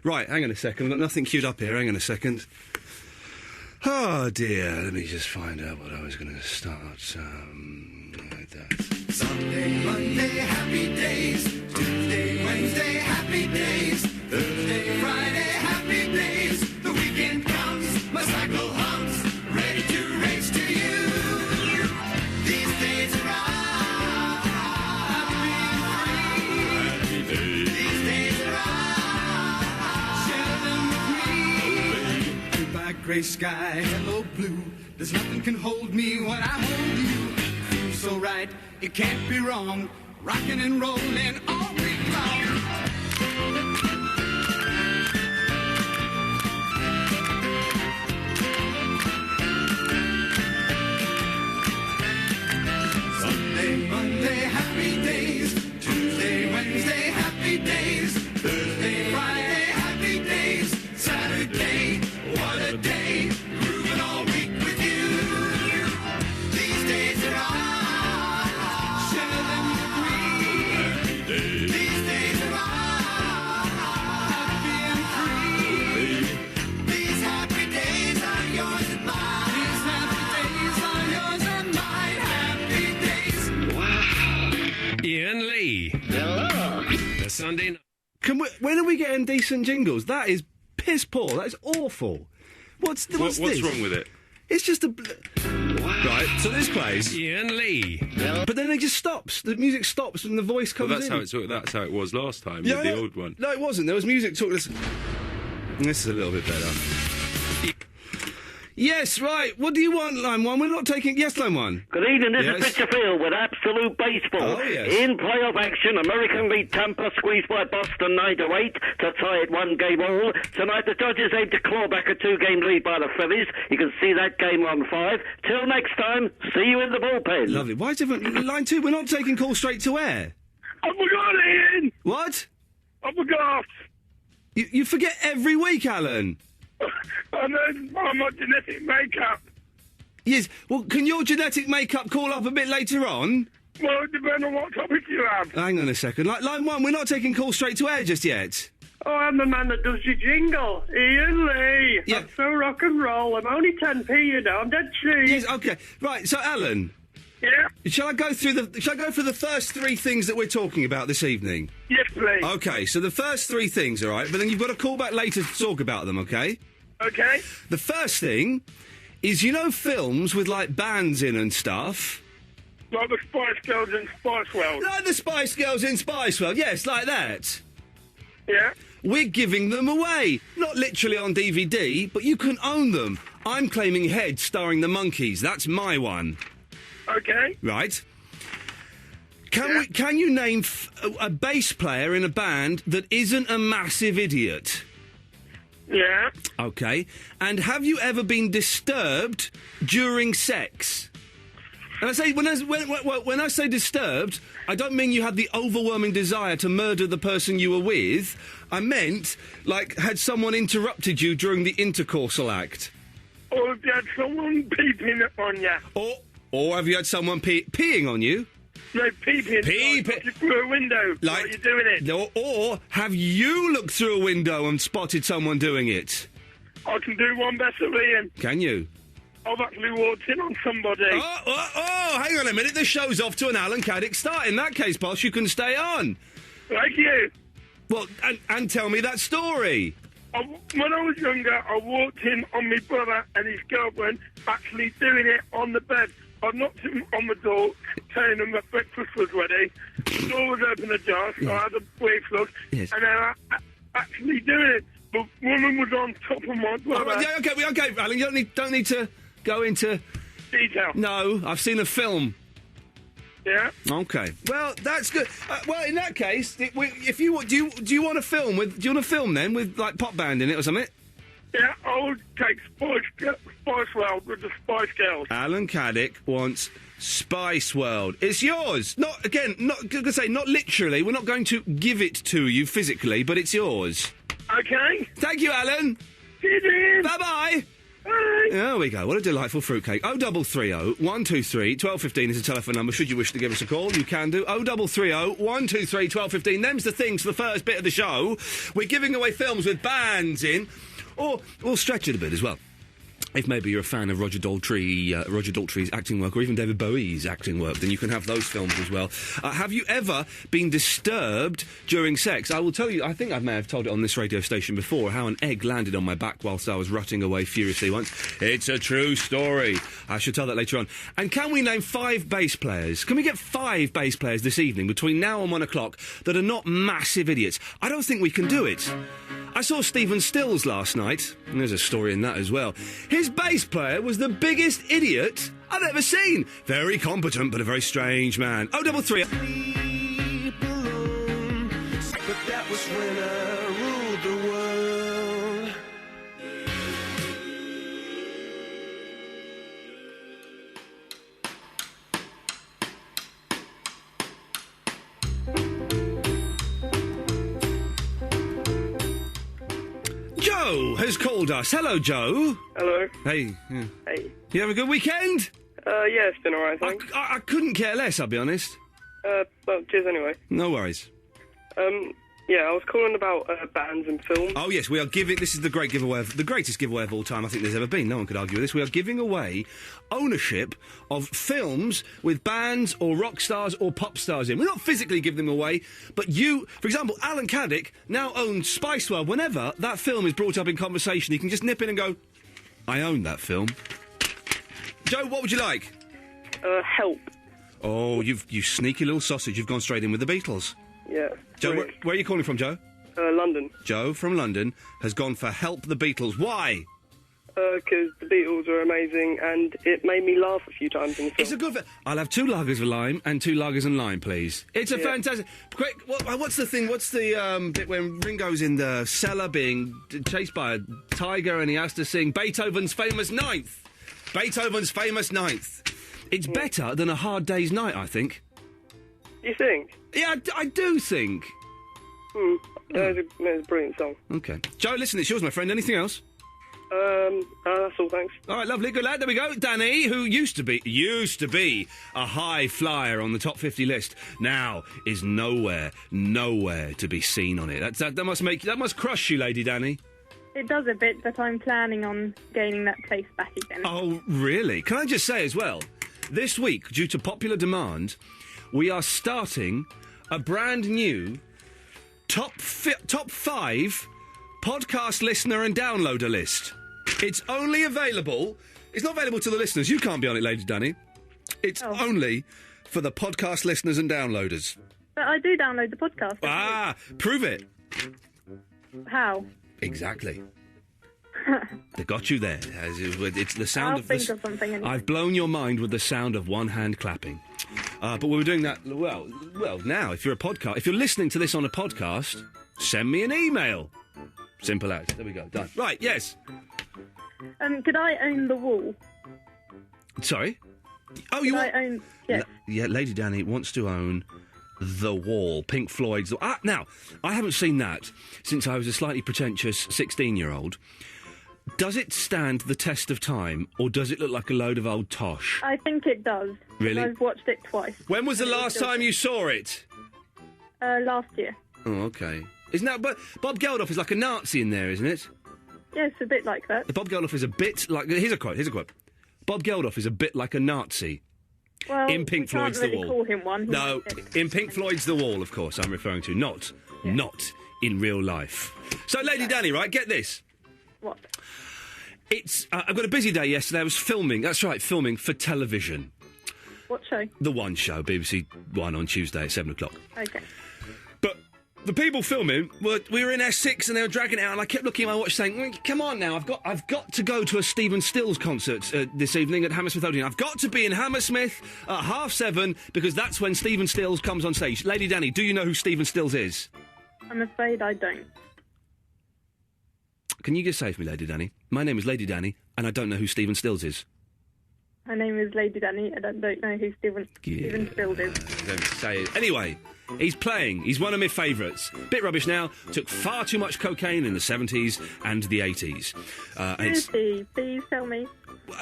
Right, hang on a second. I've got nothing queued up here. Hang on a second. Oh, dear. Let me just find out what I was going to start. Like that. Sunday, Monday, happy days. Tuesday, Wednesday, happy days. Thursday, Friday, happy days. The weekend comes, my cycle hums, ready to race to you. These days are happy days. These days are share them with me. Goodbye, gray sky, hello blue. There's nothing can hold me when I hold you. Feels so right, it can't be wrong. Rocking and rolling all week long. Sunday, Monday, happy days. Tuesday, Wednesday, happy days. Thursday, Friday, happy days. Saturday, what a day. Grooving all week with you. These days are all, share them with me. These days are all, happy and free. These happy days are yours and mine. These happy days are yours and mine. Happy days. Iain Lee. Hello. The Sunday night. When are we getting decent jingles? That is piss poor. That is awful. What's this? What's wrong with it? It's just a... Right, so this plays. Iain Lee. But then it just stops. The music stops and the voice comes Well, that's in. that's how it was last time with the old one. No, it wasn't. There was music talking. This is a little bit better. Yes, right. What do you want, Line 1? We're not taking... Yes, Line 1. Good evening, this Yes. is Pitcher Field with Absolute Baseball. Oh, yes. In playoff action, American League Tampa squeezed by Boston 9-8 to tie it 1 game all. Tonight the Dodgers aim to claw back a 2-game lead by the Phillies. You can see that game on 5. Till next time, see you in the bullpen. Lovely. Why is everyone... Line 2, we're not taking calls straight to air. I forgot, Ian! What? I forgot! You forget every week, Alan. I know my genetic makeup. Yes. Well, can your genetic makeup call up a bit later on? Well, it depends on what topic you have. Hang on a second. Line 1, we're not taking calls straight to air just yet. Oh, I'm the man that does your jingle. Ian Lee. Yeah. I'm so rock and roll. I'm only 10p, you know. I'm dead cheap. Yes, okay. Right, so, Alan... Yeah? Shall I go through the first 3 things that we're talking about this evening? Yes, please. Okay, so the first 3 things, all right? But then you've got to call back later to talk about them, okay? Okay. The first thing is, you know, films with, like, bands in and stuff? Like the Spice Girls in Spice World. Like the Spice Girls in Spice World, yes, like that. Yeah? We're giving them away. Not literally on DVD, but you can own them. I'm claiming Head starring the Monkees. That's my one. Okay. Right. Can you name a bass player in a band that isn't a massive idiot? Yeah. Okay. And have you ever been disturbed during sex? And I say when I say disturbed, I don't mean you had the overwhelming desire to murder the person you were with. I meant, like, had someone interrupted you during the intercoursal act? Or if you had someone peeping on you. Or have you had someone peeing on you? No, peeping. Like through a window. Like you're doing it. Or have you looked through a window and spotted someone doing it? I can do one better, Ian. Can you? I've actually walked in on somebody. Oh, hang on a minute. The show's off to an Alan Caddick start. In that case, boss, you can stay on. Thank you. Well, and tell me that story. When I was younger, I walked in on my brother and his girlfriend actually doing it on the bed. I knocked him on the door, telling him that breakfast was ready. The door was open ajar, so I had a brief look, and then I actually doing it. The woman was on top of my brother. Okay, Alan, you don't need to go into detail. No, I've seen a film. Yeah. Okay. Well, that's good. Well, in that case, if you do you want to film with? Do you want to film then with like pop band in it or something? Yeah, I would take Spice World with the Spice Girls. Alan Caddick wants Spice World. It's yours. Not literally. We're not going to give it to you physically, but it's yours. Okay. Thank you, Alan. See you, Ian. Bye-bye. There we go. What a delightful fruitcake. 0330 123 1215 is the telephone number. Should you wish to give us a call, you can do. 0330 123 1215. Them's the things for the first bit of the show. We're giving away films with bands in, or we'll stretch it a bit as well. If maybe you're a fan of Roger Daltrey's acting work, or even David Bowie's acting work, then you can have those films as well. Have you ever been disturbed during sex? I will tell you, I think I may have told it on this radio station before, how an egg landed on my back whilst I was rutting away furiously once. It's a true story. I should tell that later on. And can we name 5 bass players? Can we get 5 bass players this evening, between now and 1 o'clock, that are not massive idiots? I don't think we can do it. I saw Stephen Stills last night, and there's a story in that as well. His bass player was the biggest idiot I've ever seen. Very competent, but a very strange man. 03. But that was when I ruled the world. Joe has called us. Hello, Joe. Hello. Hey. Yeah. Hey. You have a good weekend? Yeah, it's been alright, thanks. I couldn't care less, I'll be honest. Well, cheers anyway. No worries. Yeah, I was calling about bands and films. Oh, yes, we are giving... This is the great giveaway, the greatest giveaway of all time I think there's ever been. No one could argue with this. We are giving away ownership of films with bands or rock stars or pop stars in. We're not physically giving them away, but you... For example, Alan Caddick now owns Spice World. Whenever that film is brought up in conversation, he can just nip in and go, I own that film. Joe, what would you like? Help. Oh, you sneaky little sausage. You've gone straight in with the Beatles. Yeah. Joe, where are you calling from, Joe? London. Joe from London has gone for Help the Beatles. Why? Because the Beatles are amazing and it made me laugh a few times in the film. It's a good... I'll have 2 lagers of lime and 2 lagers and lime, please. It's a fantastic... Quick, what's the thing? What's the bit when Ringo's in the cellar being chased by a tiger and he has to sing Beethoven's famous Ninth? Beethoven's famous Ninth. It's better than A Hard Day's Night, I think. You think? Yeah, I do think. It's a brilliant song. OK. Joe, listen, it's yours, my friend. Anything else? That's all, thanks. All right, lovely, good lad. There we go. Danny, who used to be a high flyer on the top 50 list, now is nowhere to be seen on it. That must crush you, Lady Danny. It does a bit, but I'm planning on gaining that place back again. Oh, really? Can I just say as well, this week, due to popular demand, we are starting a brand new top 5 podcast listener and downloader list. It's only available... It's not available to the listeners. You can't be on it, Lady Danny. It's only for the podcast listeners and downloaders. But I do download the podcast. Prove it. How? Exactly. They got you there. It's the sound I'll of... think of something anyway. I've blown your mind with the sound of one hand clapping. But we were doing that... Well, now, if you're listening to this on a podcast, send me an email. Simple as. There we go. Done. Right, yes. Could I own The Wall? Sorry? Oh, you want... I own... Yes. Yeah, Lady Danny wants to own The Wall, Pink Floyd's... now, I haven't seen that since I was a slightly pretentious 16-year-old. Does it stand the test of time, or does it look like a load of old tosh? I think it does. Really? I've watched it twice. When was the last time you saw it? Last year. Oh, OK. Isn't that... But Bob Geldof is like a Nazi in there, isn't it? Yeah, it's a bit like that. Bob Geldof is a bit like... Here's a quote. Bob Geldof is a bit like a Nazi. Well, in Pink Floyd's really The Wall. Call him one. No, in Pink Floyd's The Wall, of course, I'm referring to. Not in real life. So, Lady Danny, right, get this. What? It's... I've got a busy day yesterday. I was filming. That's right, filming for television. What show? The One Show, BBC One on Tuesday at 7 o'clock. OK. But the people filming, we were in Essex and they were dragging it out, and I kept looking at my watch saying, come on now, I've got to go to a Stephen Stills concert this evening at Hammersmith Odeon. I've got to be in Hammersmith at 7:30 because that's when Stephen Stills comes on stage. Lady Danny, do you know who Stephen Stills is? I'm afraid I don't. Can you just say for me, Lady Danny? My name is Lady Danny, and I don't know who Stephen Stills is. Her name is Lady Danny, and I don't know who Stephen Stills is. Don't say it. Anyway, he's playing. He's one of my favourites. Bit rubbish now. Took far too much cocaine in the 70s and the 80s. Who is he? Please tell me.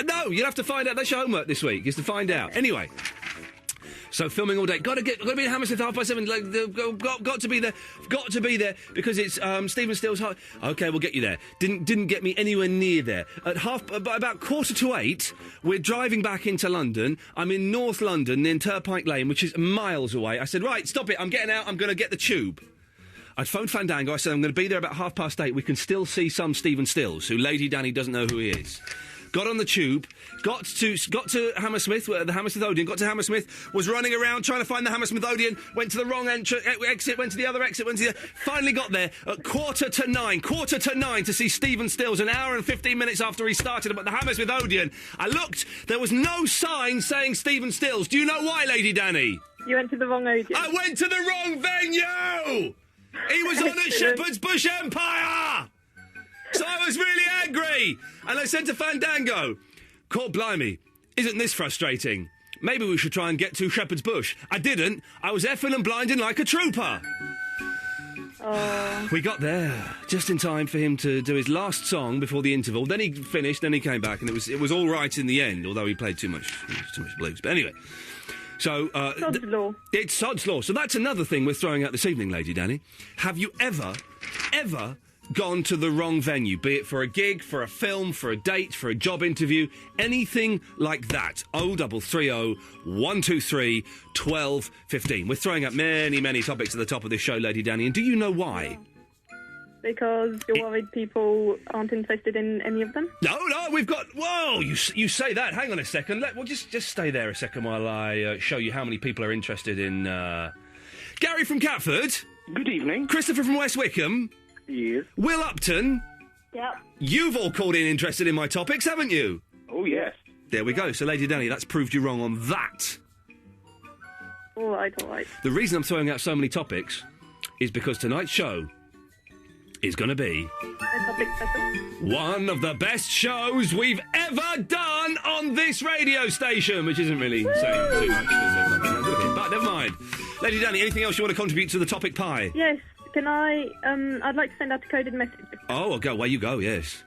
No, you'll have to find out. That's your homework this week, is to find out. Anyway. So filming all day. Got to be in Hammersmith 7:30. Like, got to be there. Got to be there because it's Stephen Stills. Okay, we'll get you there. Didn't get me anywhere near there. At about 7:45, we're driving back into London. I'm in North London, in Turnpike Lane, which is miles away. I said, right, stop it. I'm getting out. I'm going to get the tube. I'd phoned Fandango. I said, I'm going to be there about 8:30. We can still see some Stephen Stills, who Lady Danny doesn't know who he is. Got on the tube, got to Hammersmith, the Hammersmith Odeon, got to Hammersmith, was running around trying to find the Hammersmith Odeon, went to the wrong exit, went to the other exit, finally got there at 9:15 to see Stephen Stills, an hour and 15 minutes after he started at the Hammersmith Odeon. I looked, there was no sign saying Stephen Stills. Do you know why, Lady Danny? You went to the wrong Odeon. I went to the wrong venue! He was on at Shepherd's Bush Empire! So I was really angry, and I said to Fandango, "God blimey, isn't this frustrating? Maybe we should try and get to Shepherd's Bush." I didn't. I was effing and blinding like a trooper. We got there just in time for him to do his last song before the interval. Then he finished, then he came back, and it was all right in the end, although he played too much blues. But anyway, so Sod's Law. It's Sod's Law. So that's another thing we're throwing out this evening, Lady Danny. Have you ever gone to the wrong venue, be it for a gig, for a film, for a date, for a job interview, anything like that? 0330 123 1215. We're throwing up many topics at the top of this show, Lady Danny, and do you know why? Because you're worried people aren't interested in any of them? No, we've got... Whoa, you say that. Hang on a second. We'll just stay there a second while I show you how many people are interested in... Gary from Catford. Good evening. Christopher from West Wickham. Yes. Will Upton. Yep. You've all called in interested in my topics, haven't you? Oh, yes. There we go. So, Lady Danny, that's proved you wrong on that. All right. The reason I'm throwing out so many topics is because tonight's show is going to be one of the best shows we've ever done on this radio station, which isn't really saying too much, but never mind. Lady Danny, anything else you want to contribute to the topic pie? Yes. Can I, I'd like to send out a coded message. Oh, go away you go, yes.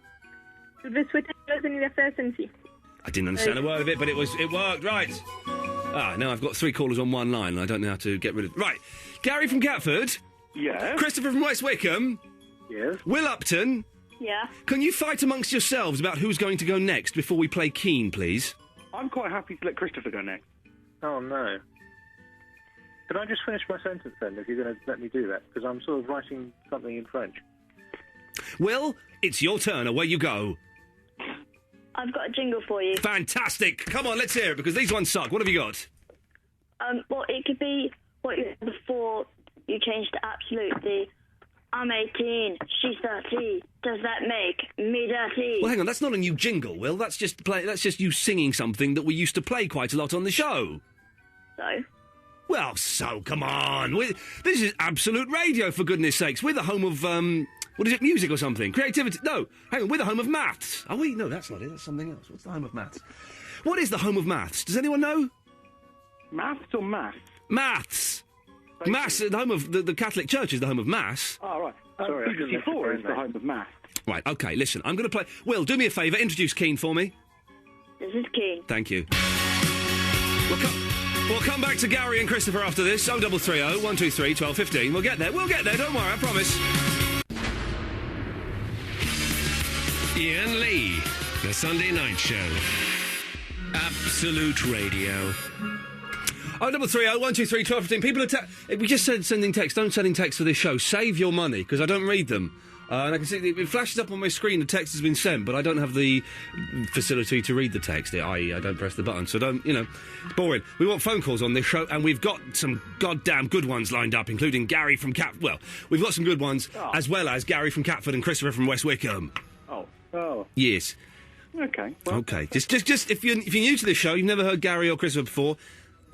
The Twitter in the FSNC. I didn't understand a word of it, but it worked, right. Now I've got 3 callers on one line, and I don't know how to get rid of... Right, Gary from Catford. Yeah. Christopher from West Wickham. Yes. Will Upton. Yeah. Can you fight amongst yourselves about who's going to go next before we play Keen, please? I'm quite happy to let Christopher go next. Oh, no. Can I just finish my sentence then, if you're going to let me do that? Because I'm sort of writing something in French. Will, it's your turn. Away you go. I've got a jingle for you. Fantastic. Come on, let's hear it, because these ones suck. What have you got? Well, it could be what you had before you changed to absolute. I'm 18, she's 30. Does that make me dirty? Well, hang on, that's not a new jingle, Will. That's just you singing something that we used to play quite a lot on the show. So? Well, come on. This is absolute radio, for goodness sakes. We're the home of, what is it, music or something? Creativity? No, hang on, we're the home of maths. Are we? No, that's not it. That's something else. What's the home of maths? What is the home of maths? Does anyone know? Maths or maths? Maths. Mass, the home of the Catholic Church is the home of mass. Oh, right. Sorry, BBC4 is the home of maths. Right, OK, listen, I'm going to play... Will, do me a favour, introduce Keen for me. This is Keen. Thank you. We'll come back to Gary and Christopher after this. 0330 123 1215. We'll get there, don't worry, I promise. Iain Lee, The Sunday Night Show. Absolute Radio. 0330 123 1215. People are... we just said sending text. Don't sending text for this show. Save your money, because I don't read them. And I can see it flashes up on my screen the text has been sent, but I don't have the facility to read the text, i.e. I don't press the button, so don't, it's boring. We want phone calls on this show, and we've got some goddamn good ones lined up, including Gary from Well, we've got some good ones, as well as Gary from Catford and Christopher from West Wickham. Oh. Yes. Okay. Well, okay. Just if you're new to this show, you've never heard Gary or Christopher before,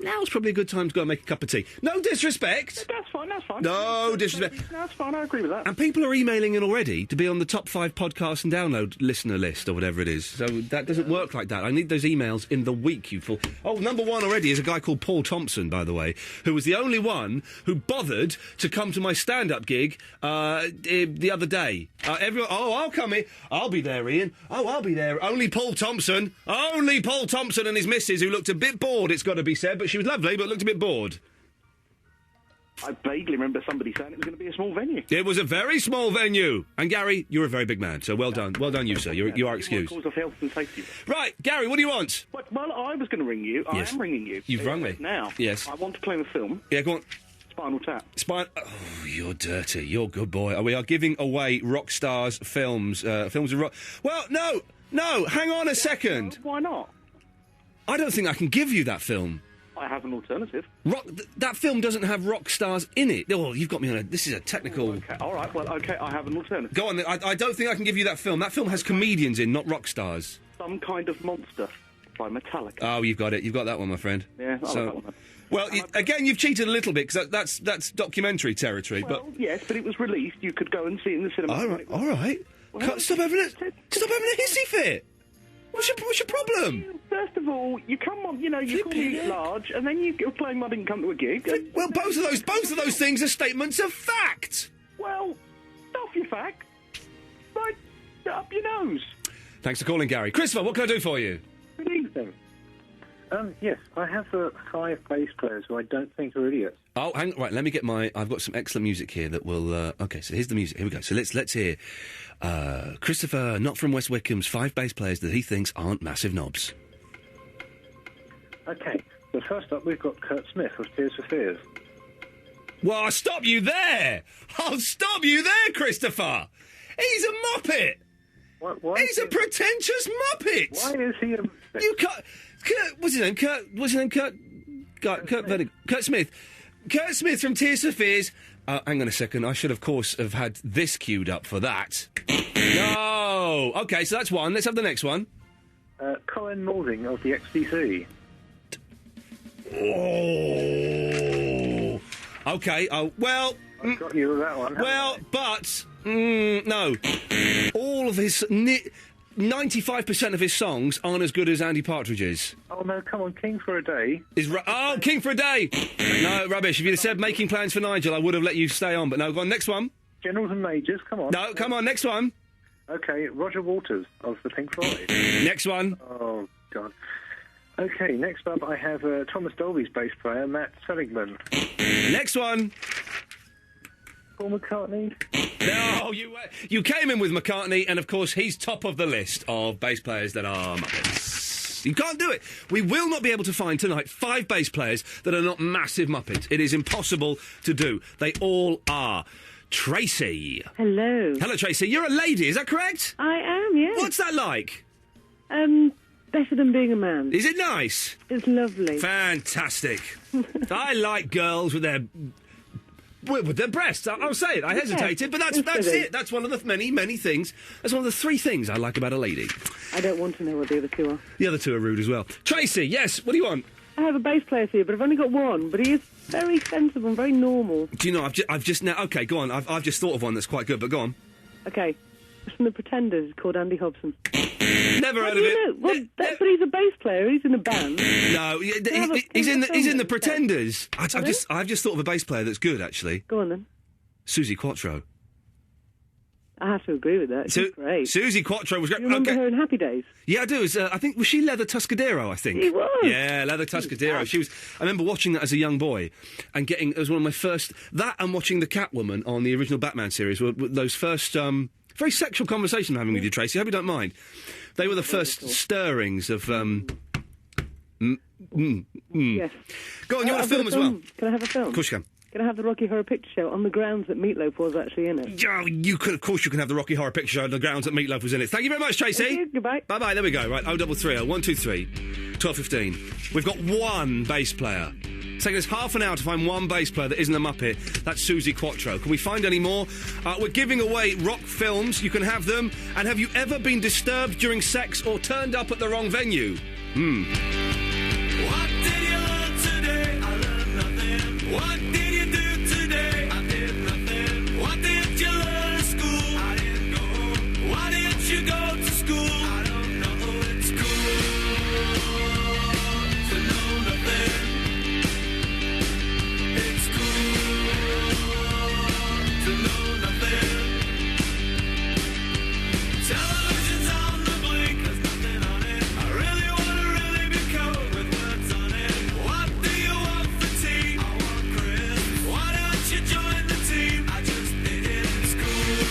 now's probably a good time to go and make a cup of tea. No disrespect. That's fine. No disrespect. No, that's fine. I agree with that. And people are emailing in already to be on the top 5 podcast and download listener list or whatever it is. So that doesn't work like that. I need those emails in the week, you fool. Oh, number 1 already is a guy called Paul Thompson, by the way, who was the only one who bothered to come to my stand-up gig the other day. Everyone, I'll come in. I'll be there, Ian. Oh, I'll be there. Only Paul Thompson. Only Paul Thompson and his missus, who looked a bit bored, it's got to be said, but she was lovely, but looked a bit bored. I vaguely remember somebody saying it was going to be a small venue. It was a very small venue. And Gary, you're a very big man, so well done. Well done you, sir. You are excused. Cause of health and safety. Right, Gary, what do you want? Well, I was going to ring you. Yes. I am ringing you. You've rung me. Now. Yes. I want to play a film. Yeah, go on. Spinal Tap. Oh, you're dirty. You're a good boy. We are giving away rock stars films. Films of rock... Well, no, hang on a second. Why not? I don't think I can give you that film. I have an alternative. That film doesn't have rock stars in it. Oh, you've got me on a... This is a technical... Okay, all right, well, okay, I have an alternative. Go on, I don't think I can give you that film. That film has comedians in, not rock stars. Some Kind of Monster by Metallica. Oh, you've got it. You've got that one, my friend. Yeah, I like that one. Well, again, you've cheated a little bit, because that's documentary territory, Well, yes, but it was released. You could go and see it in the cinema. All right. Stop having a hissy fit. What's your problem? First of all, you come on, you call me large, and then you're playing Mud Didn't Come to a Gig. Well, both of those things are statements of fact. Well, off your fact. Right up your nose. Thanks for calling, Gary. Christopher, what can I do for you? Good evening. Yes, I have 5 bass players who I don't think are idiots. Oh, hang on. Right, let me get I've got some excellent music here that will... OK, so here's the music. Here we go. So let's hear Christopher, not from West Wickham's 5 bass players that he thinks aren't massive knobs. OK, so first up we've got Kurt Smith of Tears for Fears. Well, I'll stop you there! Christopher! He's a muppet! He's a pretentious muppet! Why is he a... You can't... What's his name? Kurt Smith. Kurt Smith from Tears for Fears. Hang on a second. I should, of course, have had this queued up for that. No! OK, so that's one. Let's have the next one. Colin Moulding of the XTC. Oh! OK, well... I've got you with that one. Well, but... no. All of his... 95% of his songs aren't as good as Andy Partridge's. Oh, no, come on, King for a Day. King for a Day! No, rubbish. If you'd have said Making Plans for Nigel, I would have let you stay on, but no, go on, next one. Generals and Majors, come on. No, come on, next one. OK, Roger Waters of the Pink Floyd. Next one. Oh, God. OK, next up I have Thomas Dolby's bass player, Matt Seligman. Next one. Paul McCartney. No, you came in with McCartney, and of course he's top of the list of bass players that are Muppets. You can't do it. We will not be able to find tonight 5 bass players that are not massive Muppets. It is impossible to do. They all are. Tracy. Hello. Hello, Tracy. You're a lady, is that correct? I am, yes. What's that like? Better than being a man. Is it nice? It's lovely. Fantastic. I like girls with their breasts. I'll say it. I hesitated, but that's it. That's one of the many things. That's one of the 3 things I like about a lady. I don't want to know what the other 2 are. The other 2 are rude as well. Tracy, yes, what do you want? I have a bass player for you, but I've only got one. But he is very sensible and very normal. Do you know, I've just now... OK, go on. I've just thought of one that's quite good, but go on. OK. It's from The Pretenders, called Andy Hobson. Never heard of it. Well, but he's a bass player. He's in a band. No, he's in the Pretenders. I've just thought of a bass player that's good, actually. Go on then. Susie Quattro. I have to agree with that. She's great. Susie Quattro was great. You remember her in Happy Days? Yeah, I do. I think was she Leather Tuscadero? I think she was. Yeah, Leather Tuscadero. She was. I remember watching that as a young boy, and it was one of my first. That and watching the Catwoman on the original Batman series were those first. Very sexual conversation I'm having with you, Tracy. I hope you don't mind. They were the first stirrings of. Yes. Go on, you want a film as well? Can I have a film? Of course you can. Can I have the Rocky Horror Picture Show on the grounds that Meatloaf was actually in it? Oh, of course you can have the Rocky Horror Picture Show on the grounds that Meatloaf was in it. Thank you very much, Tracy. Thank you. Goodbye. Bye-bye, there we go. Right, 0330 123 1215. We've got one bass player. It's taken us half an hour to find one bass player that isn't a Muppet. That's Susie Quattro. Can we find any more? We're giving away rock films. You can have them. And have you ever been disturbed during sex or turned up at the wrong venue? What did you learn today? What did you do today? I did nothing. What did you learn at school? I didn't go home. Why didn't you go to school? I don't know. It's cool to know nothing. It's cool to know nothing. Television's on the blink, there's nothing on it. I really wanna really be cold with words on it. What do you want for tea? I want Chris. Why don't you join the team? I just did it. It's cool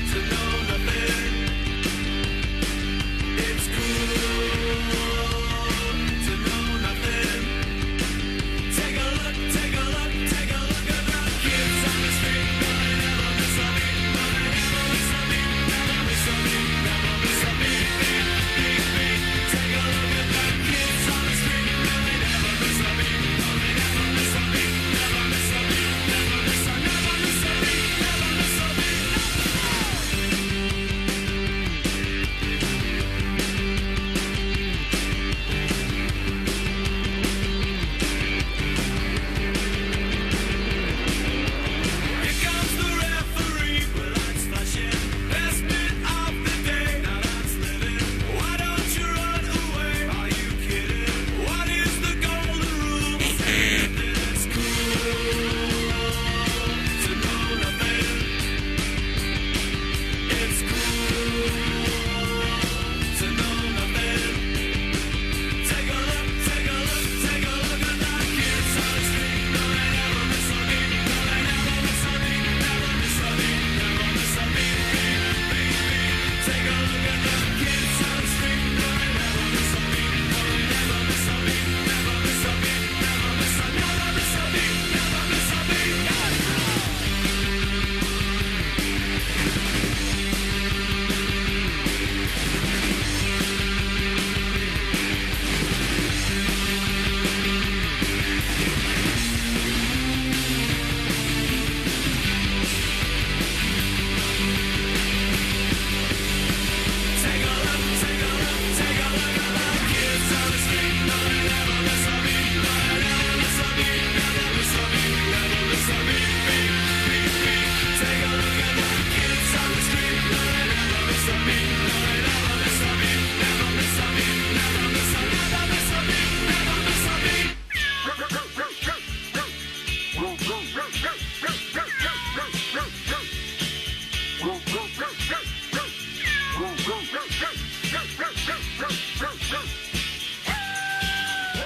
to know nothing. It's cool to know nothing. Take a look, take a look, take a look at the kids on the street. They never miss a beat, they never miss a beat, never miss a beat, never miss a beat, beat, beat, beat. Take a look at the kids on the street. They never miss a beat, they never miss a beat, never miss a beat, never miss a, never miss a beat, never miss a beat. Here comes the referee, with lights flashing. Best bit of the day, now that's living. Why don't you run away? Are you kidding? What is the golden rule? It's cool to know nothing. It's cool to know nothing. Take a look, take a look, take a look at the kids on the street. No, they never miss a beat. No, they never miss a beat. Never miss a beat. Never miss a beat. Beat, beat, beat. Take a look at the kids on the street. No, they never miss a beat. No, they never miss a beat. Never miss a beat. Never miss a, never miss a beat. Never miss a beat. Take a look, take a look, take a look at the kids on the street. No, they never miss a beat. No, they never miss a beat. Never miss a beat. Never miss a beat. Beat, beat, beat. Take a look at the kids on the street. No, they never miss a beat. No, they never miss a beat. Never miss a beat. Never miss a, never miss a beat. Never miss a beat.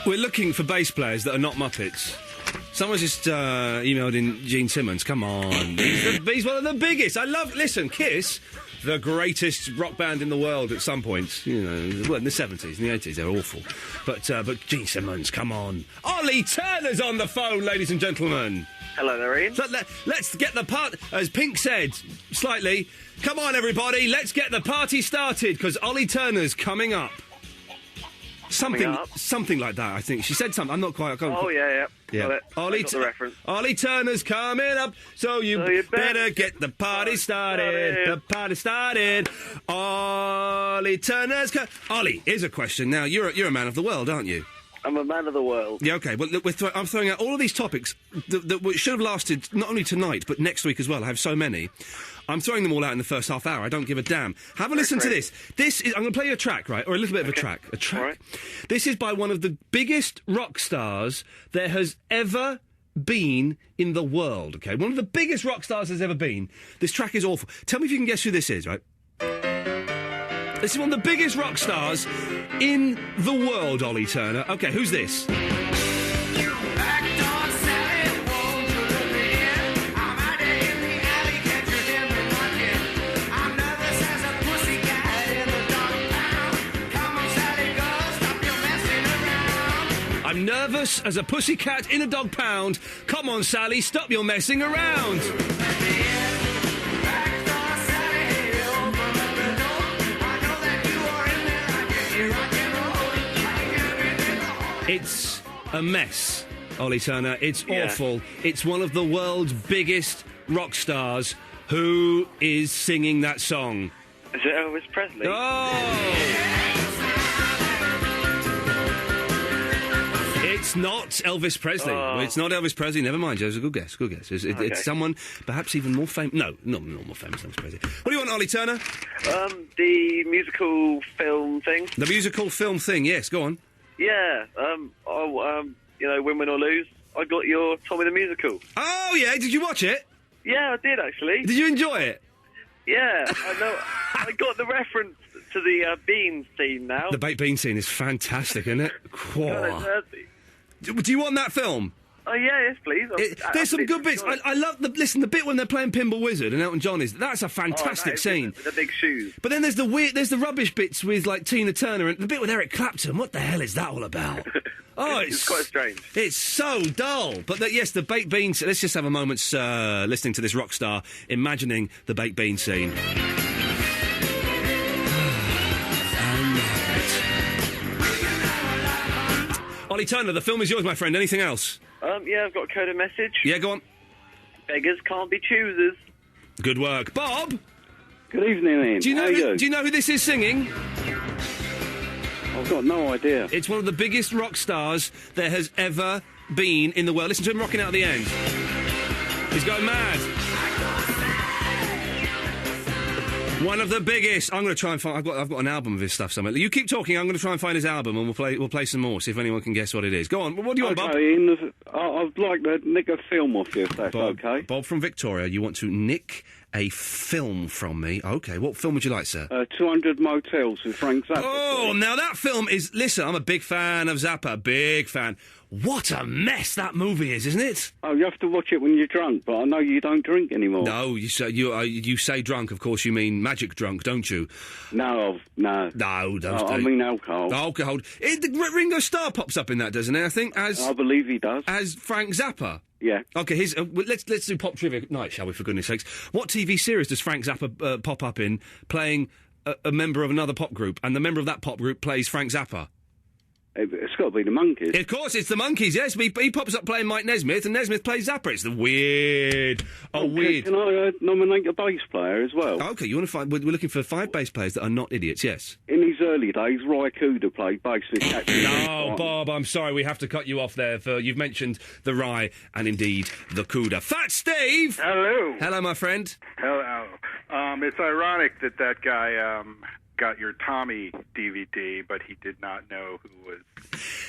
We're looking for bass players that are not Muppets. Someone's just emailed in Gene Simmons. Come on. He's one of the biggest. I love... Listen, Kiss, the greatest rock band in the world at some point. You know, well, in the 70s, in the 80s, they're awful. But Gene Simmons, come on. Ollie Turner's on the phone, ladies and gentlemen. Hello there, Ian. So let's get the part... As Pink said, slightly, come on, everybody, let's get the party started, because Ollie Turner's coming up. Something like that, I think. She said something. I'm not quite... Oh, yeah. Got it. Ollie, got the reference. Ollie Turner's coming up, so you better get the party started. The party started. Ollie Turner's... Ollie, here's a question. Now, you're a man of the world, aren't you? I'm a man of the world. Yeah, OK. Well, look, I'm throwing out all of these topics that should have lasted not only tonight, but next week as well. I have so many. I'm throwing them all out in the first half hour. I don't give a damn. Have a listen to this. This is... I'm going to play you a track, right? Or a little bit of a track. A track. All right. This is by one of the biggest rock stars there has ever been in the world, OK? One of the biggest rock stars there's ever been. This track is awful. Tell me if you can guess who this is, right? This is one of the biggest rock stars in the world, Ollie Turner. OK, who's this? I'm nervous as a pussycat in a dog pound. Come on, Sally, stop your messing around. It's a mess, Ollie Turner. It's awful. It's one of the world's biggest rock stars. Who is singing that song? Is it Elvis Presley? Oh! It's not Elvis Presley. Oh. It's not Elvis Presley. Never mind, Joe. It's a good guess. Good guess. Okay. It's someone perhaps even more famous. No, not more famous than Elvis Presley. What do you want, Ollie Turner? The musical film thing. The musical film thing. Yes, go on. Yeah. You know, Win Win or Lose. I got your Tommy the Musical. Oh yeah, did you watch it? Yeah, I did actually. Did you enjoy it? Yeah, I know. I got the reference to the beans scene now. The baked bean scene is fantastic, isn't it? God, Do you want that film? oh yeah, yes, please. There's some good bits. I love the bit when they're playing Pinball Wizard and Elton John that's a fantastic scene. The big shoes. But then there's the rubbish bits with like Tina Turner and the bit with Eric Clapton. What the hell is that all about? Oh, it's quite strange. It's so dull. But yes, the baked beans. Let's just have a moment listening to this rock star imagining the baked bean scene. Ollie Turner, the film is yours, my friend. Anything else? Yeah, I've got a coded message. Yeah, go on. Beggars can't be choosers. Good work, Bob. Good evening, Ian. Do you know? How are you? Do you know who this is singing? I've got no idea. It's one of the biggest rock stars there has ever been in the world. Listen to him rocking out at the end. He's going mad. One of the biggest. I'm going to try and find. I've got an album of his stuff somewhere. You keep talking. I'm going to try and find his album, and we'll play some more. See if anyone can guess what it is. Go on. What do you want, Bob? Ian, I'd like to nick a film off you, if that's okay. Bob from Victoria. You want to nick a film from me? Okay. What film would you like, sir? 200 Motels with Frank Zappa. Oh, now that film is. Listen, I'm a big fan of Zappa. Big fan. What a mess that movie is, isn't it? Oh, you have to watch it when you're drunk, but I know you don't drink anymore. No, you say drunk. Of course, you mean magic drunk, don't you? No. Don't. I mean alcohol. Alcohol. Ringo Starr pops up in that, doesn't it? I think I believe he does. As Frank Zappa. Yeah. Okay. Let's do pop trivia night, shall we? For goodness sakes, what TV series does Frank Zappa pop up in, playing a member of another pop group, and the member of that pop group plays Frank Zappa? It's got to be the Monkees. Of course, it's the Monkees. Yes, he pops up playing Mike Nesmith, and Nesmith plays Zappa. It's the weird. Weird. Can I nominate a bass player as well? Okay, you want to find? We're looking for 5 bass players that are not idiots. Yes. In his early days, Roy Cooder played bass with Captain. No, Bob, I'm sorry, we have to cut you off there. You've mentioned the Rye and indeed the Cooder. Fat Steve. Hello. Hello, my friend. Hello. It's ironic that guy got your Tommy DVD, but he did not know who was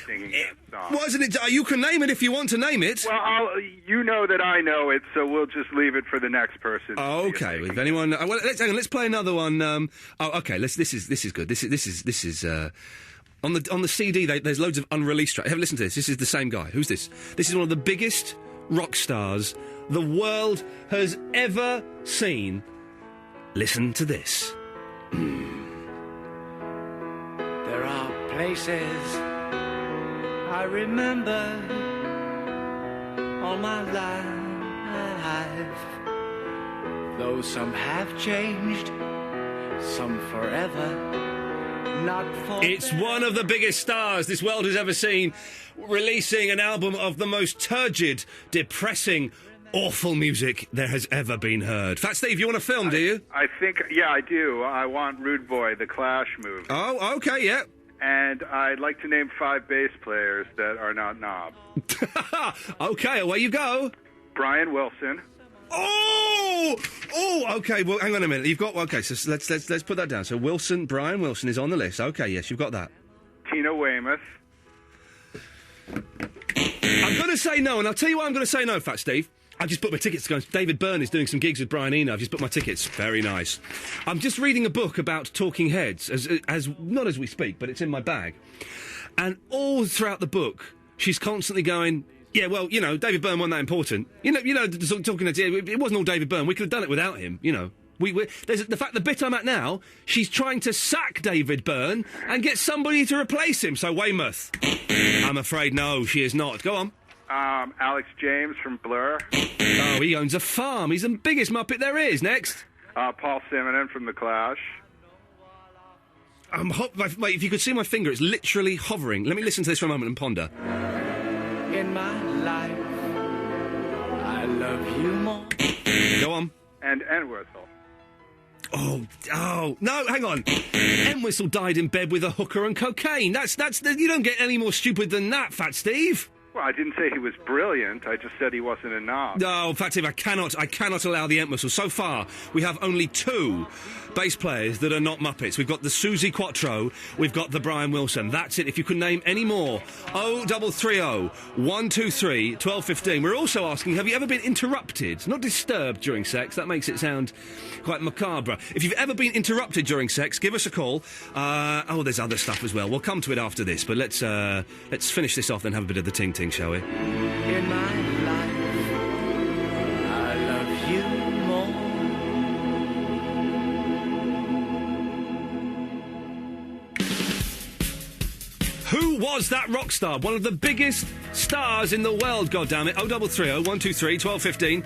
singing that song. Wasn't it? You can name it if you want to name it. Well, you know that I know it, so we'll just leave it for the next person. Oh, okay. If anyone, well, let's play another one. Okay. This is good. This is on the CD. There's loads of unreleased tracks. Have a listen to this. This is the same guy. Who's this? This is one of the biggest rock stars the world has ever seen. Listen to this. There are places I remember all my life, though some have changed, some forever, not for. It's one of the biggest stars this world has ever seen, releasing an album of the most turgid, depressing, awful music there has ever been heard. Fat Steve, you want a film, do you? I think, yeah, I do. I want Rude Boy, the Clash movie. Oh, okay, yeah. And I'd like to name 5 bass players that are not knobs. Okay, away you go. Brian Wilson. Oh, okay. Well, hang on a minute. You've got so let's put that down. So Brian Wilson is on the list. Okay, yes, you've got that. Tina Weymouth. I'm going to say no, and I'll tell you why I'm going to say no, Fat Steve. I just put my tickets to go. David Byrne is doing some gigs with Brian Eno. I've just put my tickets. Very nice. I'm just reading a book about Talking Heads, as not as we speak, but it's in my bag. And all throughout the book, she's constantly going, yeah, well, you know, David Byrne wasn't that important. You know, Talking Heads, it wasn't all David Byrne. We could have done it without him, you know. There's the bit I'm at now, she's trying to sack David Byrne and get somebody to replace him. So Weymouth. I'm afraid no, she is not. Go on. Alex James from Blur. Oh, he owns a farm. He's the biggest Muppet there is. Next. Paul Simonon from The Clash. Wait, if you could see my finger, it's literally hovering. Let me listen to this for a moment and ponder. In my life, I love you more. Go on. And Entwistle. Oh, no, hang on. Entwistle died in bed with a hooker and cocaine. That's, you don't get any more stupid than that, Fat Steve. Well, I didn't say he was brilliant. I just said he wasn't a knob. No, Fat Steve, I cannot allow the Entwistle. So far, we have only 2 bass players that are not Muppets. We've got the Susie Quattro, we've got the Brian Wilson. That's it. If you could name any more, 0330 123 1215. We're also asking, have you ever been interrupted? Not disturbed during sex. That makes it sound quite macabre. If you've ever been interrupted during sex, give us a call. There's other stuff as well. We'll come to it after this, but let's finish this off and have a bit of the ting-ting, shall we? In my life, I love you more. Who was that rock star? One of the biggest stars in the world, goddammit. 0330 123 1215.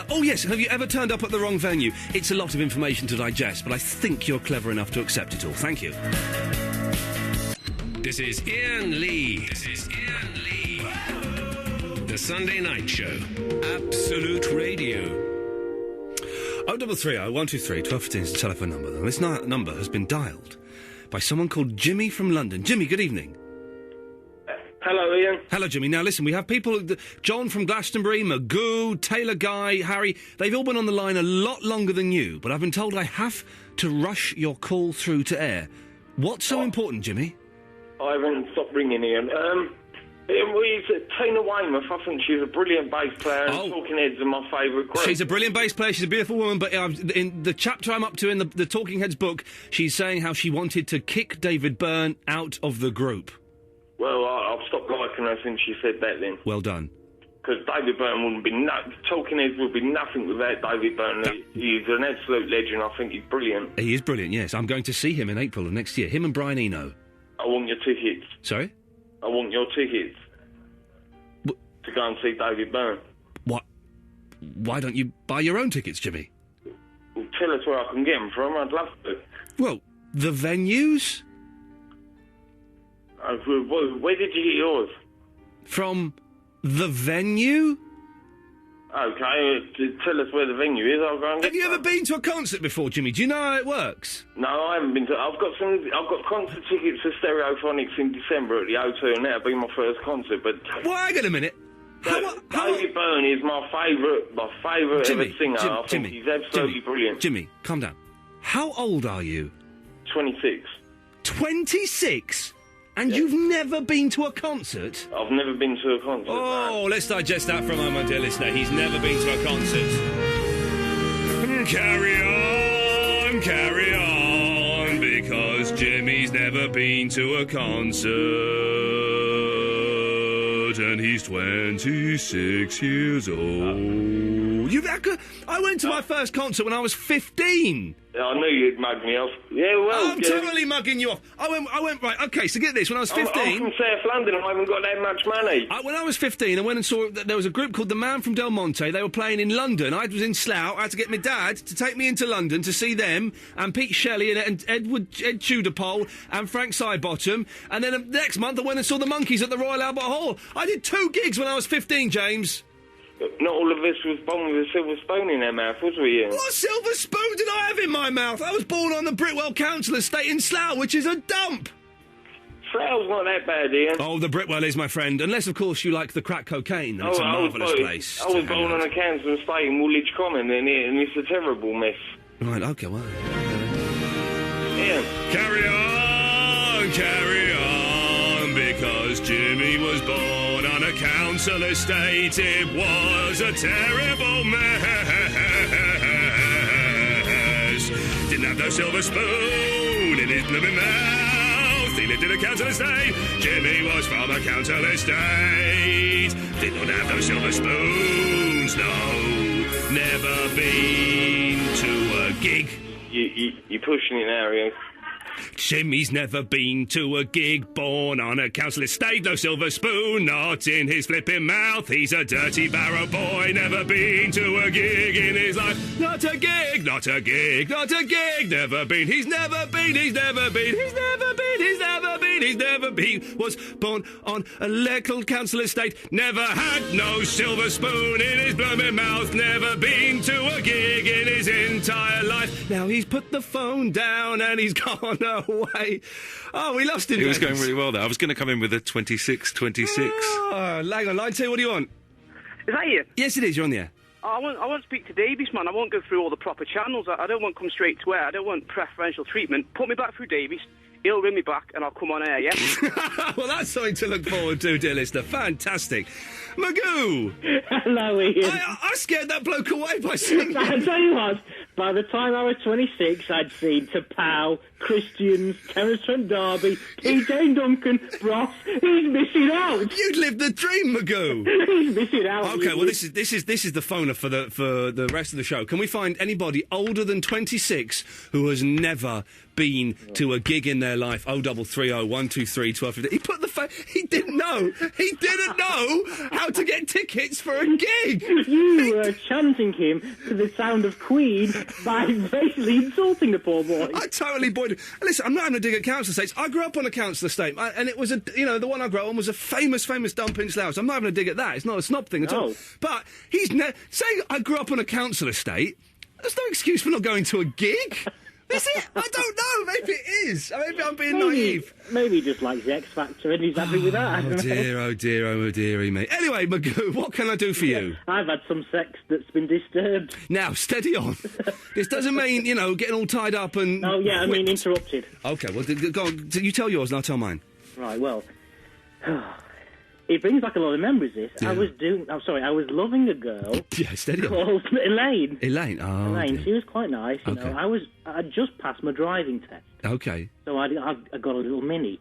Oh, yes, have you ever turned up at the wrong venue? It's a lot of information to digest, but I think you're clever enough to accept it all. Thank you. This is Iain Lee. The Sunday Night Show. Absolute Radio. 0330 123 1215 is the telephone number. And this number has been dialed by someone called Jimmy from London. Jimmy, good evening. Hello, Ian. Hello, Jimmy. Now, listen, we have people... John from Glastonbury, Magoo, Taylor Guy, Harry... They've all been on the line a lot longer than you, but I've been told I have to rush your call through to air. What's so important, Jimmy? I haven't stopped ringing, Ian. Tina Weymouth, I think she's a brilliant bass player, and Talking Heads are my favourite group. She's a brilliant bass player, she's a beautiful woman, but in the chapter I'm up to in the Talking Heads book, she's saying how she wanted to kick David Byrne out of the group. Well, I've stopped liking her since she said that then. Well done. Because David Byrne wouldn't be... Talking Heads would be nothing without David Byrne. He's an absolute legend. I think he's brilliant. He is brilliant, yes. I'm going to see him in April of next year. Him and Brian Eno. I want your tickets. Sorry? I want your tickets. To go and see David Byrne. What? Why don't you buy your own tickets, Jimmy? Well, tell us where I can get them from. I'd love to. Well, the venues? Where did you get yours? From the venue? Okay, tell us where the venue is. I'll go and get Have you ever been to a concert before, Jimmy? Do you know how it works? No, I haven't been to... I've got concert tickets for Stereophonics in December at the O2, and that'll be my first concert, but... Well, hang on a minute. David Byrne is my favourite ever singer. I think he's absolutely brilliant. Jimmy, calm down. How old are you? 26. 26? And you've never been to a concert? I've never been to a concert. Oh, let's digest that for a moment, dear listener. He's never been to a concert. Carry on, because Jimmy's never been to a concert, and he's 26 years old. I went to my first concert when I was 15. I knew you'd mug me off. Yeah, well... I'm totally mugging you off. I went right, OK, so get this, when I was 15... I'm from South London and I haven't got that much money. When I was 15, I went and saw... There was a group called The Man from Del Monte. They were playing in London. I was in Slough. I had to get my dad to take me into London to see them, and Pete Shelley and Ed Tudorpole and Frank Sidebottom. And then next month I went and saw the Monkees at the Royal Albert Hall. I did 2 gigs when I was 15, James. Not all of us was born with a silver spoon in our mouth, was we, Ian? What silver spoon did I have in my mouth? I was born on the Britwell Council estate in Slough, which is a dump. Slough's not that bad, Ian. Oh, the Britwell is, my friend. Unless, of course, you like the crack cocaine. It's a marvellous place. I was born on a council estate in Woolwich Common, and it's a terrible mess. Right, OK, well... Ian. Carry on, because Jimmy was born on a council estate. It was a terrible mess. Didn't have no silver spoon in his blooming mouth. He lived in a council estate. Jimmy was from a council estate. Did not have no silver spoons, no. Never been to a gig. You're pushing it now, Ian. Jimmy's never been to a gig, born on a council estate, no silver spoon, not in his flipping mouth. He's a dirty barrow boy, never been to a gig in his life. Not a gig, not a gig, not a gig, never been. He's never been, he's never been, he's never been, he's never been, he's never been. He was born on a local council estate, never had no silver spoon in his blooming mouth, never been to a gig in his entire life. Now he's put the phone down and he's gone away. Oh, we lost him. It was James. going really well there. I was going to come in with a 26. Oh, hang on, line 2, what do you want? Is that you? Yes, it is, you're on the air. I won't speak to Davies, man. I won't go through all the proper channels. I don't want to come straight to air. I don't want preferential treatment. Put me back through Davies. He'll ring me back and I'll come on air, yeah? Well, that's something to look forward to, dear listener. Fantastic. Magoo! Hello, Ian. I scared that bloke away by saying... I'll tell you what, by the time I was 26, I'd seen Tapau, Christians, Terence Trent D'Arby, PJ Duncan, Ross. He's missing out. You'd lived the dream, Magoo. He's missing out. Okay, well, this is the phoner for the rest of the show. Can we find anybody older than 26 who has never been to a gig in their life? 0330 123 1250. He put the he didn't know. He didn't know how to get tickets for a gig. You were chanting him to the sound of Queen by basically insulting the poor boy. I totally boyed him. Listen, I'm not having a dig at council estates. I grew up on a council estate, and it was the one I grew up on was a famous dump in Slough. I'm not having a dig at that. It's not a snob thing at all. But he's saying I grew up on a council estate. There's no excuse for not going to a gig. Is it? I don't know. Maybe it is. Maybe I'm being naive. Maybe he just likes the X Factor and he's happy with that. I don't know. Oh dearie me. Anyway, Magoo, what can I do for you? I've had some sex that's been disturbed. Now, steady on. This doesn't mean, getting all tied up and... Oh, yeah, I mean interrupted. OK, well, go on. You tell yours and I'll tell mine. Right, well... It brings back a lot of memories, this. Yeah. I was loving a girl yeah, steady on. called Elaine. Elaine, oh. Elaine, dear. she was quite nice, you Okay. know. I'd just passed my driving test. OK. So I got a little Mini.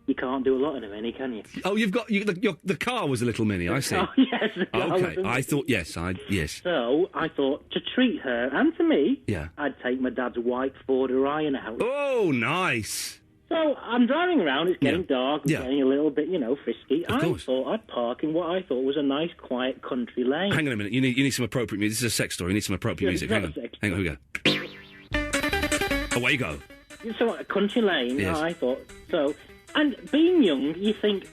You can't do a lot in a Mini, can you? Oh, you've got... the car was a little Mini, I see. Oh, yes. The car was OK, a I Mini. thought... Yes. So I thought, to treat her, and to me, Yeah. I'd take my dad's white Ford Orion out. Oh, nice. So I'm driving around, it's getting dark, I'm Yeah. getting a little bit, frisky. Of course. I thought I'd park in what I thought was a nice, quiet country lane. Hang on a minute. You need some appropriate music. This is a sex story. You need some appropriate Yeah, music. it's Hang not on. a sex Hang on, here we go. Away you go. So a country lane, Yes. I thought. So, and being young, you think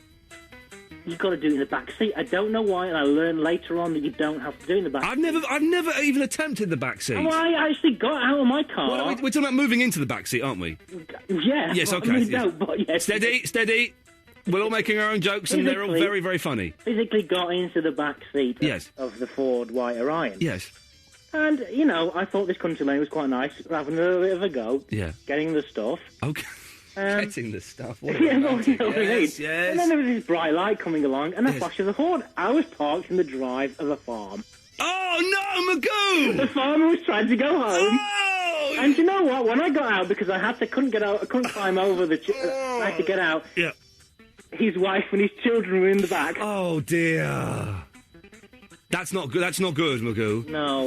you've got to do it in the back seat. I don't know why, and I learned later on that you don't have to do it in the back. I've never even attempted the back seat. Oh, I actually got out of my car. Well, we're talking about moving into the back seat, aren't we? Yeah. Yes, well, okay. I mean, yes. no, but yes. Steady. We're all making our own jokes, and they're all Physically- very, very funny. Physically got into the back seat Yes. of the Ford White Orion. Yes. And, I thought this country lane was quite nice, having a little bit of a go, Yeah. getting the stuff. Okay. Getting the stuff. What Yeah, a well, you romantic- know what I mean. yes, yes. And then there was this bright light coming along, and a Yes. flash of the horn. I was parked in the drive of a farm. Oh, no, Magoo! The farmer was trying to go home. Oh! And you know what? When I got out, because I couldn't get out, I couldn't climb over the... I had to get out. Yeah. His wife and his children were in the back. Oh, dear. That's not good. That's not good, Magoo. No.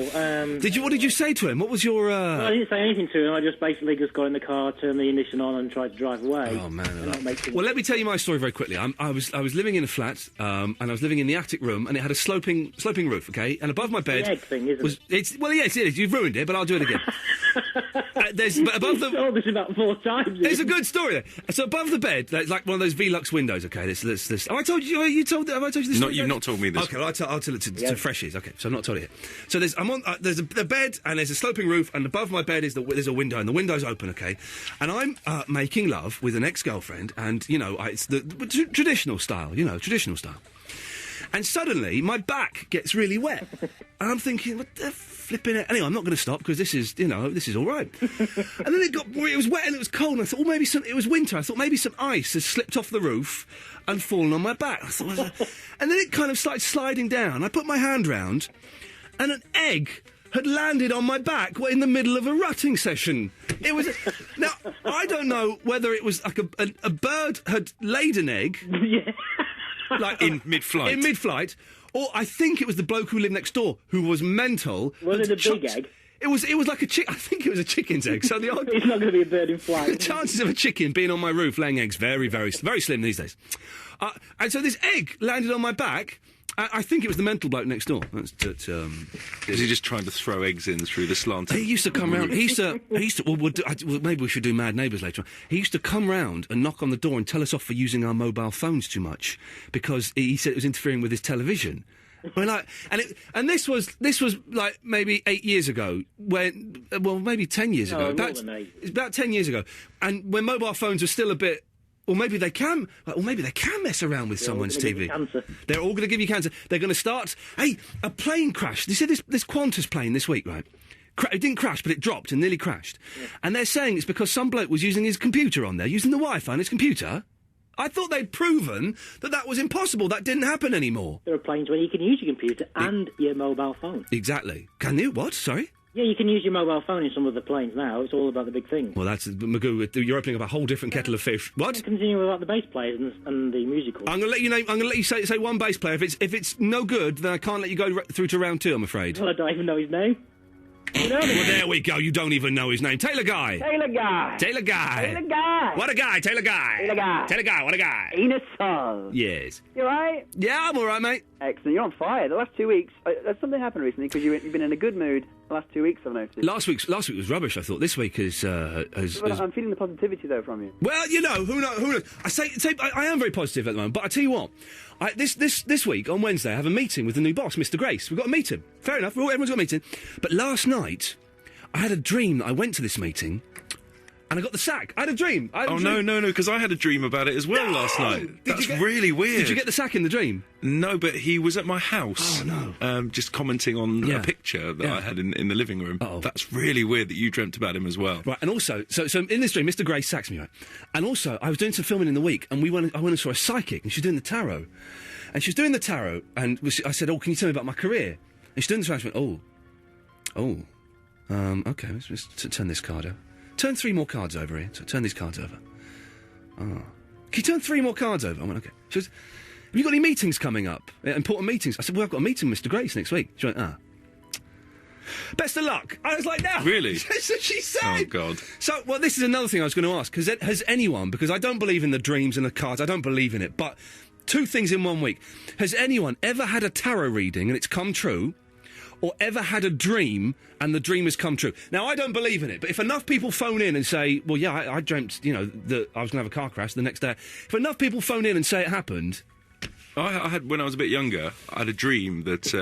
What did you say to him? What was your? Well, I didn't say anything to him. I just basically got in the car, turned the ignition on, and tried to drive away. Oh man! And not make things- Well, let me tell you my story very quickly. I was living in a flat, and I was living in the attic room, and it had a sloping roof. Okay, and above my bed The egg thing, isn't was it? Yes, it is. You've ruined it, but I'll do it again. But above the. You've told this about 4 times. It's a good story there. So above the bed, there's like one of those Velux windows. Okay, this. Have I told you? Have I told you this? You've not told me this. Okay, well, I'll tell it to freshies. Okay, so I've not told it yet. So there's the bed, and there's a sloping roof, and above my bed there's a window, and the window's open. Okay, and I'm making love with an ex-girlfriend, and it's the traditional style. Traditional style. And suddenly my back gets really wet, and I'm thinking, what the flipping it? Anyway, I'm not going to stop because this is all right. And then it was wet and it was cold, and I thought, maybe it was winter. I thought maybe some ice has slipped off the roof and fallen on my back. I thought, and then it kind of started sliding down. I put my hand round, and an egg had landed on my back in the middle of a rutting session. It was... Now, I don't know whether it was like a bird had laid an egg... Yeah. Like in mid-flight. In mid-flight. Or I think it was the bloke who lived next door who was mental. Was it a big egg? It was like a I think it was a chicken's egg. So the It's not going to be a bird in flight. the chances of a chicken being on my roof laying eggs very, very, very slim these days. And so this egg landed on my back. I think it was the mental bloke next door. Is he just trying to throw eggs in through the slant? He used to come round. He used to. Well, maybe we should do Mad Neighbours later on. He used to come round and knock on the door and tell us off for using our mobile phones too much because he said it was interfering with his television. We're like, and this was like maybe 8 years ago, when maybe 10 years ago. It's about 10 years ago, and when mobile phones were still a bit. Or maybe they can mess around with someone's TV. They're all going to give you cancer. They're going to start. Hey, a plane crashed. You see this Qantas plane this week, right? It didn't crash, but it dropped and nearly crashed. Yeah. And they're saying it's because some bloke was using his computer on there, using the Wi-Fi on his computer. I thought they'd proven that was impossible. That didn't happen anymore. There are planes where you can use your computer and your mobile phone. Exactly. Can you? What? Sorry? Yeah, you can use your mobile phone in some of the planes now. It's all about the big thing. Well, that's Magoo. You're opening up a whole different kettle of fish. What? Continue about the bass players and the musicals. I'm going to let you say one bass player. If it's no good, then I can't let you go through to round 2. I'm afraid. Well, I don't even know his name. Well, there we go. You don't even know his name. Taylor Guy. Taylor Guy. Taylor Guy. Taylor Guy. What a guy, Taylor Guy. Taylor Guy. Taylor Guy, what a guy. Enos Sol. Yes. You alright? Yeah, I'm alright, mate. Excellent. You're on fire. The last 2 weeks, has something happened recently? Because you've been in a good mood the last 2 weeks, I've noticed. Last week was rubbish, I thought. This week has... I'm feeling the positivity, though, from you. Well, you know, who knows? I am very positive at the moment, but I tell you what, this week, on Wednesday, I have a meeting with the new boss, Mr. Grace. We've got a meeting. Fair enough, everyone's got a meeting. But last night, I had a dream that I went to this meeting, and I got the sack. I had a dream. No, because I had a dream about it as well last night. That's really weird. Did you get the sack in the dream? No, but he was at my house. Oh, no. Just commenting on a picture that I had in the living room. Uh-oh. That's really weird that you dreamt about him as well. Right, and also, so in this dream, Mr. Grace sacks me, right? And also, I was doing some filming in the week, and I went and saw a psychic, and she's doing the tarot. And she was doing the tarot, and I said, can you tell me about my career? And she's doing the tarot, and she went, okay, let's just turn this card over. Turn 3 more cards over here. So turn these cards over. Can you turn 3 more cards over? I went, okay. She goes, have you got any meetings coming up? Important meetings? I said, well, I've got a meeting with Mr. Grace next week. She went, best of luck. I was like, no. Really? That's what she said. Oh, God. So, well, this is another thing I was going to ask. Has anyone, because I don't believe in the dreams and the cards, I don't believe in it, but 2 things in 1 week. Has anyone ever had a tarot reading and it's come true? Or ever had a dream and the dream has come true? Now, I don't believe in it, but if enough people phone in and say, well, yeah, I dreamt, that I was going to have a car crash the next day. If enough people phone in and say it happened... I had, when I was a bit younger, I had a dream that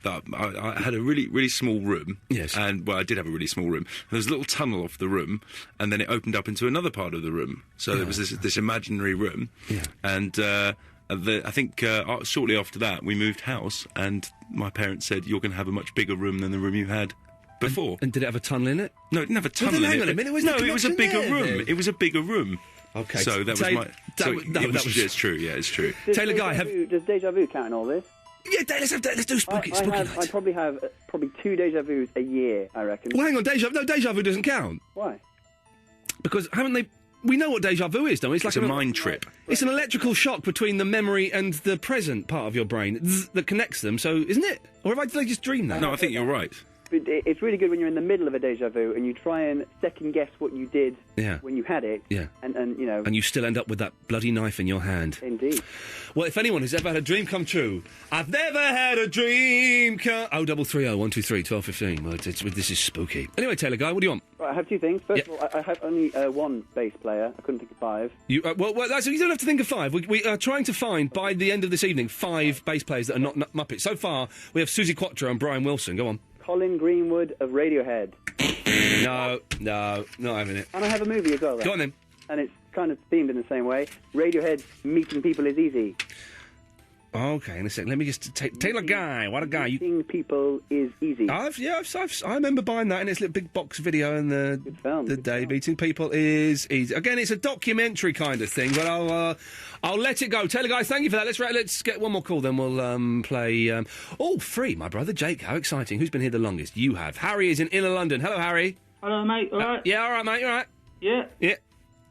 I had a really, really small room. Yes. And, well, I did have a really small room. There was a little tunnel off the room, and then it opened up into another part of the room. So there was this imaginary room. Yeah. And... I think shortly after that we moved house, and my parents said, you're going to have a much bigger room than the room you had before. And did it have a tunnel in it? No, it didn't have a tunnel in it. Hang on a minute. It was a bigger room. It was a bigger room. Okay. So that was my... It's true, yeah, it's true. Taylor Guy, Does deja vu count in all this? Yeah, let's do spooky night. I probably have 2 deja vus a year, I reckon. Well, hang on, deja vu doesn't count. Why? Because haven't they... We know what deja vu is, don't we? It's like a mind trip. It's an electrical shock between the memory and the present part of your brain that connects them, so isn't it? Or did I just dream that? No, I think you're right. It's really good when you're in the middle of a deja vu and you try and second guess what you did when you had it. Yeah. And you know. And you still end up with that bloody knife in your hand. Indeed. Well, if anyone has ever had a dream come true, I've never had a dream come... 0330 123 1215. Well, this is spooky. Anyway, Taylor Guy, what do you want? Right, I have 2 things. First of all, I have only 1 bass player. I couldn't think of 5. You don't have to think of 5. We are trying to find, by the end of this evening, 5 bass players that are not Muppets. So far, we have Susie Quattro and Brian Wilson. Go on. Colin Greenwood of Radiohead. No, not having it. And I have a movie as well. Go on then. And it's kind of themed in the same way. Radiohead's Meeting People is Easy. Okay, in a second. Let me just... Taylor Guy, what a guy. Meeting People is Easy. I remember buying that in its little big box video in the day. Meeting People is Easy. Again, it's a documentary kind of thing, but I'll let it go. Taylor Guy, thank you for that. Let's get one more call, then we'll play... free, my brother Jake. How exciting. Who's been here the longest? You have. Harry is in Inner London. Hello, Harry. Hello, mate. All right? Yeah, all right, mate. You all right? Yeah. Yeah.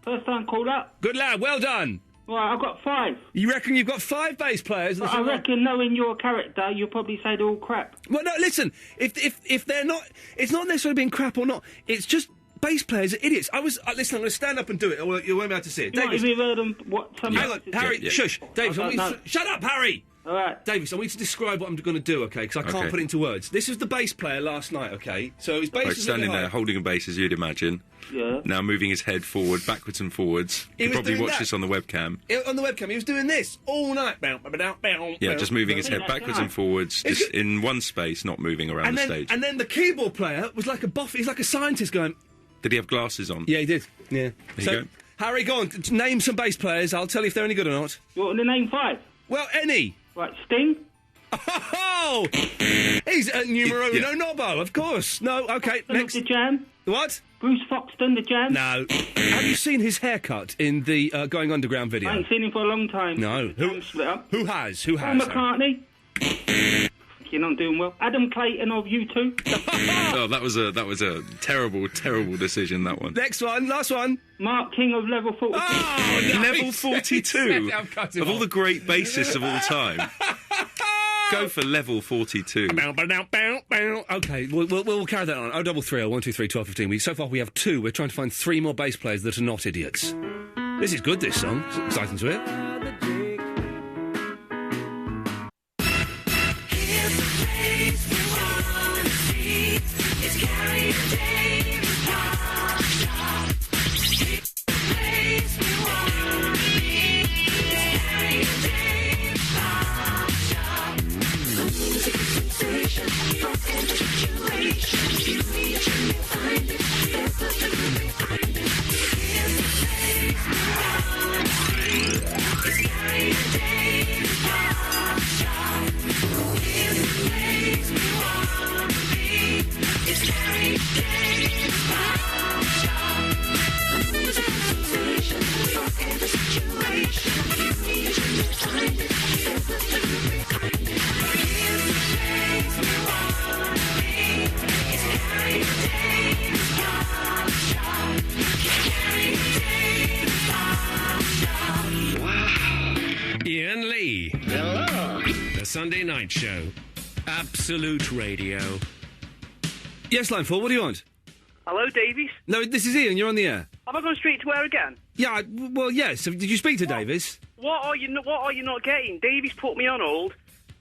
First time called up. Good lad. Well done. Right, I've got 5. You reckon you've got 5 bass players? I reckon, knowing your character, you'll probably say they're all crap. Well, no, listen. If they're not... It's not necessarily being crap or not. It's just... Bass players are idiots. Listen, I'm going to stand up and do it, or you won't be able to see it. You might have heard them... Hang on, Harry, shush. Dave, no. shut up, Harry! All right. Davis, I want you to describe what I'm going to do, okay? Because I can't Okay. put it into words. This is the bass player last night, okay? So his bass Right, is standing really there, high. holding a bass as you'd imagine. Yeah. Now moving his head forward, backwards and forwards. He You was probably doing watch that. this on the webcam. On the webcam, he was doing this all night. Yeah, just moving his head backwards and forwards, It's just in one space, not moving around And the then, stage. and then the keyboard player was like a buff. He's like a scientist going. Did he have glasses on? Yeah, he did. Yeah. There you go. Harry, go on. Name some bass players. I'll tell you if they're any good or not. You want to name 5? Well, any. Right, Sting. Oh, he's a numero uno nobbo, of course. No, okay. Foxton Next. of the Jam. What? Bruce Foxton, the Jam. No. Have you seen his haircut in the Going Underground video? I ain't seen him for a long time. No. Who split up? Who has? Who Paul has? McCartney. You're not doing well. Adam Clayton of U2. Oh, that was a terrible, terrible decision. That one. Next one, last one. Mark King of Level 42. Oh, no, Level 42 of all the great bassists of all time. Go for level 42. Okay, we'll carry that on. 0330 123 1215. So far we have 2. We're trying to find 3 more bass players that are not idiots. This is good, this song. It's exciting to hear. Iain Lee. Hello. The Sunday Night Show. Absolute Radio. Yes, line 4, what do you want? Hello, Davies. No, this is Ian, you're on the air. Have I gone straight to air again? Yeah, well, yes. Did you speak to Davis? What are you not getting? Davies put me on hold,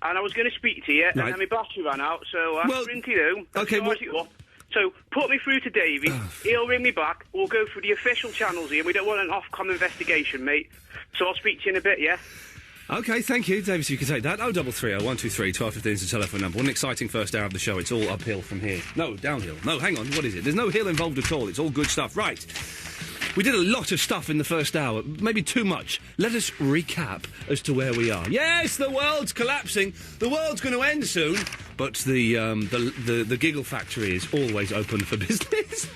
and I was going to speak to you, and Right. then my battery ran out, so I'm Well, into you. okay, Charge it up. So put me through to Davies. He'll ring me back. We'll go through the official channels here. We don't want an Ofcom investigation, mate. So I'll speak to you in a bit, yeah? Okay, thank you, Davis. You can take that. 0330 123 1215 is the telephone number. What an exciting first hour of the show. It's all uphill from here. No, downhill. No, hang on. What is it? There's no hill involved at all. It's all good stuff. Right. We did a lot of stuff in the first hour, maybe too much. Let us recap as to where we are. Yes, the world's collapsing. The world's going to end soon, but the giggle factory is always open for business.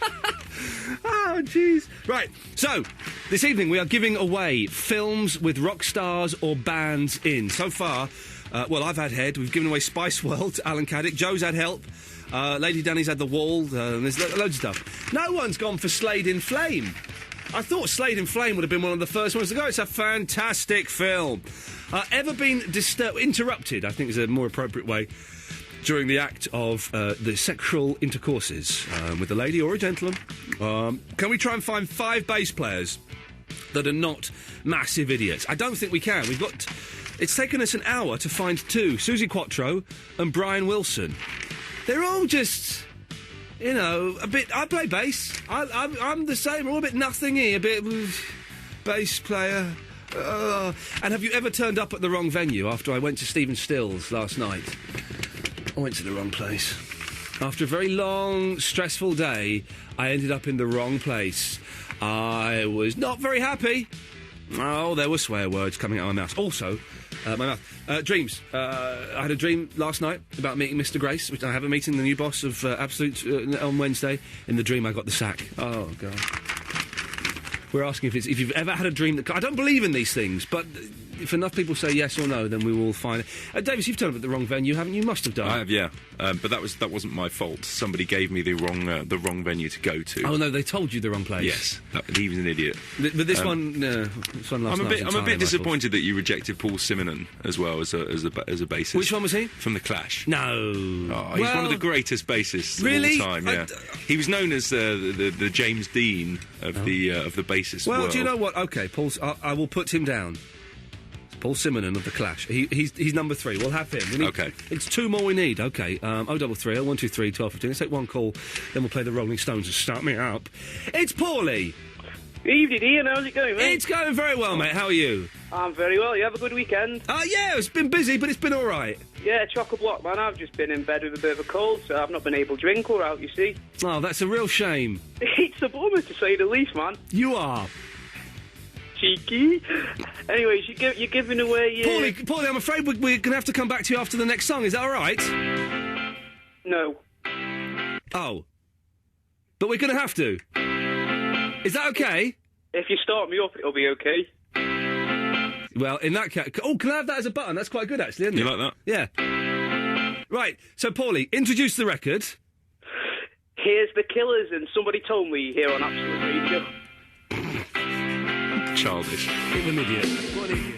Oh, jeez. Right, so, this evening we are giving away films with rock stars or bands in. So far, well, I've had Head. We've given away Spice World to Alan Caddick. Joe's had Help. Lady Danny's had The Wall. There's loads of stuff. No one's gone for Slade in Flame. I thought Slade in Flame would have been one of the first ones to go. It's a fantastic film. Ever been interrupted, I think is a more appropriate way, during the act of the sexual intercourses with a lady or a gentleman? Can we try and find 5 bass players that are not massive idiots? I don't think we can. It's taken us an hour to find 2, Susie Quattro and Brian Wilson. They're all just, you know, a bit... I play bass. I'm the same. We're all a bit nothingy, a bit... bass player. And have you ever turned up at the wrong venue after I went to Stephen Stills last night? I went to the wrong place. After a very long, stressful day, I ended up in the wrong place. I was not very happy. Oh, there were swear words coming out of my mouth. Also, my mouth. Dreams. I had a dream last night about meeting Mr. Grace, which I have a meeting, the new boss of Absolute, on Wednesday. In the dream, I got the sack. Oh, God. We're asking if you've ever had a dream that... I don't believe in these things, but... If enough people say yes or no, then we will find it. Davis, you've turned up at the wrong venue, haven't you? You must have done. I have, yeah. But that wasn't my fault. Somebody gave me the wrong venue to go to. Oh no, they told you the wrong place. Yes, he was an idiot. But this one last night. I'm a bit disappointed that you rejected Paul Simonon as well as a bassist. Which one was he? From The Clash. No. Oh, he's one of the greatest bassists really? of all time. Yeah, he was known as the James Dean of the bassist world. world. Do you know what? Okay, Paul, I will put him down. Paul Simonon of The Clash. He's number 3. We'll have him. We need, Okay. It's 2 more we need. OK. 0330 123 1215. Let's take one call, then we'll play the Rolling Stones and start me up. It's Paulie. Evening, Ian. How's it going, mate? It's going very well, mate. How are you? I'm very well. You have a good weekend? Yeah, it's been busy, but it's been all right. Yeah, chock-a-block, man. I've just been in bed with a bit of a cold, so I've not been able to drink or out, you see. Oh, that's a real shame. It's a bummer, to say the least, man. You are. Cheeky. Anyways, you're giving away... Paulie, I'm afraid we're going to have to come back to you after the next song. Is that all right? No. Oh. But we're going to have to. Is that okay? If you start me up, it'll be okay. Well, in that case... Oh, can I have that as a button? That's quite good, actually, isn't it? You like that? Yeah. Right, so, Paulie, introduce the record. Here's the Killers, and somebody told me here on Absolute Radio. Childish. What an idiot. What an idiot.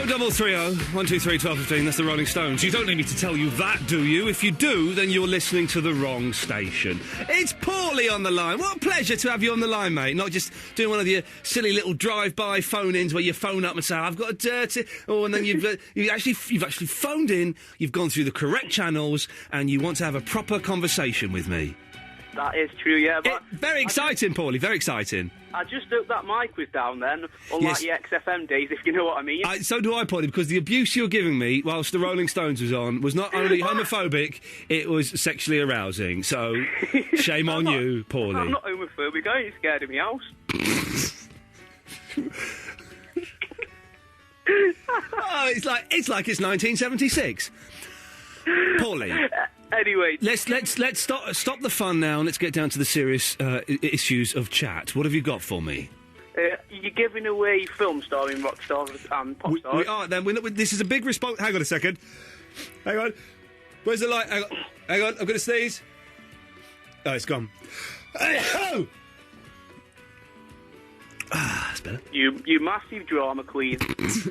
0330 123 1215, that's the Rolling Stones. You don't need me to tell you that, do you? If you do, then you're listening to the wrong station. It's Paulie on the line. What a pleasure to have you on the line, mate. Not just doing one of your silly little drive-by phone-ins where you phone up and say, I've got a dirty... Oh, and then you've actually phoned in, you've gone through the correct channels, and you want to have a proper conversation with me. That is true, yeah. But very exciting, Paulie, very exciting. I just hope that mic was down then, unlike the XFM days, if you know what I mean. So do I, Paulie, because the abuse you're giving me whilst the Rolling Stones was on was not only homophobic, it was sexually arousing. So, shame on you, Paulie. I'm not homophobic, I ain't scared of my house. Oh, it's like it's 1976. Paulie. Anyway, let's stop the fun now and let's get down to the serious issues of chat. What have you got for me? You're giving away film starring rock stars and pop stars. We are. Then this is a big response. Hang on a second. Hang on. Where's the light? Hang on. I'm going to sneeze. Oh, it's gone. Oh! That's better. You massive drama queen.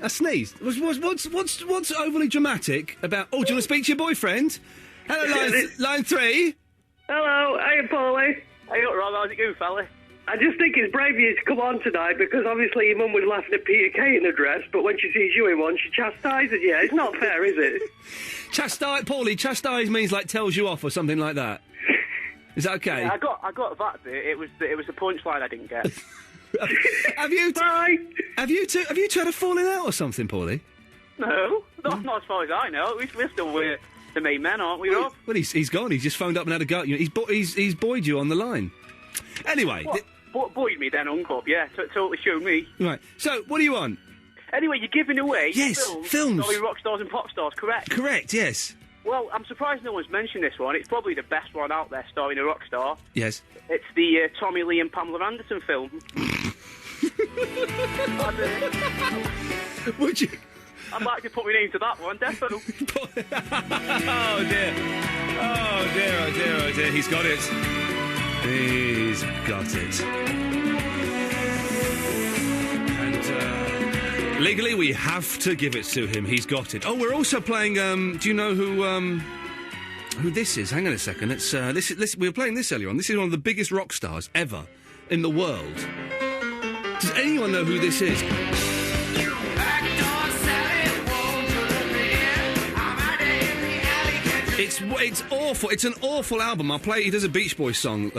I sneezed. What's overly dramatic about... Oh, do you want to speak to your boyfriend? Hello, line 3. Hello, hey, Paulie. Hey, Rob, how's it going, fella? I just think it's brave of you to come on tonight because obviously your mum was laughing at Peter Kay in a dress, but when she sees you in one, she chastises you. It's not fair, is it? Paulie, chastise means like tells you off or something like that. Is that okay? Yeah, I got that bit. It was the punchline I didn't get. Have you two had a falling out or something, Paulie? No, not as far as I know. We're still the main men, aren't we, Rob? Well, he's gone. He's just phoned up and had a go at you. He's buoyed you on the line. Anyway, buoyed me then, hung up. Yeah, totally showed me. Right. So, what do you want? Anyway, you're giving away films starring rock stars and pop stars, correct? Correct. Yes. Well, I'm surprised no one's mentioned this one. It's probably the best one out there starring a rock star. Yes. It's the Tommy Lee and Pamela Anderson film. Would you? I'd like to put my name to that one, definitely. Oh dear. Oh dear, oh dear, oh dear. He's got it. He's got it. And legally we have to give it to him. He's got it. Oh, we're also playing do you know who this is? Hang on a second. It's we were playing this earlier on. This is one of the biggest rock stars ever in the world. Does anyone know who this is? It's awful. It's an awful album. I'll play. He does a Beach Boys song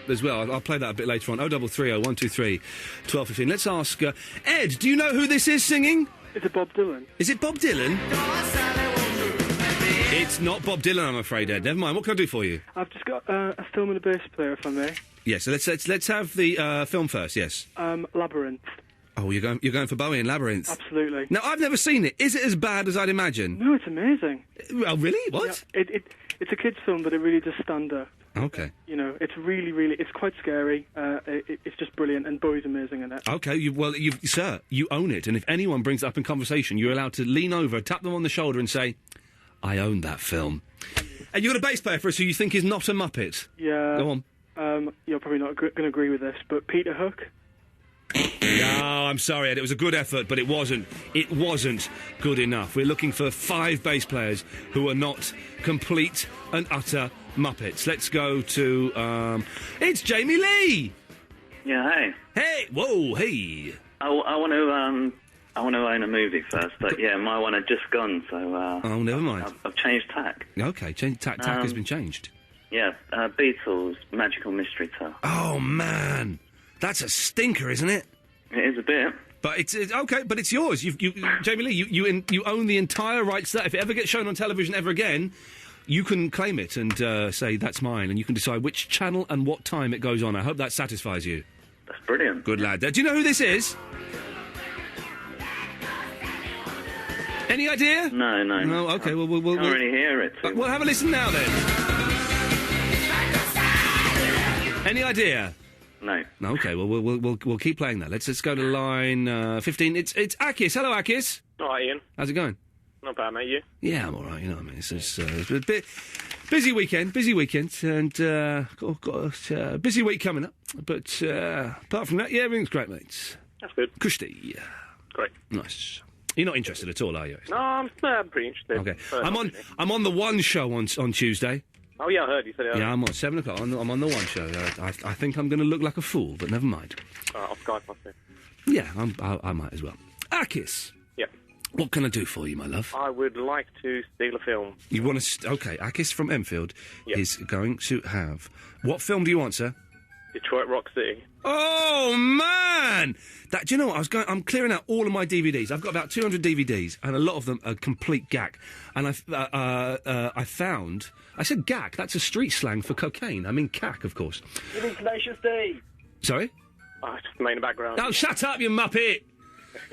as well. I'll play that a bit later on. 0330 123 1215. Let's ask Ed. Do you know who this is singing? Is it Bob Dylan? Is it Bob Dylan? It's not Bob Dylan, I'm afraid, Ed. Never mind. What can I do for you? I've just got a film and a bass player, if I may. Yes. So let's have the film first. Yes. Labyrinth. Oh, you're going for Bowie and Labyrinth. Absolutely. Now, I've never seen it. Is it as bad as I'd imagine? No, it's amazing. Oh, really? What? Yeah, it's a kids' film, but it really does stand out. Okay. You know, it's really, it's quite scary. It's just brilliant, and Bowie's amazing in it. Okay, sir, you own it. And if anyone brings it up in conversation, you're allowed to lean over, tap them on the shoulder, and say, "I own that film." And you've got a bass player for us who you think is not a Muppet. Yeah. Go on. You're probably not going to agree with this, but Peter Hook. No, I'm sorry, Ed. It was a good effort, but it wasn't good enough. We're looking for 5 bass players who are not complete and utter Muppets. Let's go to, it's Jamie Lee! Yeah, hey. Hey! Whoa, hey! I want to own a movie first, but yeah, my one had just gone, so... Oh, never mind. I've changed tack. Okay, tack has been changed. Yeah, Beatles, Magical Mystery Tour. Oh, man! That's a stinker, isn't it? It is a bit. But it's okay, but it's yours. You Jamie Lee, you own the entire rights to that. If it ever gets shown on television ever again, you can claim it and say, that's mine, and you can decide which channel and what time it goes on. I hope that satisfies you. That's brilliant. Good lad. Do you know who this is? Any idea? No. No, okay, well... I can't really hear it. Well, have a listen now, then. Any idea? No. Okay, well, we'll keep playing that. Let's go to line 15. It's Akis. Hello, Akis. All right, Ian. How's it going? Not bad, mate. You? Yeah, I'm all right. You know what I mean? It's a bit busy weekend, and got a busy week coming up. But apart from that, yeah, everything's great, mate. That's good. Kushti. Great. Nice. You're not interested at all, are you? No, I'm pretty interested. Okay. I'm on the One show on Tuesday. Oh, yeah, I heard you said it. Yeah, I'm on 7 o'clock. I'm on the One show. I think I'm going to look like a fool, but never mind. I'll Skype off it. Yeah, I might as well. Akis. Yeah. What can I do for you, my love? I would like to steal a film. You want to... Okay, Akis from Enfield Yep. is going to have... What film do you want, sir? Detroit Rock City. Oh, man! Do you know what? I'm clearing out all of my DVDs. I've got about 200 DVDs, and a lot of them are complete gack. And I found... I said gack. That's a street slang for cocaine. I mean cack, of course. Give me Tenacious D. Sorry? Oh, just the background. Oh, shut up, you muppet!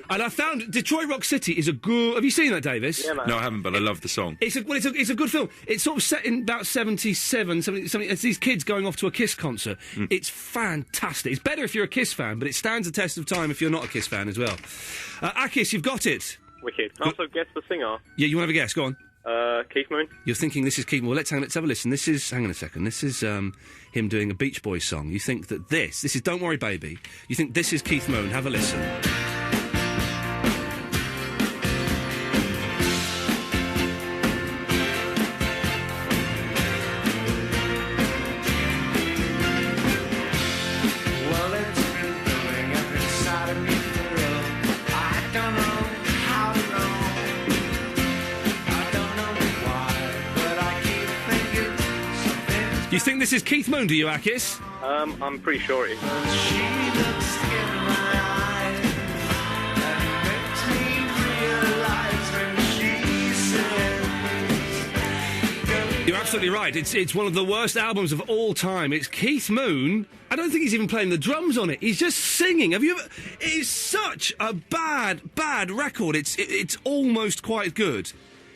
And I found Detroit Rock City is a good... Have you seen that, Davis? Yeah, man. No, I haven't, but I love the song. It's a good film. It's sort of set in about 77, 70. It's these kids going off to a Kiss concert. It's fantastic. It's better if you're a Kiss fan, but it stands the test of time if you're not a Kiss fan as well. Akis, you've got it. Wicked. Can I also guess the singer? Yeah, you want to have a guess? Go on. Keith Moon. You're thinking this is Keith Moon. Well, let's have a listen. Hang on a second. This is him doing a Beach Boys song. You think that this is Don't Worry Baby. You think this is Keith Moon. Have a listen. You think this is Keith Moon, do you, Akis? I'm pretty sure it is. You're absolutely right. It's one of the worst albums of all time. It's Keith Moon. I don't think he's even playing the drums on it. He's just singing. Have you ever... It is such a bad record. It's almost quite good.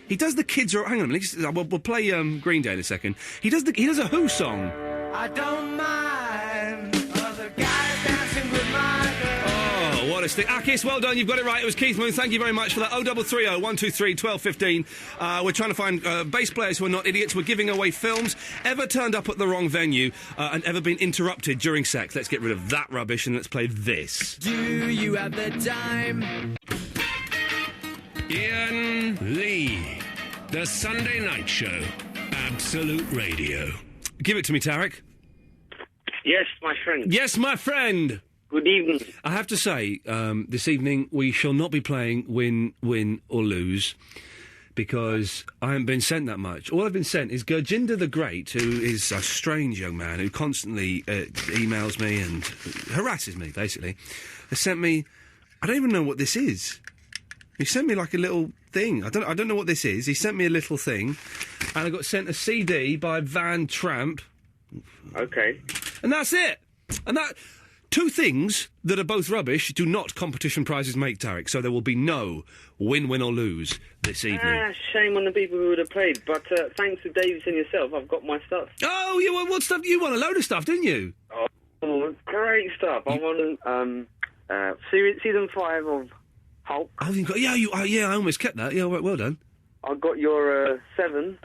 He does the Kids Are... Hang on a minute. We'll play Green Day in a second. He does a Who song. I don't mind other guys dancing with my girl. Oh, what a stick. Akis, well done. You've got it right. It was Keith Moon. Thank you very much for that. 0330 123 1215. We're trying to find bass players who are not idiots. We're giving away films. Ever turned up at the wrong venue and ever been interrupted during sex? Let's get rid of that rubbish and let's play this. Do you have the time? Iain Lee, The Sunday Night Show, Absolute Radio. Give it to me, Tarek. Yes, my friend. Yes, my friend. Good evening. I have to say, this evening we shall not be playing win or lose, because I haven't been sent that much. All I've been sent is Gurjinder the Great, who is a strange young man who constantly emails me and harasses me, basically. Has sent me... I don't even know what this is. He sent me like a little thing. I don't know what this is. He sent me a little thing, and I got sent a CD by Van Tramp. Okay. And that's it. And that... Two things that are both rubbish do not competition prizes make, Tarek, so there will be no win or lose this evening. Shame on the people who would have played, but thanks to Davis and yourself, I've got my stuff. Oh, you what stuff? You won a load of stuff, didn't you? Oh, great stuff. I won season 5 of Hulk. Oh, you got, I almost kept that. Yeah, well done. I got your 7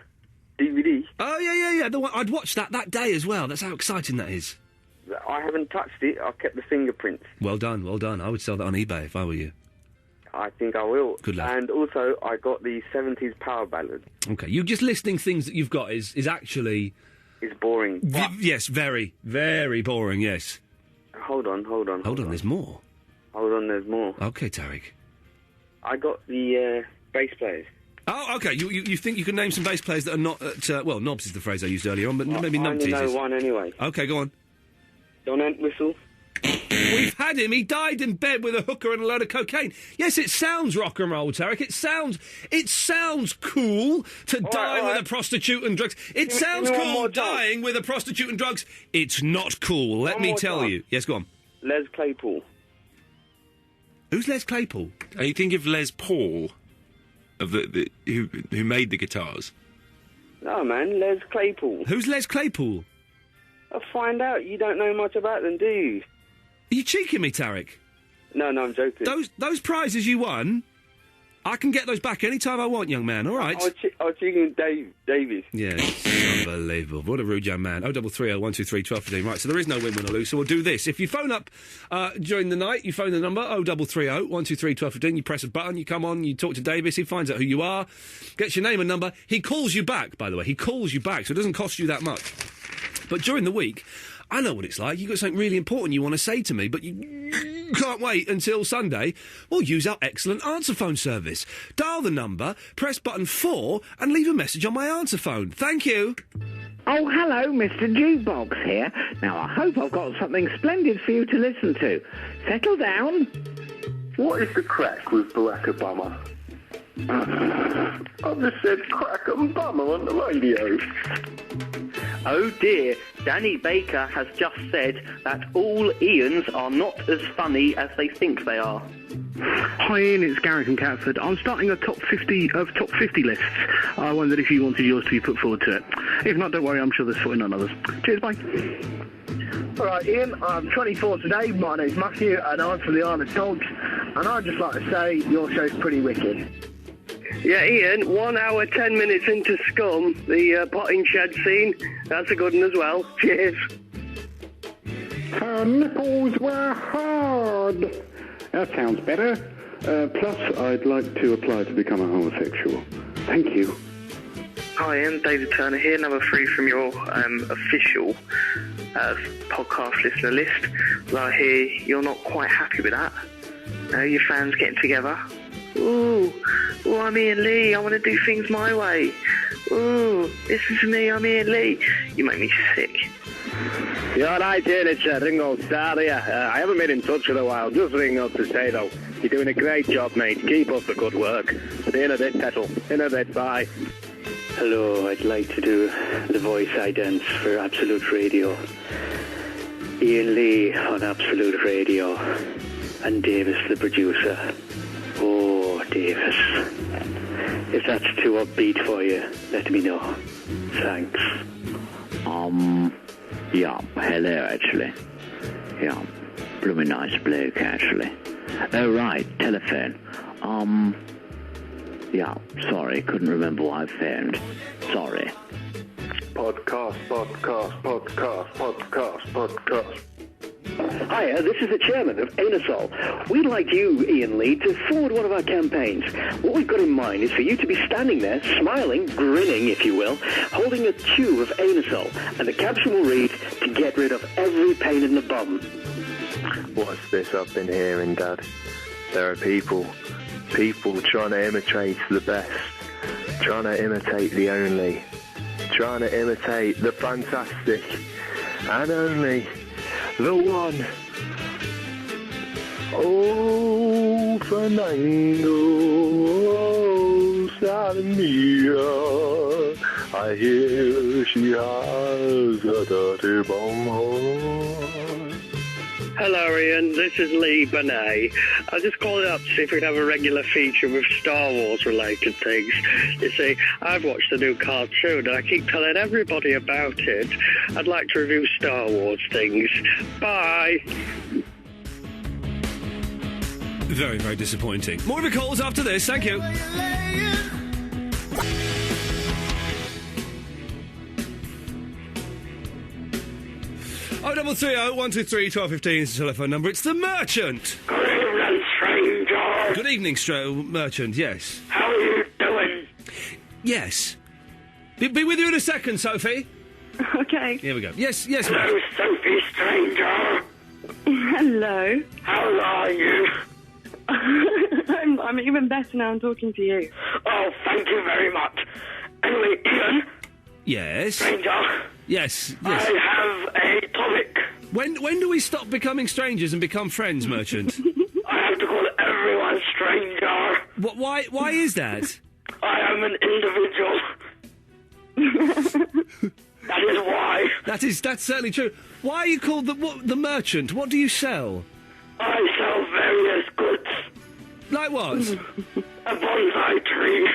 DVD. Oh, yeah. The one, I'd watched that day as well. That's how exciting that is. I haven't touched it. I kept the fingerprints. Well done. I would sell that on eBay if I were you. I think I will. Good lad. And also, I got the 70s power ballad. Okay, you just listing things that you've got is actually... It's boring. Yes, very, very boring, yes. hold on. Hold on, there's more. Hold on, there's more. Okay, Tarek. I got the bass players. Oh, okay. You think you can name some bass players that are not at... well, knobs is the phrase I used earlier on, but maybe numpties. I only know one anyway. Okay, go on. Don Entwistle. We've had him. He died in bed with a hooker and a load of cocaine. Yes, it sounds rock and roll, Tarek. It sounds cool to die with a prostitute and drugs. It sounds cool dying with a prostitute and drugs. It's not cool, let me tell you. Yes, go on. Les Claypool. Who's Les Claypool? Are you thinking of Les Paul, of who made the guitars? No, man, Les Claypool. Who's Les Claypool? I'll find out. You don't know much about them, do you? Are you cheeking me, Tarek? No, I'm joking. Those prizes you won, I can get those back any time I want, young man, all right? I'll cheeking Davies. Yeah, it's unbelievable. What a rude young man. 0330 123 1215. Right, so there is no win, win or lose, so we'll do this. If you phone up during the night, you phone the number 0330 123 1215, you press a button, you come on, you talk to Davis, he finds out who you are, gets your name and number. He calls you back, by the way. He calls you back, so it doesn't cost you that much. But during the week, I know what it's like. You've got something really important you want to say to me, but you can't wait until Sunday. Well, use our excellent answer phone service. Dial the number, press button 4, and leave a message on my answer phone. Thank you. Oh, hello, Mr. Jukebox here. Now, I hope I've got something splendid for you to listen to. Settle down. What is the crack with Barack Obama? I've just said crack and bummer on the radio. Oh dear, Danny Baker has just said that all Ians are not as funny as they think they are. Hi Ian, it's Gary from Catford. I'm starting a top 50 lists. I wondered if you wanted yours to be put forward to it. If not, don't worry, I'm sure there's footing on others. Cheers, bye. Alright Ian, I'm 24 today, my name's Matthew and I'm from the Isle of Dogs, and I'd just like to say your show's pretty wicked. Yeah, Ian, 1 hour, 10 minutes into Scum, the potting shed scene. That's a good one as well. Cheers. Her nipples were hard. That sounds better. Plus, I'd like to apply to become a homosexual. Thank you. Hi Ian, David Turner here, number 3 from your official podcast listener list. Well, I hear you're not quite happy with that. Your fans getting together. Ooh, I'm Ian Lee, I want to do things my way. Ooh, listen to me, I'm Ian Lee. You make me sick. You're right, Ian, it's Ringo Starr here. I haven't been in touch for a while. Just ringing up to say, though, you're doing a great job, mate. Keep up the good work. See you in a bit, Petal. In a bit, bye. Hello, I'd like to do the voice idents for Absolute Radio. Ian Lee on Absolute Radio. And Davis, the producer. Oh, Davis. If that's too upbeat for you, let me know. Thanks. Yeah, hello, actually. Yeah, blooming nice bloke, actually. Oh, right, telephone. Yeah, sorry, couldn't remember why I phoned. Sorry. Podcast. Hiya, this is the chairman of Anusol. We'd like you, Ian Lee, to forward one of our campaigns. What we've got in mind is for you to be standing there, smiling, grinning, if you will, holding a tube of Anusol, and the caption will read, to get rid of every pain in the bum. What's this I've been hearing, Dad? There are people trying to imitate the best, trying to imitate the only, trying to imitate the fantastic, and only the one. Oh, Fernando, oh, Salamia, I hear she has a dirty bum hole. Hello, Ian. This is Lee Bonet. I just called up to see if we could have a regular feature with Star Wars-related things. You see, I've watched the new cartoon, and I keep telling everybody about it. I'd like to review Star Wars things. Bye. Very, very disappointing. More of your calls after this. Thank you. 0330 123 1215 is the telephone number. It's the Merchant. Good evening, stranger. Good evening, Merchant, yes. How are you doing? Yes. Be with you in a second, Sophie. Okay. Here we go. Yes, Hello, ma'am. Sophie, stranger. Hello. How are you? I'm even better now I'm talking to you. Oh, thank you very much. Anyway, Ian, Yes. stranger, Yes. I have a topic. When do we stop becoming strangers and become friends, Merchant? I have to call everyone stranger. Why is that? I am an individual. That is why. That's certainly true. Why are you called the Merchant? What do you sell? I sell various goods. Like what? A bonsai tree.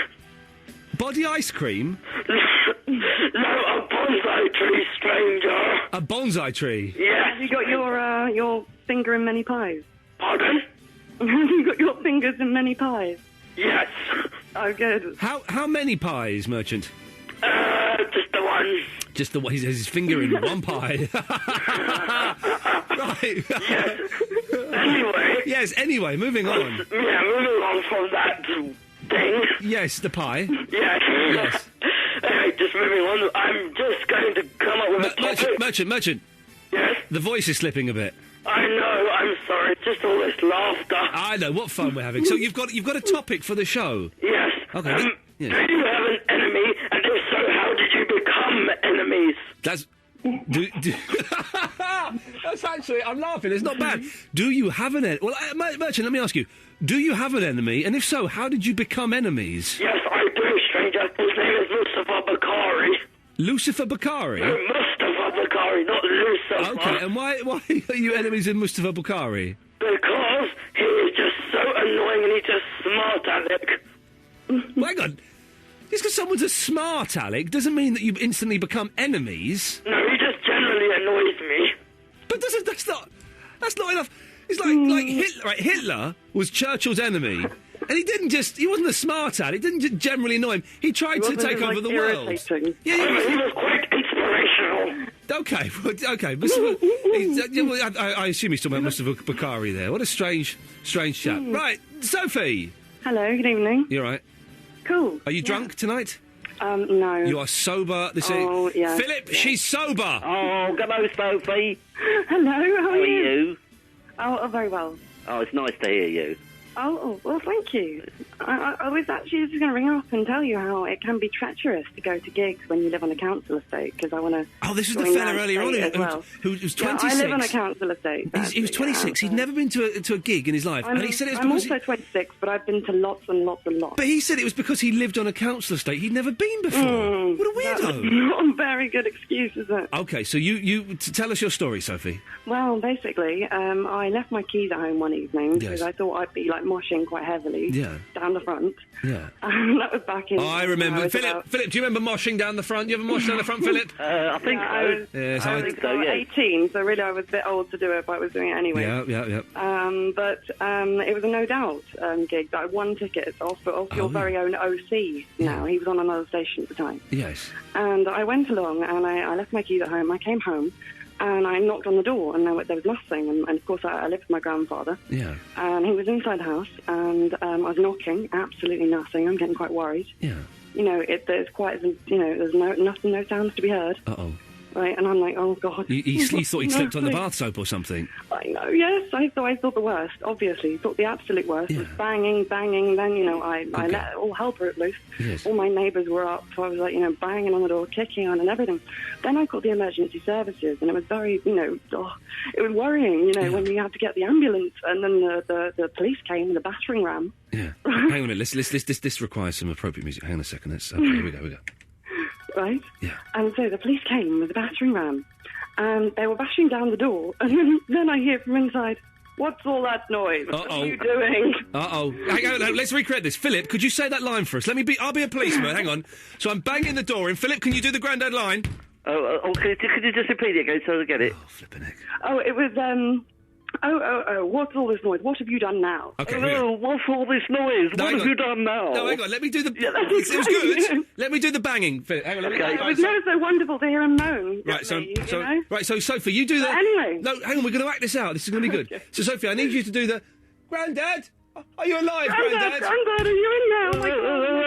Body ice cream? No, a bonsai tree, stranger. A bonsai tree? Yes. Have you got your finger in many pies? Pardon? Have you got your fingers in many pies? Yes. Oh, good. How many pies, Merchant? Just the one. Just the one. He has his finger in one pie. Right. Yes. Anyway. Yes, anyway, moving on. Yeah, moving on from that thing. Yes, the pie. Yes. Yes. Anyway, just moving on. I'm just going to come up with a topic. Merchant. Yes? The voice is slipping a bit. I know, I'm sorry. It's just all this laughter. I know, what fun we're having. So you've got a topic for the show? Yes. Okay. Do you have an enemy? And if so, how did you become enemies? That's... That's actually... I'm laughing, it's not bad. Do you have an enemy? Well, Merchant, let me ask you. Do you have an enemy? And if so, how did you become enemies? Yes, I do, stranger. His name is Mustafa Bakari. Lucifer Bakari? No, Mustafa Bakari, not Lucifer. Okay, and why are you enemies with Mustafa Bakari? Because he is just so annoying and he's just smart, Alec. Well, hang on. Just because someone's a smart Alec doesn't mean that you instantly become enemies. No, he just generally annoys me. But that's not enough. It's like Hitler. Right? Hitler was Churchill's enemy, and he wasn't a smart Alec. He didn't just generally annoy him. He tried to take over the world. Yeah, he was quite inspirational. Okay. I assume he's talking about Mustafa Bakari there. What a strange chap. Right, Sophie. Hello, good evening. You all right? Cool. Are you drunk tonight? No. You are sober. Oh, yeah. Philip, she's sober. Oh, hello, Sophie. Hello, how are you? you? Oh, very well. Oh, it's nice to hear you. Oh, well, thank you. I was actually just going to ring up and tell you how it can be treacherous to go to gigs when you live on a council estate, because I want to... Oh, this was the fella earlier on who was 26. Yeah, I live on a council estate. He was 26. He'd never been to a gig in his life. And he said it was I'm also 26, but I've been to lots and lots and lots. But he said it was because he lived on a council estate. He'd never been before. What a weirdo. That's not a very good excuse, is it? Okay, so you tell us your story, Sophie. Well, basically, I left my keys at home one evening because I thought I'd be, moshing quite heavily down the front. Yeah. That was back in... Oh, I remember. Philip, do you remember moshing down the front? You ever moshed down the front, Philip? I think so. Yes, I think so, I was yeah. 18, so really I was a bit old to do it, but I was doing it anyway. Yeah. But it was a No Doubt gig that I won tickets off your very own OC now. He was on another station at the time. Yes. And I went along and I left my keys at home. I came home and I knocked on the door and there was nothing. And of course I lived with my grandfather. Yeah. And he was inside the house and I was knocking, absolutely nothing. I'm getting quite worried. Yeah. There's no sounds to be heard. Uh-oh. Right, and I'm like, oh, God. He thought he'd slipped on the bath soap or something. I know, yes. I thought the worst, obviously. I thought the absolute worst. It was banging. Then, I let all hell broke loose. Yes. All my neighbours were up, so I was, banging on the door, kicking on and everything. Then I called the emergency services, and it was very, it was worrying, when you had to get the ambulance. And then the police came with a battering ram. Yeah. Hang on a minute. This requires some appropriate music. Hang on a second. Here we go. Right? Yeah. And so the police came with a battering ram, and they were bashing down the door, and then I hear from inside, "What's all that noise? What are you doing?" Uh-oh. Hang on, let's recreate this. Philip, could you say that line for us? I'll be a policeman, hang on. So I'm banging the door in. Philip, can you do the Grandad line? Could you just repeat it again so I get it? Oh, flipping heck. Oh, it was, what's all this noise? What have you done now? Okay, what's all this noise? What have you done now? No, hang on, let me do the... Yeah, it was good. Let me do the banging. Hang on, It was never so wonderful to hear him moan. Right, so Sophie, you do the... Anyway. No, hang on, we're going to act this out. This is going to be good. So, Sophie, I need you to do the... Grandad? Are you alive, Grandad? Grandad, are you in there? Oh, my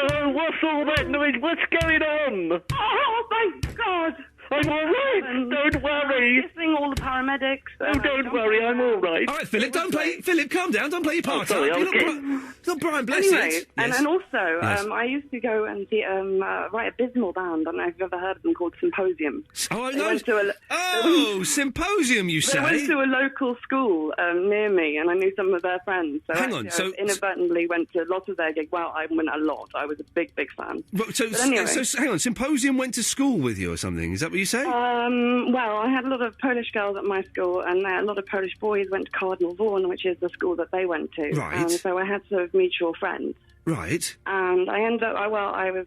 God. What's all that noise? What's going on? Oh, thank God. I'm all right. Don't worry. Missing all the paramedics. Oh, don't worry, I'm all right. All right, Philip, don't play. Philip, calm down. Don't play your part. sorry, up. I was It's not Brian Blessed. Anyway, and also, Yes. I used to go and see write a Bismal band. I don't know if you've ever heard of them, called Symposium. Oh, I They know. went to Symposium, you say? They went to a local school near me, and I knew some of their friends. So Hang on, actually, I inadvertently went to lots of their gigs. Well, I went a lot. I was a big, big fan. So anyway. hang on, Symposium went to school with you or something? Is that what you say? Well, I had a lot of Polish girls at my school, and a lot of Polish boys went to Cardinal Vaughan, which is the school that they went to. Right. So I had sort of mutual friends. Right. And I ended up, I was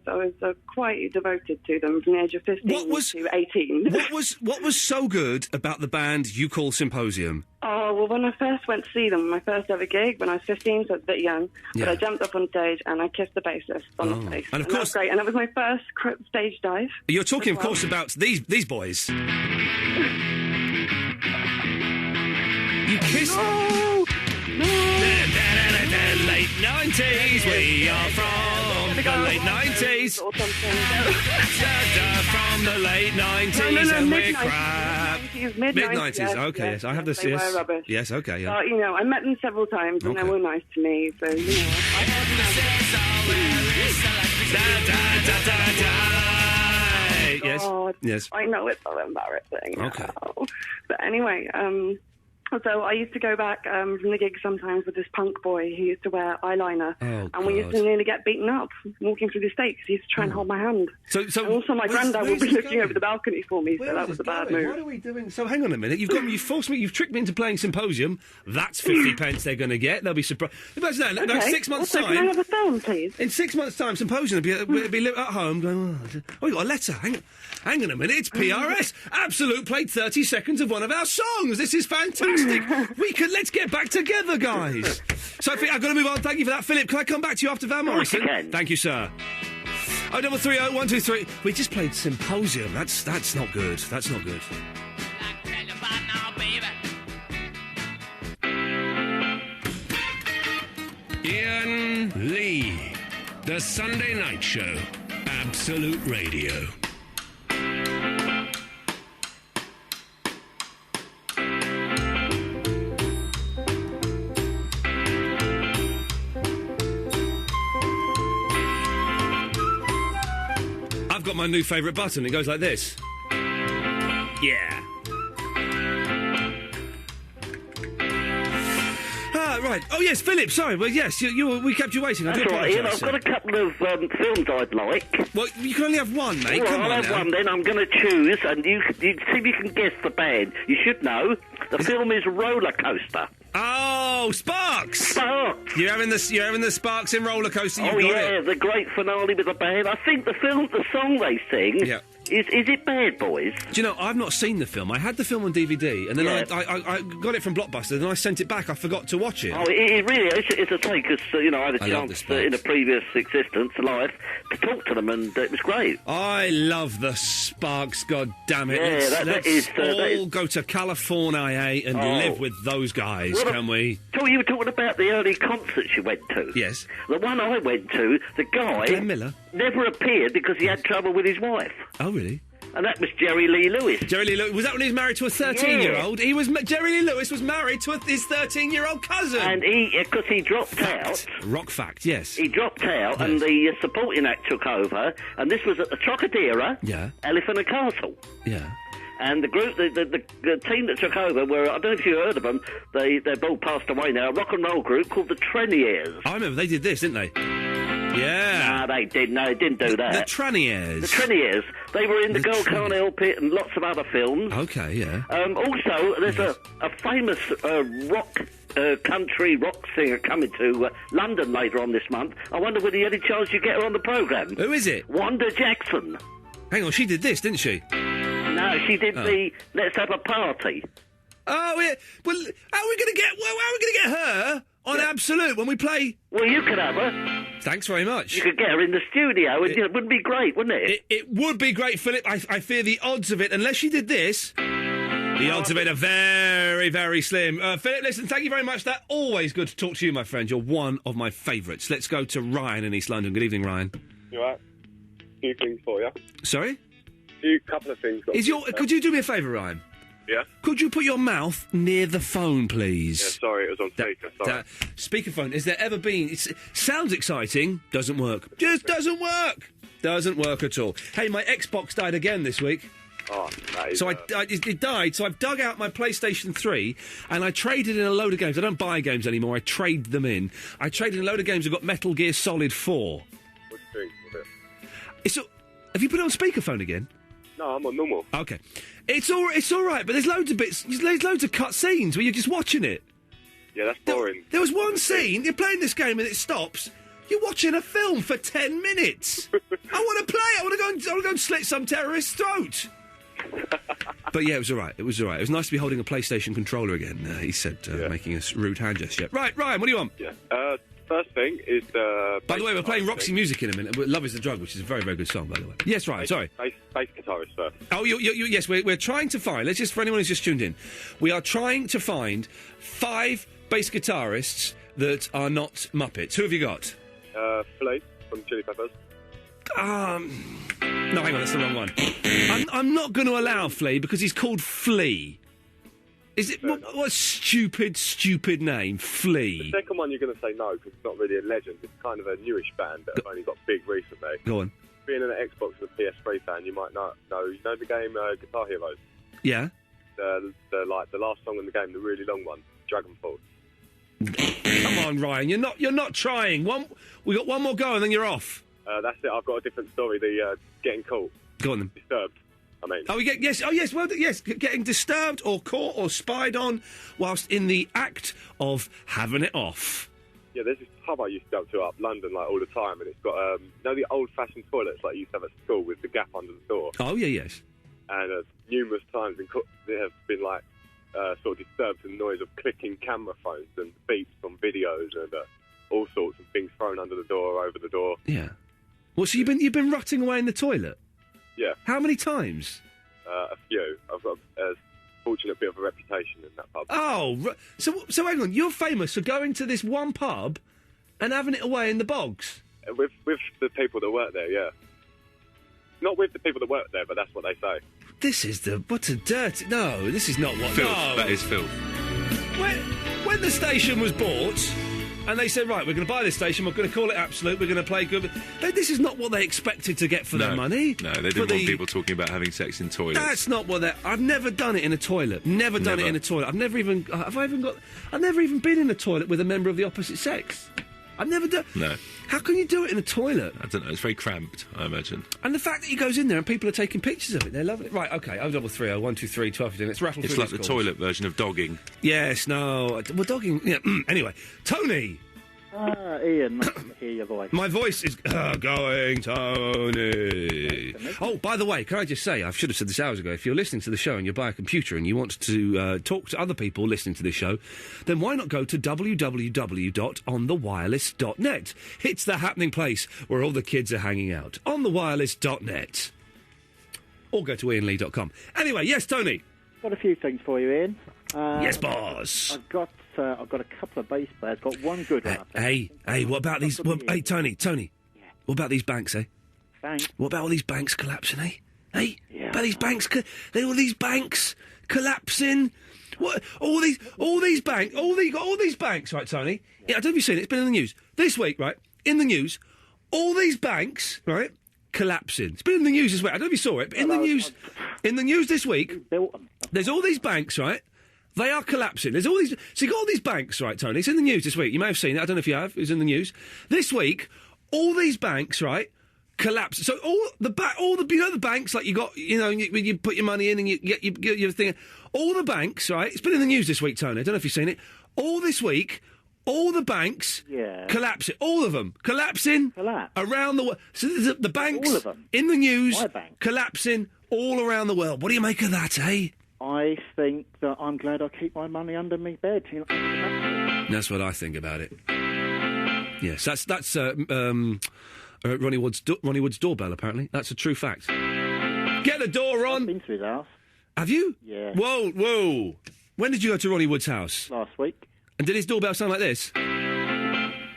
quite devoted to them from the age of 15 to 18. What was so good about the band you call Symposium? Oh, well, when I first went to see them, my first ever gig, when I was 15, so I was a bit young, Yeah. but I jumped up on stage and I kissed the bassist on the face. And of that was course- great. And that was my first stage dive. You're talking, as of course, well. about these boys. You kissed. Late 90s, we are from the late 90s. Or something. From the late 90s, No, and we're mid-90s, crap. mid-90s, yes, Okay, yes, I have this. they Yes, were rubbish. yes, okay, yeah. You know, I met them several times and they Okay. were nice to me, so, you know. Yes, God, yes. I know it's so embarrassing. Okay. now. But anyway, so I used to go back from the gig sometimes with this punk boy who used to wear eyeliner. Oh, and we used to God. nearly get beaten up walking through the state because he used to try and hold my hand. So and also my where's- granddad would where's be this looking going? over the balcony for me, so that was a bad move. What are we doing? So hang on a minute. You've forced me. You've tricked me into playing Symposium. That's 50 pence they're going to get. They'll be surprised. Imagine that. Okay. 6 months' Also, time. can I have a film, please? In 6 months' time, Symposium will be at home going, oh, we got a letter. Hang on a minute. It's PRS. Absolute played 30 seconds of one of our songs. This is fantastic. Let's get back together, guys. Sophie, I've got to move on. Thank you for that. Philip, can I come back to you after Van Morrison? you can. Thank you, sir. 0330 123. We just played Symposium. That's not good. That's not good. Iain Lee, The Sunday Night Show, Absolute Radio. I've got my new favourite button. It goes like this. Yeah. Right. Oh, yes, Philip, sorry. Well, yes, we kept you waiting. I That's do all right, Ian. apologise, I've got a couple of films I'd like. Well, you can only have one, mate. Well, Come I'll on have now. one then. I'm going to choose, and you see if you can guess the band. You should know. The film is Roller Coaster. Oh, Sparks! Sparks! You're having the Sparks in Roller Coaster. You've Oh, got yeah, it. the great finale with the band. I think the song they sing... Yeah. Is it Bad Boys? Do you know, I've not seen the film. I had the film on DVD, and then Yeah. I got it from Blockbuster, and I sent it back. I forgot to watch it. Oh, it really is. It's a take, because, I had a I love the chance Sparks. in a previous existence, life, to talk to them, and it was great. I love the Sparks, god damn it. Yeah, Let's that all is- go to California and Oh. live with those guys, Well, can we? So you were talking about the early concerts you went to. Yes. The one I went to, the guy Glenn Miller? never appeared because he had trouble with his wife. Oh, really? And that was Jerry Lee Lewis. Jerry Lee Lewis. Was that when he was married to a 13-year-old? Jerry Lee Lewis was married to his 13-year-old cousin. And because he dropped out. Rock fact, yes. He dropped out, and the supporting act took over, and this was at the Trocadero, Yeah. Elephant and Castle. Yeah. And the group, the team that took over were, I don't know if you heard of them, they've all passed away now, a rock and roll group called the Treniers. I remember they did this, didn't they? Yeah. Nah, they didn't do that. The Treniers. The Treniers. They were in The Girl Can't Help It and lots of other films. Okay, yeah. Also, there's a famous country rock singer coming to London later on this month. I wonder whether you had any chance you get her on the programme. Who is it? Wanda Jackson. Hang on, she did this, didn't she? No, she did the Let's Have a Party. Oh, yeah. Well, how are we going to get her on Absolute when we play? Well, you could have her. Thanks very much. You could get her in the studio, and it wouldn't be great, wouldn't it? It would be great, Philip. I fear the odds of it, unless she did this, the odds of it are very, very slim. Philip, listen, thank you very much. That's always good to talk to you, my friend. You're one of my favourites. Let's go to Ryan in East London. Good evening, Ryan. You all right? A few things for you. Sorry? Couple of things. Could you do me a favour, Ryan? Yeah? Could you put your mouth near the phone, please? Yeah, sorry, it was on speaker, sorry. Speakerphone. Has there ever been... It sounds exciting, doesn't work. Just doesn't work. Doesn't work at all. Hey, my Xbox died again this week. Oh, that is... So it died, so I've dug out my PlayStation 3 and I traded in a load of games. I don't buy games anymore, I trade them in. I traded in a load of games. I've got Metal Gear Solid 4. What do you think of it? Have you put it on speakerphone again? No, I'm on normal. Okay. It's all right, but there's loads of bits, there's loads of cut scenes where you're just watching it. Yeah, that's boring. There was one scene, you're playing this game and it stops. You're watching a film for 10 minutes. I want to play. I want to go and slit some terrorist's throat. But yeah, it was all right. It was nice to be holding a PlayStation controller again. He said, making a rude hand gesture. Right, Ryan, what do you want? Yeah. First thing is By the way, we're playing Roxy Music in a minute. Love is the Drug, which is a very, very good song, by the way. Yes, Ryan, sorry. Bass guitarist first. Oh, yes, we're trying to find, let's just, for anyone who's just tuned in, we are trying to find 5 bass guitarists that are not Muppets. Who have you got? Flea from Chili Peppers. No, hang on, that's the wrong one. I'm not going to allow Flea because he's called Flea. Is it what a stupid name, Flea? The second one you're going to say no because it's not really a legend. It's kind of a newish band that have only got big recently. Go on. Being an Xbox and a PS3 fan, you might not know. You know the game Guitar Heroes? Yeah. The last song in the game, the really long one, Dragonfall. Come on, Ryan, you're not trying. We got one more go and then you're off. That's it. I've got a different story. The getting caught. Go on then. Disturbed. I mean. Oh, we get yes. Oh, yes. Well, yes. Getting disturbed or caught or spied on whilst in the act of having it off. Yeah, there's this pub I used to go to up London all the time, and it's got you know the old-fashioned toilets like you used to have at school with the gap under the door. Oh yeah, yes. And numerous times there have been sort of disturbed to the noise of clicking camera phones and beeps on videos and all sorts of things thrown under the door or over the door. Yeah. Well, so you've been rotting away in the toilet? Yeah. How many times? A few. I've got a fortunate bit of a reputation in that pub. Oh, so hang on. You're famous for going to this one pub and having it away in the bogs? With the people that work there, yeah. Not with the people that work there, but that's what they say. This is what's a dirty... No, this is not what... Filth. No. That is filth. When the station was bought... And they said, right, we're going to buy this station, we're going to call it Absolute, we're going to play good... This is not what they expected to get for their money. No, they didn't want people talking about having sex in toilets. That's not what they're... I've never done it in a toilet. Never done it in a toilet. I've never even been in a toilet with a member of the opposite sex. I've never done... No. How can you do it in a toilet? I don't know, it's very cramped, I imagine. And the fact that he goes in there and people are taking pictures of it, they're loving it. Right, OK, 0330 123 1215, let's rattle through It's like these the calls. toilet version of dogging. Yes, no... Well, dogging... Yeah, anyway, Tony... Ian, nice to hear your voice. My voice is going, Tony. Oh, by the way, can I just say, I should have said this hours ago, if you're listening to the show and you buy a computer and you want to talk to other people listening to this show, then why not go to www.onthewireless.net. It's the happening place where all the kids are hanging out. Onthewireless.net. Or go to IainLee.com. Anyway, yes, Tony. Got a few things for you, Ian. Yes, boss. I've got a couple of bass players. Got one good one. Hey, what about these... hey, Tony. Yeah. What about these banks, eh? Banks? What about all these banks collapsing, eh? Hey? Yeah. About these banks... all these banks collapsing... What? All these banks... All these banks, right, Tony? Yeah, I don't know if you've seen it. It's been in the news. This week, right, in the news, all these banks, right, collapsing. It's been in the news as well. I don't know if you saw it, but in the news this week, there's all these banks, right? They are collapsing. There's all these... So you got all these banks, right, Tony? It's in the news this week. You may have seen it. I don't know if you have. It was in the news. This week, all these banks, right, collapse. So all the banks, like you got, when you put your money in and you get your thing. All the banks, right? It's been in the news this week, Tony. I don't know if you've seen it. All this week, all the banks collapsing. All of them collapsing around the world. So the banks all of them in the news collapsing all around the world. What do you make of that, eh? I think that I'm glad I keep my money under my bed. That's what I think about it. Yes, that's Ronnie Wood's doorbell. Apparently, that's a true fact. Get the door on. I've been to his house. Have you? Yeah. Whoa! When did you go to Ronnie Wood's house? Last week. And did his doorbell sound like this?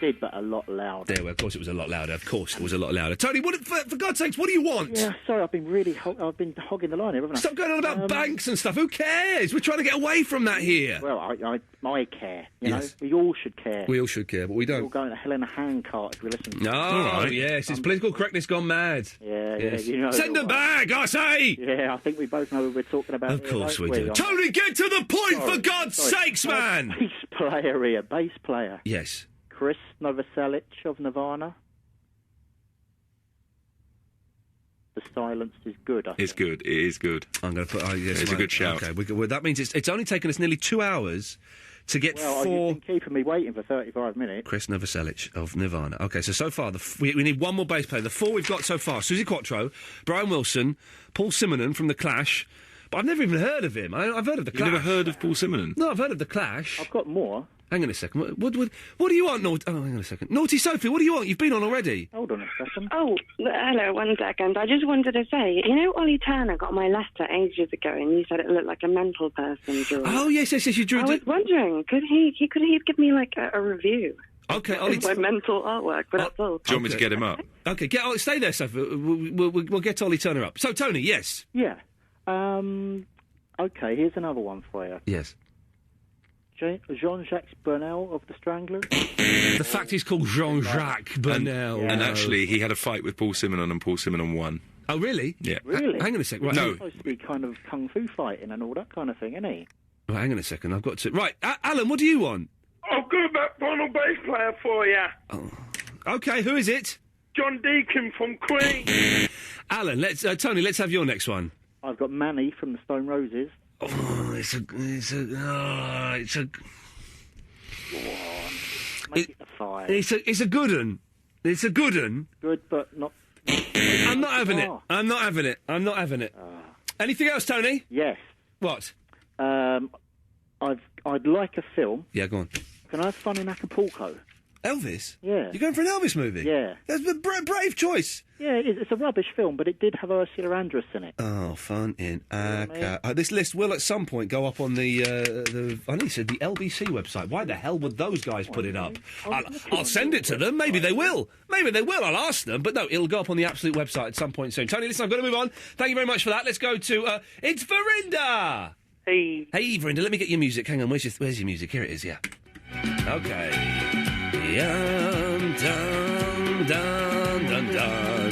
did, but a lot louder. There, well, of course it was a lot louder. Of course it was a lot louder. Tony, for God's sakes, what do you want? Yeah, sorry, I've been hogging the line here, haven't I? Stop going on about banks and stuff. Who cares? We're trying to get away from that here. Well, I care. You Yes. know, we all should care. We all should care, but we We're all don't. going to hell in a handcart if we listen. Oh, yes, it's political correctness gone mad. Yeah, Yes. you know. Send them back, I say! Yeah, I think we both know who we're talking about. Of here, course don't we do. Tony, get to the point, Sorry, for God's sorry. sakes, man! Bass player here, bass player. Yes. Chris Novoselic of Nirvana. The silence is good, I think. It's good. It is good. I'm going to put... yes, It's a good shout. Okay, well, that means it's only taken us nearly 2 hours to get Well, four... you've been keeping me waiting for 35 minutes. Chris Novoselic of Nirvana. Okay, so far, we need one more bass player. The four we've got so far, Susie Quattro, Brian Wilson, Paul Simonon from The Clash, but I've never even heard of him. I've heard of The Clash. You've never heard of Paul Simonon? No, I've heard of The Clash. I've got more. Hang on a second. What do you want, Naughty... Oh, hang on a second. Naughty Sophie, what do you want? You've been on already. Hold on a second. Oh, hello, 1 second. I just wanted to say, you know, Ollie Turner got my letter ages ago, and you said it looked like a mental person drew it. Oh, yes, you drew I was wondering, could he give me, like, a review? Okay, Ollie... Of my mental artwork, but that's all. Do you want me to get him up? Okay, stay there, Sophie. We'll get Ollie Turner up. So, Tony, yes? Yeah. Okay, here's another one for you. Yes. Jean-Jacques Burnel of the Stranglers. The fact he's called Jean-Jacques Burnel. And actually, he had a fight with Paul Simonon, and Paul Simonon won. Oh, really? Yeah. Really? Hang on a second. Right, No. He's supposed to be kind of kung fu fighting and all that kind of thing, isn't he? Right, hang on a second. I've got to... Right, Alan, what do you want? I've got a McDonald bass player for you. Okay, who is it? John Deacon from Queen. Alan, Tony, let's have your next one. I've got Manny from the Stone Roses. Oh, it's a. Make it a 5. It's a good un. It's a good un. Good, but not. I'm not having it. I'm not having it. I'm not having it. Anything else, Tony? Yes. What? I'd like a film. Yeah, go on. Can I have fun in Acapulco? Elvis? Yeah. You're going for an Elvis movie? Yeah. That's a brave choice. Yeah, it's a rubbish film, but it did have Ursula Andress in it. Oh, fun in this list will at some point go up on the I know you said the LBC website. Why the hell would those guys put it up? I'll send it to them. Maybe they will. Maybe they will. I'll ask them. But no, it'll go up on the Absolute website at some point soon. Tony, listen, I've got to move on. Thank you very much for that. Let's go to it's Verinda. Hey. Hey, Verinda, let me get your music. Hang on, where's your music? Here it is, yeah. Okay. Dun, dun, dun, dun, dun.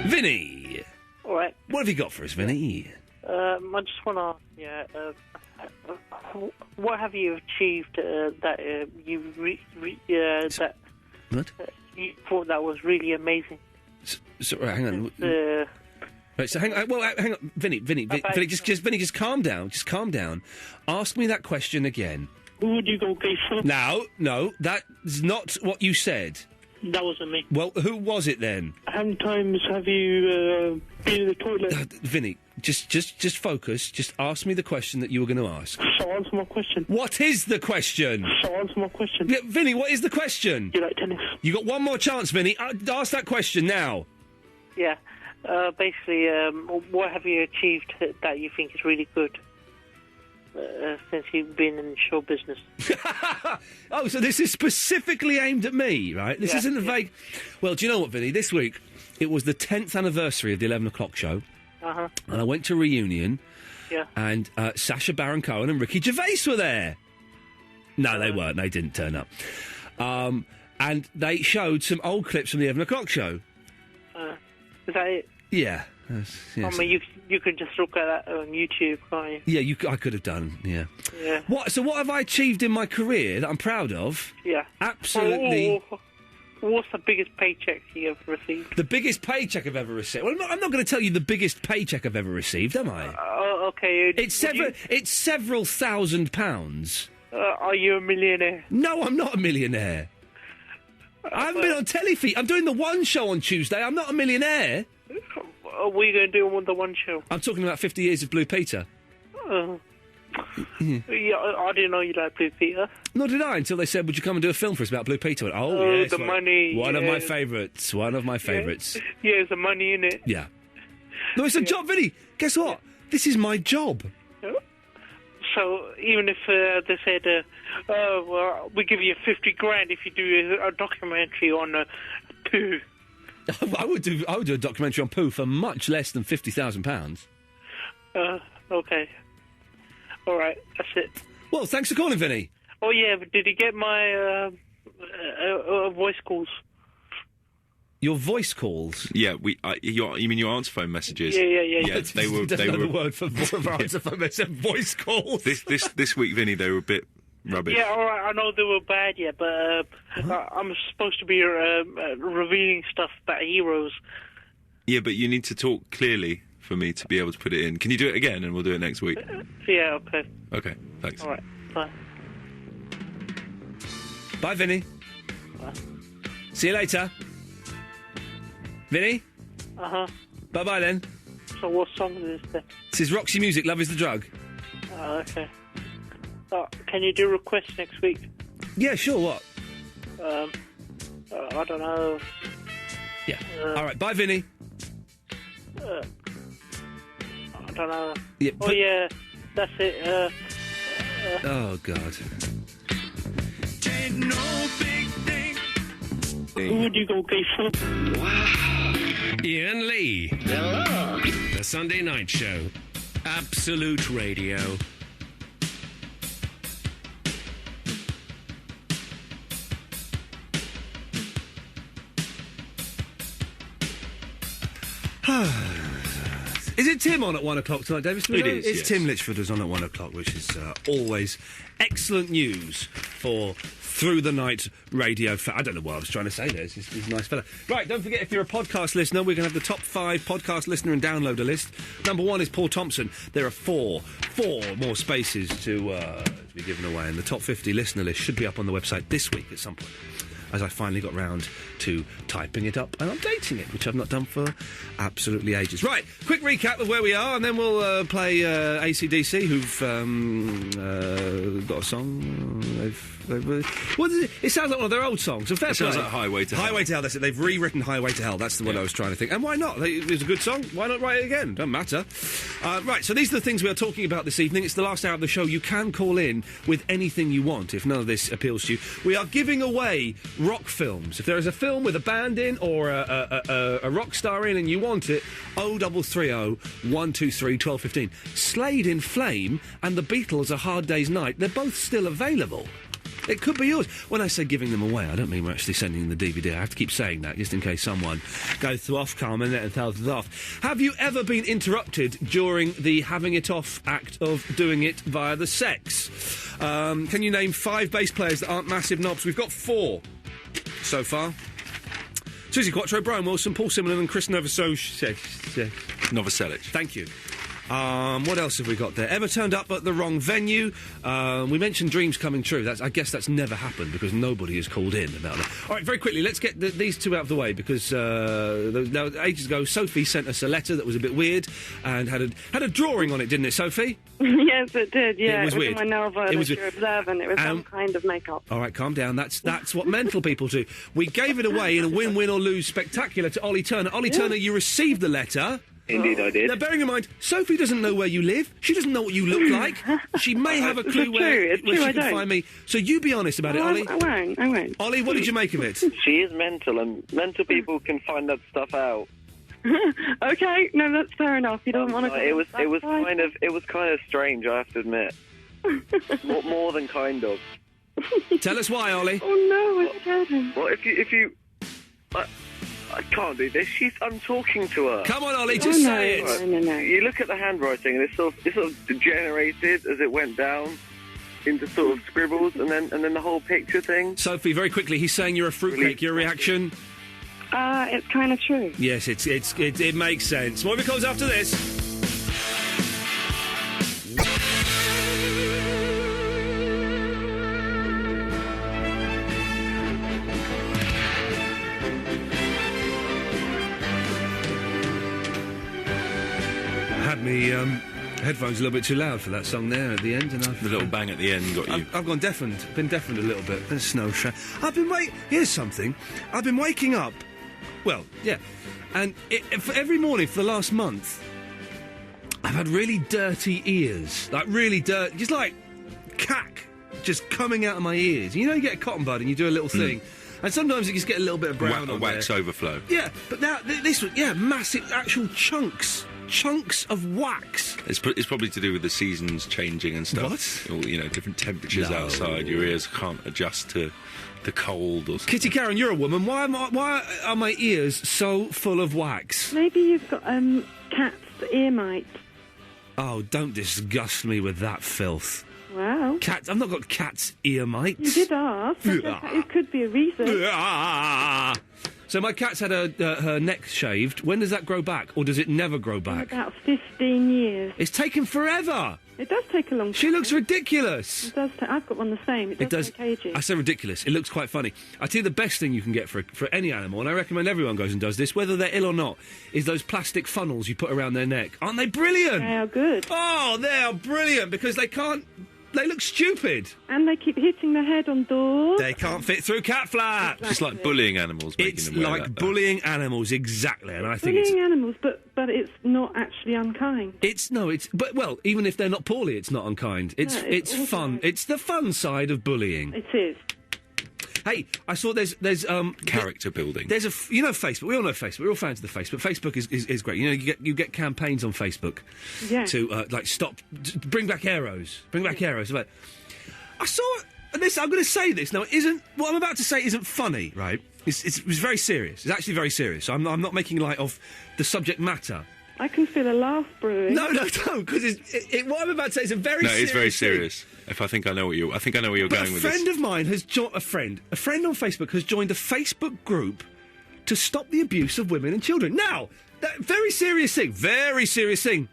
Vinny. All right. What have you got for us, Vinny? I just want to ask you, what have you achieved that What? You thought that was really amazing? So, right, hang on. Right, so hang on, Vinny, just calm down. Just calm down. Ask me that question again. Who would you go gay for? No, that's not what you said. That wasn't me. Well, who was it then? How many times have you been in the toilet? Vinny, just focus. Just ask me the question that you were going to ask. So answer my question. What is the question? So answer my question. Yeah, Vinny, what is the question? You like tennis? You got one more chance, Vinny. Ask that question now. Yeah. Basically, what have you achieved that you think is really good since you've been in show business? Oh, so this is specifically aimed at me, right? This isn't a vague... Well, do you know what, Vinny? This week, it was the 10th anniversary of the 11 o'clock show. Uh-huh. And I went to Reunion. Yeah. And Sacha Baron Cohen and Ricky Gervais were there. No, they weren't. They didn't turn up. And they showed some old clips from the 11 o'clock show. Is that it? Yeah. I mean, you could just look at that on YouTube, can't you? Yeah, I could have done, yeah. Yeah. So what have I achieved in my career that I'm proud of? Yeah. Absolutely. What's the biggest paycheck you ever received? The biggest paycheck I've ever received? Well, I'm not going to tell you the biggest paycheck I've ever received, am I? Okay. It's several £1,000s. Are you a millionaire? No, I'm not a millionaire. I haven't been on telly feet. I'm doing the One show on Tuesday. I'm not a millionaire. What are you going to do on the One show? I'm talking about 50 years of Blue Peter. Yeah, I didn't know you liked Blue Peter. Nor did I, until they said, would you come and do a film for us about Blue Peter? I went, yes. The money. One of my favourites. One of my favourites. Yeah, there's the money in it. Yeah. No, it's a job, Vinny. Guess what? This is my job. So even if they said, well, we give you 50 grand if you do a documentary on poo. I would do a documentary on poo for much less than £50,000. Okay. All right, that's it. Well, thanks for calling, Vinny. Oh yeah, but did he get my voice calls? Your voice calls? Yeah, you mean your answer phone messages? Yeah. They were. Doesn't They know were the word for answer phone message. Voice calls. This week, Vinny, they were a bit rubbish. Yeah, all right. I know they were bad, but I'm supposed to be revealing stuff about heroes. Yeah, but you need to talk clearly for me to be able to put it in. Can you do it again, and we'll do it next week? Yeah. Okay. Okay. Thanks. All right. Bye. Bye, Vinny. Bye. See you later. Vinny? Bye-bye, then. So what song is this then? This is Roxy Music, Love is the Drug. Okay. Can you do requests next week? Yeah, sure, what? I don't know. Yeah. All right, bye, Vinny. I don't know. Yeah, oh, yeah, that's it. Oh, God. Ain't no big thing. Who would you go gay for? Wow. Iain Lee. Hello. The Sunday Night Show. Absolute Radio. Is it Tim on at 1 o'clock tonight, David? It is, It's yes. Tim Litchford who's on at 1 o'clock, which is always excellent news for through the night radio. I don't know what I was trying to say there. He's a nice fella. Right, don't forget, if you're a podcast listener, we're going to have the top 5 podcast listener and downloader list. Number 1 is Paul Thompson. There are four more spaces to be given away, and the top 50 listener list should be up on the website this week at some point, as I finally got round to typing it up and updating it, which I've not done for absolutely ages. Right, quick recap of where we are, and then we'll play AC/DC, who've got a song. What is it? It sounds like one of their old songs. So fair It sounds play. like Highway to Hell. Highway to Hell, that's it. They've rewritten Highway to Hell. That's the one I was trying to think. And why not? It's a good song. Why not write it again? Doesn't matter. Right, so these are the things we are talking about this evening. It's the last hour of the show. You can call in with anything you want if none of this appeals to you. We are giving away rock films. If there is a film with a band in or a rock star in and you want it, 0330 123 1215. Slade in Flame and the Beatles' A Hard Day's Night, they're both still available. It could be yours. When I say giving them away, I don't mean we're actually sending the DVD. I have to keep saying that, just in case someone goes to Ofcom and tells us off. Have you ever been interrupted during the having it off act of doing it via the sex? Can you name 5 bass players that aren't massive knobs? We've got 4 so far. Susie Quattro, Brian Wilson, Paul Simon and Chris Novoselic. Thank you. What else have we got there? Emma turned up at the wrong venue. We mentioned dreams coming true. I guess that's never happened because nobody has called in about that. All right, very quickly, let's get these 2 out of the way because ages ago, Sophie sent us a letter that was a bit weird and had a drawing on it, didn't it, Sophie? Yes, it did, yeah. It was weird. In my nail It was to observe, and it was some kind of makeup. All right, calm down. That's what mental people do. We gave it away in a win-win or lose spectacular to Ollie Turner. Ollie Turner, you received the letter. Indeed, I did. Now, bearing in mind, Sophie doesn't know where you live. She doesn't know what you look like. She may have a clue where she can find me. So you be honest about it, Ollie. I won't. Ollie, what did you make of it? She is mental, and mental people can find that stuff out. Okay, no, that's fair enough. You don't want to. It was kind of strange, I have to admit. more than kind of. Tell us why, Ollie. Oh no, I'm scared. Well, if you, I can't do this. I'm talking to her. Come on, Ollie, just say it. No. You look at the handwriting, and it's sort of degenerated as it went down into sort of scribbles, and then the whole picture thing. Sophie, very quickly, he's saying you're a fruitcake. Your reaction? It's kind of true. Yes, it makes sense. More comes after this. Had me headphones a little bit too loud for that song there at the end, and the little bang at the end got you. I've gone deafened. Been deafened a little bit. Been a snow shower. Here's something. I've been waking up. Well, yeah, and for every morning for the last month, I I've had really dirty ears. Like, really dirty. Just like cack just coming out of my ears. You know, you get a cotton bud and you do a little thing. And sometimes you just get a little bit of brown on wax there. overflow. Yeah, but now this was, massive, actual chunks of wax. It's probably to do with the seasons changing and stuff. What? Or, different temperatures outside. Your ears can't adjust to the cold or something. Kitty Karen, you're a woman. Why are my ears so full of wax? Maybe you've got cat's ear mite. Oh, don't disgust me with that filth. Wow. I've not got cat's ear mites. You did ask. It could be a reason. So my cat's had her neck shaved. When does that grow back? Or does it never grow back? About 15 years. It's taken forever. It does take a long time. She looks ridiculous. It does. I've got one the same. It does take ages. I say ridiculous. It looks quite funny. I tell you the best thing you can get for any animal, and I recommend everyone goes and does this, whether they're ill or not, is those plastic funnels you put around their neck. Aren't they brilliant? They are good. Oh, they are brilliant because they look stupid. And they keep hitting their head on doors. They can't fit through cat flaps. Exactly. It's like bullying animals. It's like bullying animals, exactly. And I think bullying animals, but it's not actually unkind. But even if they're not poorly, it's not unkind. It's fun. Right. It's the fun side of bullying. It is. Hey, I saw there's character building. There's Facebook. We all know Facebook. We're all fans of the Facebook. Facebook is great. You get campaigns on Facebook to bring back arrows. Bring back arrows. Like, I saw this. I'm going to say this now. What I'm about to say isn't funny, right? It's very serious. It's actually very serious. I'm not making light of the subject matter. I can feel a laugh brewing. No, don't, because what I'm about to say is a very serious it's very thing. serious. I know where you're going with this. A friend of mine has a friend on Facebook has joined a Facebook group to stop the abuse of women and children. Now, that very serious thing.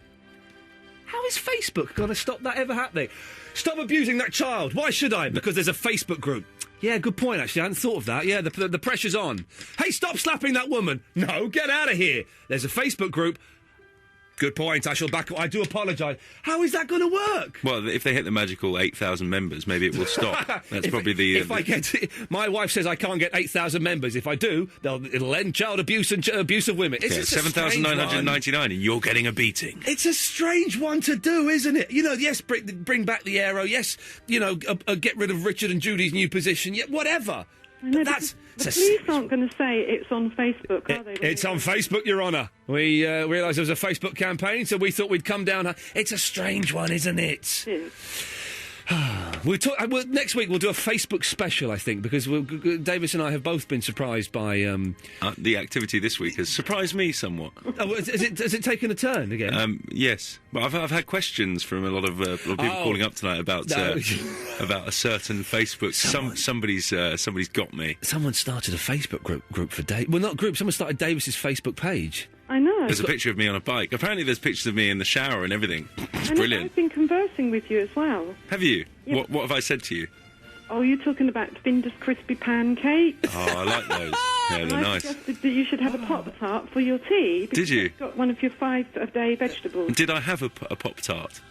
How is Facebook going to stop that ever happening? Stop abusing that child. Why should I? Because there's a Facebook group. Yeah, good point, actually. I hadn't thought of that. Yeah, the pressure's on. Hey, stop slapping that woman. No, get out of here. There's a Facebook group. Good point. I do apologise. How is that going to work? Well, if they hit the magical 8,000 members, maybe it will stop. That's probably the... If I get... My wife says I can't get 8,000 members. If I do, it'll end child abuse and abuse of women. It's 7,999 and you're getting a beating. It's a strange one to do, isn't it? Yes, bring back the arrow. Yes, get rid of Richard and Judy's new position. Yeah, whatever. No, the police aren't going to say it's on Facebook, are they? It's on Facebook, Your Honour. We realised there was a Facebook campaign, so we thought we'd come down. It's a strange one, isn't it? It is. Next week we'll do a Facebook special, I think, because Davis and I have both been surprised by... the activity this week has surprised me somewhat. Has it taken a turn again? Yes. Well, I've had questions from a lot of people calling up tonight about about a certain Facebook. Somebody's got me. Someone started a Facebook group for Dave. Well, not group. Someone started Davis's Facebook page. I know. There's a picture of me on a bike. Apparently there's pictures of me in the shower and everything. It's brilliant. I've been conversing with you as well. Have you? Yeah. What have I said to you? Oh, you're talking about Finder's crispy pancakes. Oh, I like those. Yeah, they're nice. I suggested that you should have a Pop-Tart for your tea. Did you? It's got one of your 5-a-day vegetables. Did I have a Pop-Tart?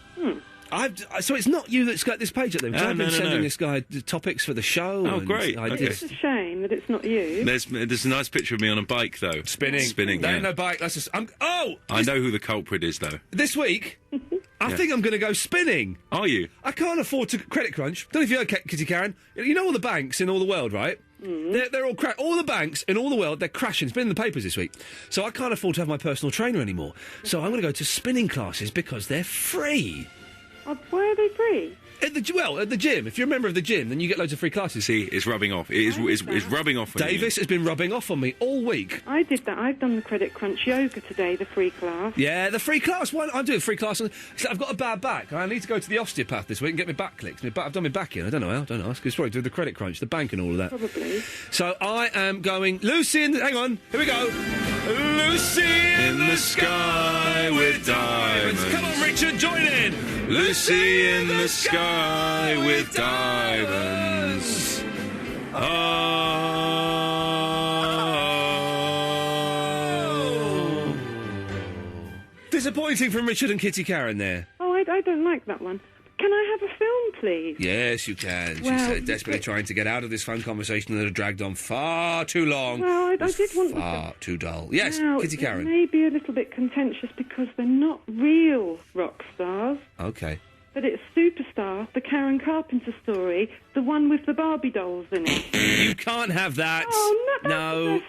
So it's not you that's got this page at them. I've been sending this guy topics for the show. Oh, great. It's a shame that it's not you. There's a nice picture of me on a bike, though. Spinning. There ain't no bike. That's just... I know who the culprit is, though. This week, I think I'm going to go spinning. Are you? I can't afford to credit crunch. Don't know if you heard, Kitty Karen. You know all the banks in all the world, right? They're all all the banks in all the world, they're crashing. It's been in the papers this week. So I can't afford to have my personal trainer anymore. So I'm going to go to spinning classes because they're free. Why are they free? At the gym. If you're a member of the gym, then you get loads of free classes. See, it's rubbing off. It's rubbing off on Davis has been rubbing off on me all week. I did that. I've done the Credit Crunch yoga today, the free class. Yeah, the free class. I'm doing a free class. I've got a bad back. I need to go to the osteopath this week and get my back clicked. I've done my back in. I don't know how. Don't ask. It's probably do the Credit Crunch, the bank and all of that. Probably. So I am going... Lucy hang on. Here we go. Lucy in the sky with diamonds. Come on, Richard, join in. Lucy in the sky with diamonds. Oh. Disappointing from Richard and Kitty Karen there. Oh, I don't like that one. Can I have a film, please? Yes, you can. She's Well, desperately trying to get out of this phone conversation that had dragged on far too long. Well, I did want to... Far too dull. Yes, Now, Kitty Karen. It may be a little bit contentious because they're not real rock stars, Okay. but it's Superstar, the Karen Carpenter story, the one with the Barbie dolls in it. You can't have that. Oh, no.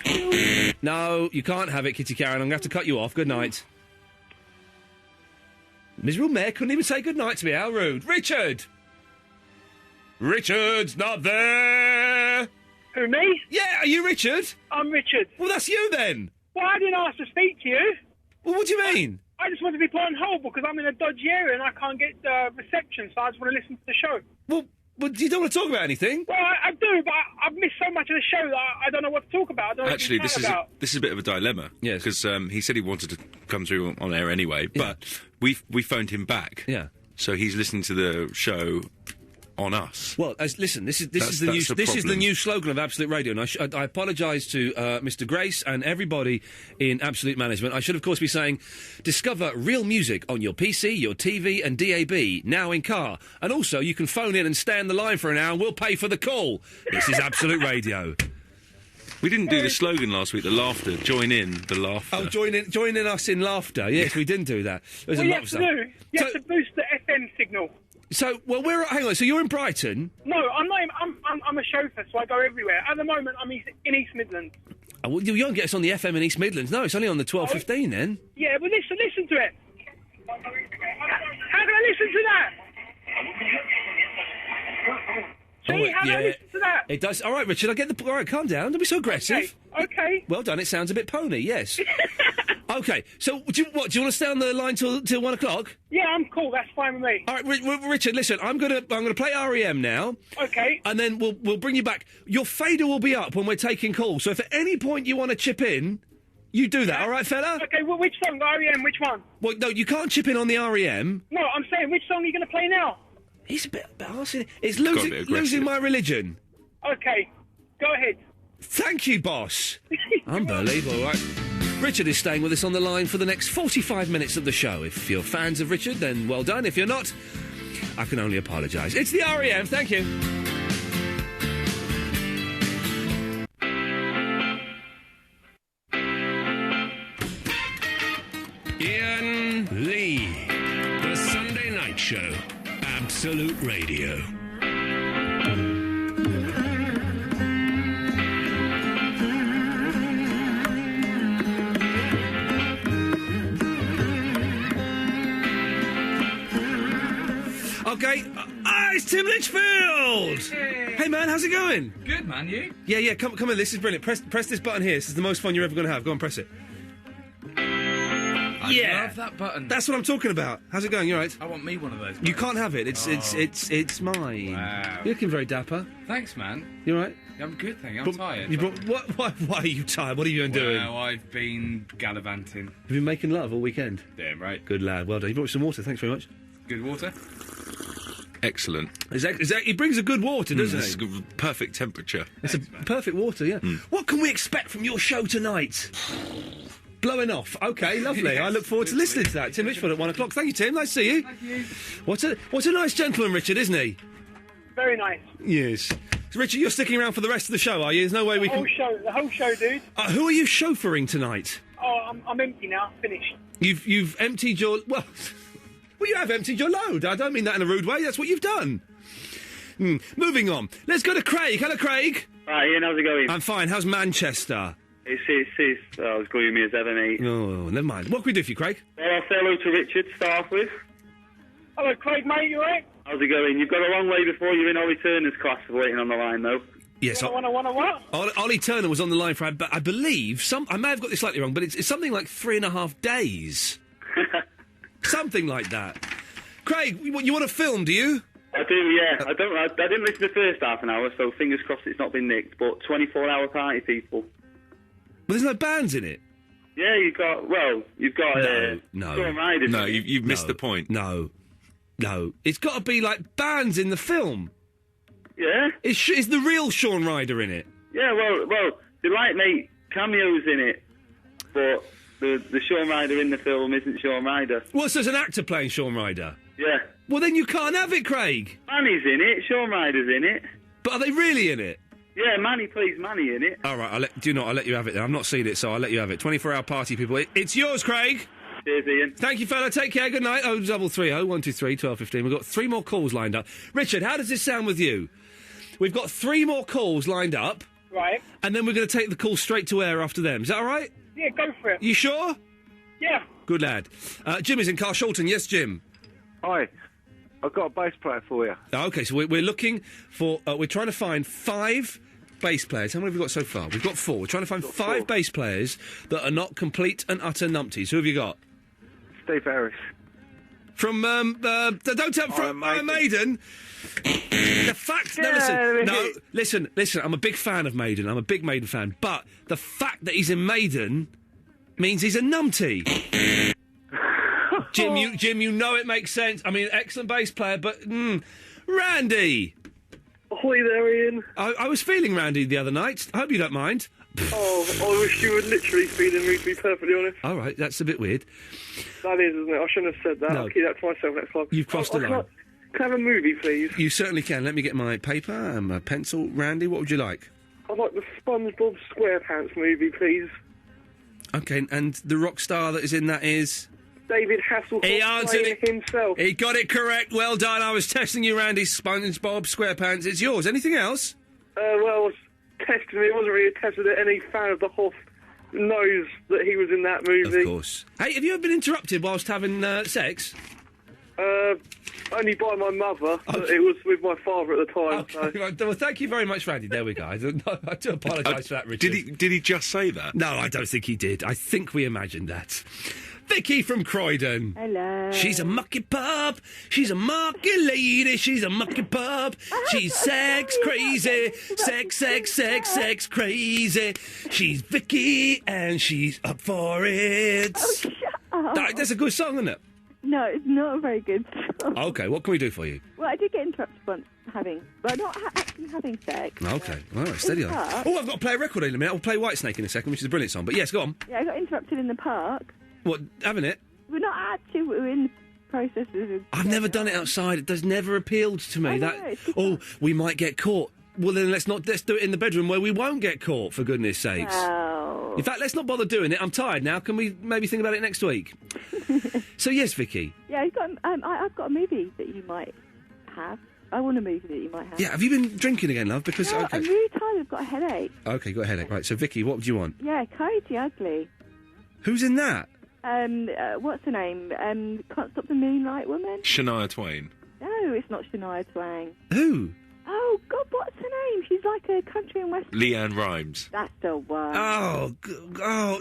No, you can't have it, Kitty Karen. I'm going to have to cut you off. Good night. Miserable Mayor couldn't even say good night to me. How rude. Richard! Richard's not there! Who, me? Yeah, are you Richard? I'm Richard. Well, that's you then. Well, I didn't ask to speak to you. Well, what do you mean? I just want to be put on hold because I'm in a dodgy area and I can't get reception, so I just want to listen to the show. Well, you don't want to talk about anything? Well, I do, but I've missed so much of the show that I don't know what to talk about. I don't know Actually, what this to is chat about. a bit of a dilemma. Yes, because he said he wanted to come through on air anyway, but we phoned him back. Yeah, so he's listening to the show on us. Well, listen, this is the new slogan of Absolute Radio, and I apologise to Mr. Grace and everybody in Absolute Management. I should, of course, be saying, discover real music on your PC, your TV, and DAB now in car. And also, you can phone in and stay on the line for an hour, and we'll pay for the call. This is Absolute Radio. We didn't do the slogan last week. The laughter. Join in the laughter. Oh, join in us in laughter. Yes, we didn't do that. There's What a you lot have of to stuff. do, you have to boost the FM signal. So, well, hang on. So you're in Brighton? No, I'm not. I'm a chauffeur, so I go everywhere. At the moment, I'm in East Midlands. Oh, well, you don't get us on the FM in East Midlands. No, it's only on the 12:15 then. Yeah, but listen to it. How can I listen to that? See, how can I listen to that? It does. All right, Richard, I get the... All right, calm down. Don't be so aggressive. Okay. Well done. It sounds a bit pony, yes. Okay, so do you want to stay on the line till 1 o'clock? Yeah, I'm cool. That's fine with me. All right, Richard, listen, I'm gonna play REM now. Okay. And then we'll bring you back. Your fader will be up when we're taking calls, so if at any point you want to chip in, you do that, all right, fella? Okay, well, which song? REM, which one? Well, no, you can't chip in on the REM. No, I'm saying, which song are you going to play now? He's a bit arsey. It's losing my religion. Okay, go ahead. Thank you, boss. Unbelievable, right? Richard is staying with us on the line for the next 45 minutes of the show. If you're fans of Richard, then well done. If you're not, I can only apologise. It's the REM, thank you. Iain Lee, The Sunday Night Show, Absolute Radio. Okay, it's Tim Litchfield! Hey man, how's it going? Good, man, you? Yeah, come on, this is brilliant. Press this button here, this is the most fun you're ever going to have. Go on, press it. I love that button. That's what I'm talking about. How's it going? You all right? I want me one of those. You can't have it. It's mine. Wow. You're looking very dapper. Thanks, man. You all right? I'm good, thank you. I'm tired. Why are you tired? What have you been doing? Well, I've been gallivanting. Have you been making love all weekend? Damn right. Good lad. Well done. You brought some water. Thanks very much. Good water? Excellent. He brings a good water, doesn't It's he? perfect temperature. It's a perfect water, yeah. What can we expect from your show tonight? Blowing off. Okay, lovely. Yes, I look forward to listening to that. Tim Litchfield at 1 o'clock. Thank you, Tim. Nice to see you. Thank you. What a nice gentleman, Richard, isn't he? Very nice. Yes. So, Richard, you're sticking around for the rest of the show, are you? There's no way we can... The whole show, dude. Who are you chauffeuring tonight? Oh, I'm empty now. Finished. You've emptied your... Well, you have emptied your load. I don't mean that in a rude way. That's what you've done. Moving on. Let's go to Craig. Hello, Craig. Hi, Ian. How's it going? I'm fine. How's Manchester? It's as good with me as ever, mate. Oh, never mind. What can we do for you, Craig? Well, I'll say hello to Richard to start off with. Hello, Craig, mate. You all right? How's it going? You've got a long way before you're in Ollie Turner's class of waiting on the line, though. Yes. Wanna what? Ollie Turner was on the line for, I believe, I may have got this slightly wrong, but it's something like 3.5 days. Something like that. Craig, you want a film, do you? I do, yeah. I didn't listen to the first half an hour, so fingers crossed it's not been nicked, but 24-hour party people. But there's no bands in it. Yeah, you've got No. Storm Riders. No, you've missed the point. No. It's got to be like bands in the film. Yeah? Is the real Shaun Ryder in it? Yeah, well, they like make cameos in it, but the Shaun Ryder in the film isn't Shaun Ryder. Well, so there's an actor playing Shaun Ryder? Yeah. Well, then you can't have it, Craig. Manny's in it. Shaun Ryder's in it. But are they really in it? Yeah, Manny plays Manny in it. All right, I'll let you have it then. I've not seen it, so I'll let you have it. 24-hour party, people. It's yours, Craig. Cheers, Ian. Thank you, fella. Take care. Good night. 0330 123 1215. We've got 3 more calls lined up. Richard, how does this sound with you? We've got 3 more calls lined up. Right. And then we're going to take the call straight to air after them. Is that all right? Yeah, go for it. You sure? Yeah. Good lad. Jim is in Carshalton. Yes, Jim. Hi. I've got a bass player for you. Okay, so we're looking for... we're trying to find 5 bass players. How many have we got so far? We've got 4. We're trying to find 5 bass players that are not complete and utter numpties. Who have you got? Steve Harris. From, don't tell... From Iron Maiden. The fact... Listen, I'm a big fan of Maiden. I'm a big Maiden fan. But the fact that he's in Maiden means he's a numpty. Jim, you know it makes sense. I mean, excellent bass player, but... Randy! Ahoy there, Ian. I was feeling Randy the other night. I hope you don't mind. Oh, I wish you were literally feeling me, to be perfectly honest. All right, that's a bit weird. That is, isn't it? I shouldn't have said that. No. I'll keep that to myself next time. You've crossed the line. Can I have a movie, please? You certainly can. Let me get my paper and my pencil. Randy, what would you like? I'd like the SpongeBob SquarePants movie, please. Okay, and the rock star that is in that is... David Hasselhoff. He answered it himself. He got it correct. Well done. I was testing you, Randy. SpongeBob SquarePants. It's yours. Anything else? Well, I was testing it. It wasn't really a test that any fan of the Hoff knows that he was in that movie. Of course. Hey, have you ever been interrupted whilst having sex? Only by my mother. But it was with my father at the time. Okay, right. Well, thank you very much, Randy. There we go. I do apologise for that, Richard. Did he just say that? No, I don't think he did. I think we imagined that. Vicky from Croydon. Hello. She's a mucky pup. She's a mucky lady. She's a mucky pup. She's sex crazy. Sex crazy. She's Vicky and she's up for it. Oh, shut up. That's a good song, isn't it? No, it's not a very good song. Okay, what can we do for you? Well, I did get interrupted once not actually having sex. Okay, all right, steady on. Oh, I've got to play a record in a minute. I'll play Whitesnake in a second, which is a brilliant song. But yes, go on. Yeah, I got interrupted in the park. What, having it? We're not actually, we're in the processes of... I've never done it outside. It does never appealed to me. I know, We might get caught. Well, then let's do it in the bedroom where we won't get caught, for goodness sakes. No. In fact, let's not bother doing it. I'm tired now. Can we maybe think about it next week? So, yes, Vicky. Yeah, I've got a movie that you might have. I want a movie that you might have. Yeah, have you been drinking again, love? Because No, okay. I'm really tired. I've got a headache. Okay, got a headache. Right, so, Vicky, what would you want? Yeah, Coyote Ugly. Who's in that? What's her name? Can't Stop the Moonlight Woman? Shania Twain. No, it's not Shania Twain. Who? Oh, God, what's her name? She's like a country and western... Leanne Rimes. That's the one. Oh,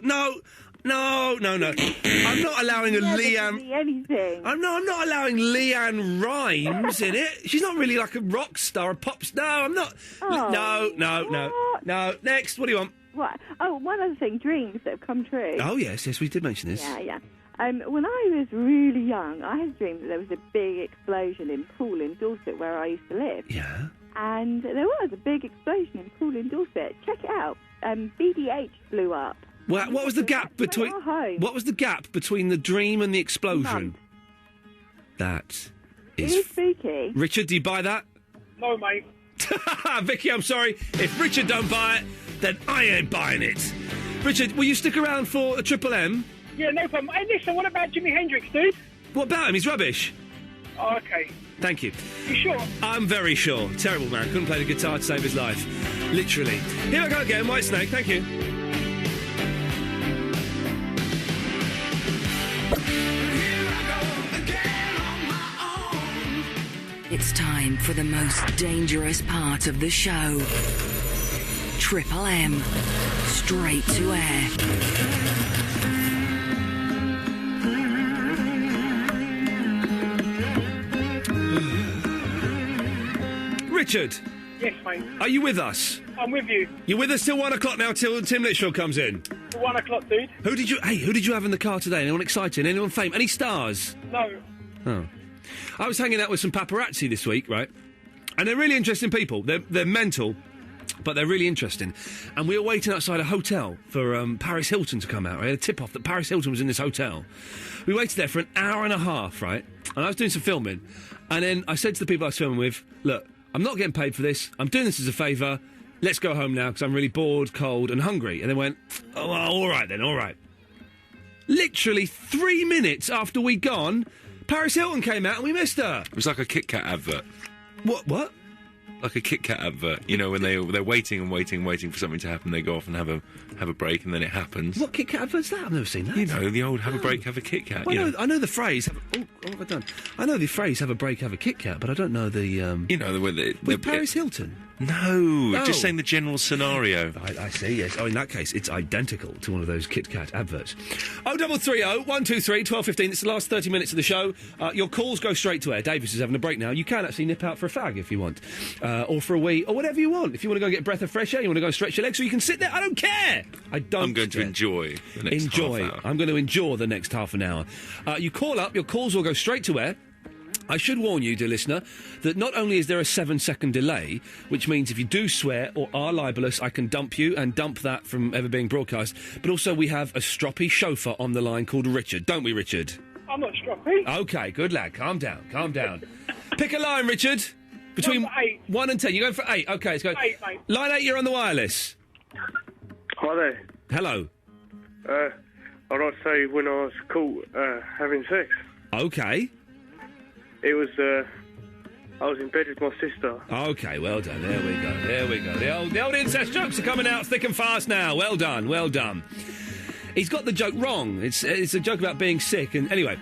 no. I'm not allowing a Leanne... anything. I'm not allowing Leanne Rimes in it. She's not really like a rock star, a pop star. No, I'm not. Oh, No. Next, what do you want? What? Oh, one other thing, dreams that have come true. Oh, yes, we did mention this. Yeah. When I was really young, I had a dream that there was a big explosion in Poole in Dorset, where I used to live. Yeah. And there was a big explosion in Poole in Dorset. Check it out. BDH blew up. Well, what was the gap between? What was the gap between the dream and the explosion? That is It is spooky. Richard, do you buy that? No, mate. Vicky, I'm sorry. If Richard don't buy it, then I ain't buying it. Richard, will you stick around for a Triple M? Yeah, no problem. Hey, listen, what about Jimi Hendrix, dude? What about him? He's rubbish. Oh, okay. Thank you. You sure? I'm very sure. Terrible man. Couldn't play the guitar to save his life. Literally. Here I go again. Whitesnake. Thank you. It's time for the most dangerous part of the show. Triple M. Straight to air. Richard. Yes, mate. Are you with us? I'm with you. You're with us till 1 o'clock now, till Tim Litchfield comes in. For 1 o'clock, dude. Who did you have in the car today? Anyone exciting? Anyone famous? Any stars? No. Oh. I was hanging out with some paparazzi this week, right? And they're really interesting people. They're mental. But they're really interesting. And we were waiting outside a hotel for Paris Hilton to come out. I had a tip-off that Paris Hilton was in this hotel. We waited there for an hour and a half, right? And I was doing some filming. And then I said to the people I was filming with, look, I'm not getting paid for this. I'm doing this as a favour. Let's go home now because I'm really bored, cold and hungry. And they went, oh, well, all right then, all right. Literally 3 minutes after we'd gone, Paris Hilton came out and we missed her. It was like a Kit Kat advert. What? Like a Kit Kat advert, you know, when they're waiting and waiting for something to happen, they go off and have a break, and then it happens. What Kit Kat advert's that? I've never seen that. You know, the old have a break, have a Kit Kat. Well, I know the phrase. What have I done? I know the phrase "have a break, have a Kit Kat," but I don't know the. You know the way with Paris Hilton. No, just saying the general scenario. I see. Yes. Oh, in that case, it's identical to one of those Kit Kat adverts. 0330 123 1215. It's the last 30 minutes of the show. Your calls go straight to air. Davis is having a break now. You can actually nip out for a fag if you want, or for a wee, or whatever you want. If you want to go and get a breath of fresh air, you want to go and stretch your legs, or you can sit there. I don't care. I'm going to enjoy the next half hour. I'm going to endure the next half an hour. You call up. Your calls will go straight to air. I should warn you, dear listener, that not only is there a 7-second delay, which means if you do swear or are libellous, I can dump you and dump that from ever being broadcast, but also we have a stroppy chauffeur on the line called Richard. Don't we, Richard? I'm not stroppy. OK, good lad. Calm down. Pick a line, Richard. Between 1 and 10. You're going for 8. OK, let's go. 8, mate. Line 8, you're on the wireless. Hi there. Hello. I'd like to say when I was caught having sex. OK. It was, I was in bed with my sister. OK, well done. There we go. The old incest jokes are coming out thick and fast now. Well done. He's got the joke wrong. It's a joke about being sick. And anyway,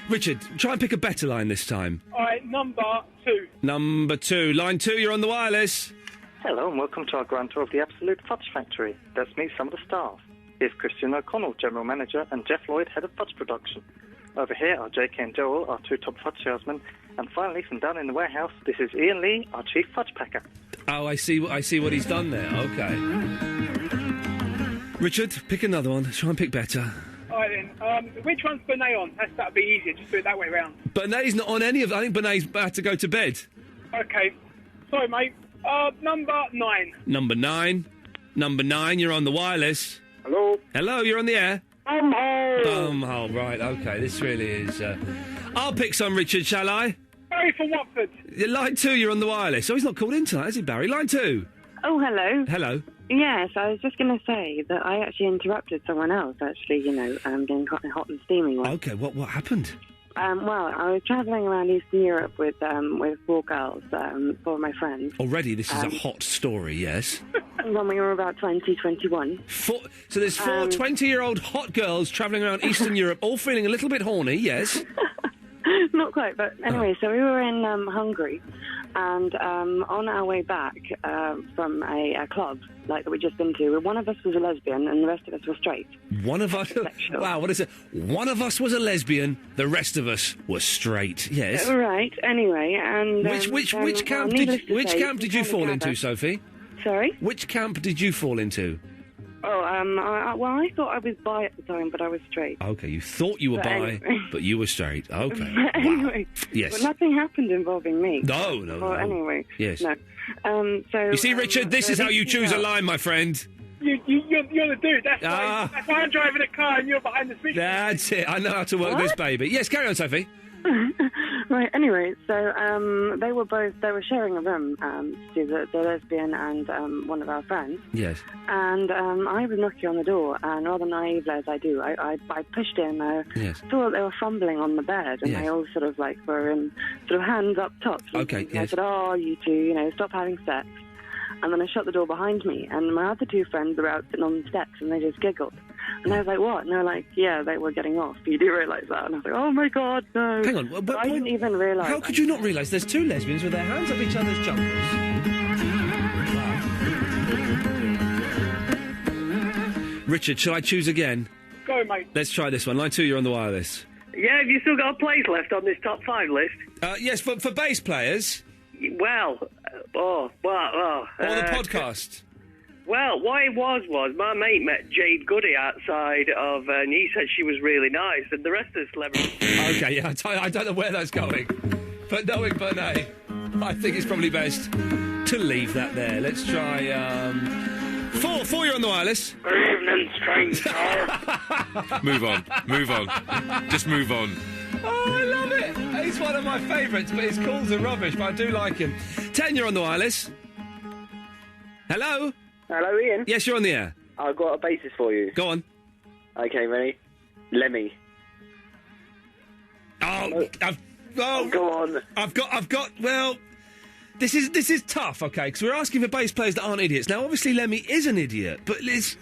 Richard, try and pick a better line this time. All right, number 2. Number 2. Line 2, you're on the wireless. Hello and welcome to our grand tour of the Absolute Fudge Factory. Let's meet some of the staff. Here's Christian O'Connell, General Manager, and Jeff Lloyd, Head of Fudge Production. Over here are JK and Joel, our 2 top fudge salesmen, and finally, from down in the warehouse, this is Iain Lee, our Chief Fudge Packer. Oh, I see what he's done there. OK. Richard, pick another one. Try and pick better. All right, then. Which one's Benet on? That'd be easier. Just do it that way round. Benet's not on any of... I think Benet's had to go to bed. OK. Sorry, mate. Number 9. Number 9, you're on the wireless. Hello, you're on the air. Bumhole, right, OK, this really is... I'll pick some, Richard, shall I? Barry from Watford. Line 2, you're on the wireless. Oh, he's not called in tonight, is he, Barry? Line 2. Oh, hello. Hello. Yes, I was just going to say that I actually interrupted someone else, actually, getting hot and steamy. OK, what happened? Well, I was travelling around Eastern Europe with 4 girls, 4 of my friends. Already, this is a hot story, yes? When we were about 20, 21. So there's 4 20-year-old hot girls travelling around Eastern Europe, all feeling a little bit horny, yes? Not quite, but anyway, so we were in Hungary, and on our way back from a club like that we'd just been to, one of us was a lesbian and the rest of us were straight. One of us? Wow, what is it? One of us was a lesbian, the rest of us were straight. Yes. Right. Anyway, and which camp did you fall into, Sophie? Sorry. Which camp did you fall into? Oh, I thought I was bi at the time, but I was straight. OK, you thought you were bi, anyway. but you were straight. OK. Anyway. Yes. Well, nothing happened involving me. No. Well, anyway. Yes. No. So... You see, Richard, this is how you choose a line, my friend. You're the dude. That's why I'm driving a car and you're behind the speaker. That's it. I know how to work this baby. Yes, carry on, Sophie. Right, anyway, so they were sharing a room, the lesbian and one of our friends. Yes. And I was knocking on the door, and rather naively as I do, I pushed in, yes. saw that they were fumbling on the bed, and they all sort of were in sort of hands up top. Okay, yes. I said, oh, you two, stop having sex. And then I shut the door behind me, and my other 2 friends were out sitting on the steps, and they just giggled. And I was like, what? And they were like, yeah, they were getting off. You do realise that? And I was like, oh, my God, no. Hang on. But I didn't even realise. How could you not realise there's 2 lesbians with their hands up each other's jumpers? Wow. Richard, shall I choose again? Go, mate. Let's try this one. Line 2, you're on the wireless. Yeah, have you still got a place left on this top 5 list? Yes, for bass players. Well, or the podcast. Well, what it was my mate met Jade Goody outside of, and he said she was really nice, and the rest of the celebrities... OK, yeah, I don't know where that's going, but knowing Bernay, I think it's probably best to leave that there. Let's try, Four, you're on the wireless. Good evening, stranger. Move on. Just move on. Oh, I love it. He's one of my favourites, but his calls are rubbish, but I do like him. 10, you're on the wireless. Hello? Hello, Ian. Yes, you're on the air. I've got a basis for you. Go on. Okay, ready? Lemmy. Oh, go on. I've got, well... This is tough, okay, because we're asking for bass players that aren't idiots. Now, obviously, Lemmy is an idiot, but it's...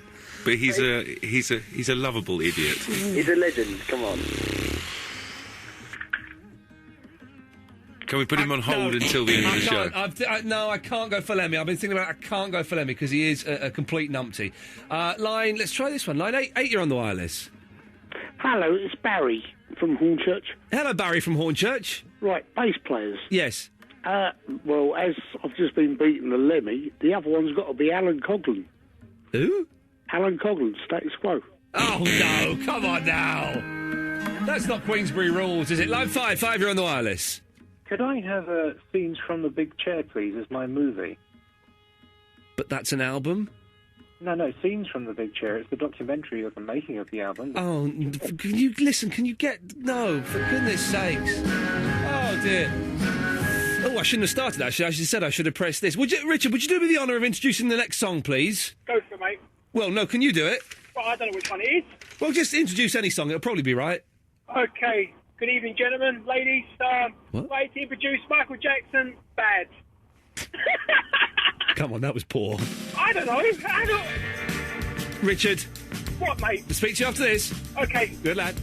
But he's a lovable idiot. He's a legend, come on. Can we put him on hold until the end of the show? No, I can't go for Lemmy. I've been thinking about it. I can't go for Lemmy because he is a complete numpty. Let's try this one. Line 8, you're on the wireless. Hello, it's Barry from Hornchurch. Hello, Barry from Hornchurch. Right, bass players. Yes. Well, as I've just been beating the Lemmy, the other one's got to be Alan Coghlan. Who? Alan Coghlan, Status Quo. Oh, no, come on now. That's not Queensbury rules, is it? Line 5, you're on the wireless. Could I have Scenes from the Big Chair, please, as my movie? But that's an album? No, Scenes from the Big Chair. It's the documentary of the making of the album. Oh, can you listen? Can you get... No, for goodness sakes. Oh, dear. Oh, I shouldn't have started, actually. I said I should have pressed this. Richard, would you do me the honour of introducing the next song, please? Go for it, mate. Well, no, can you do it? Well, I don't know which one it is. Well, just introduce any song. It'll probably be right. Okay. Good evening, gentlemen, ladies. Waiting, produced Michael Jackson, Bad. Come on, that was poor. I don't know. Richard. What, mate? I'll speak to you after this. Okay. Good lad.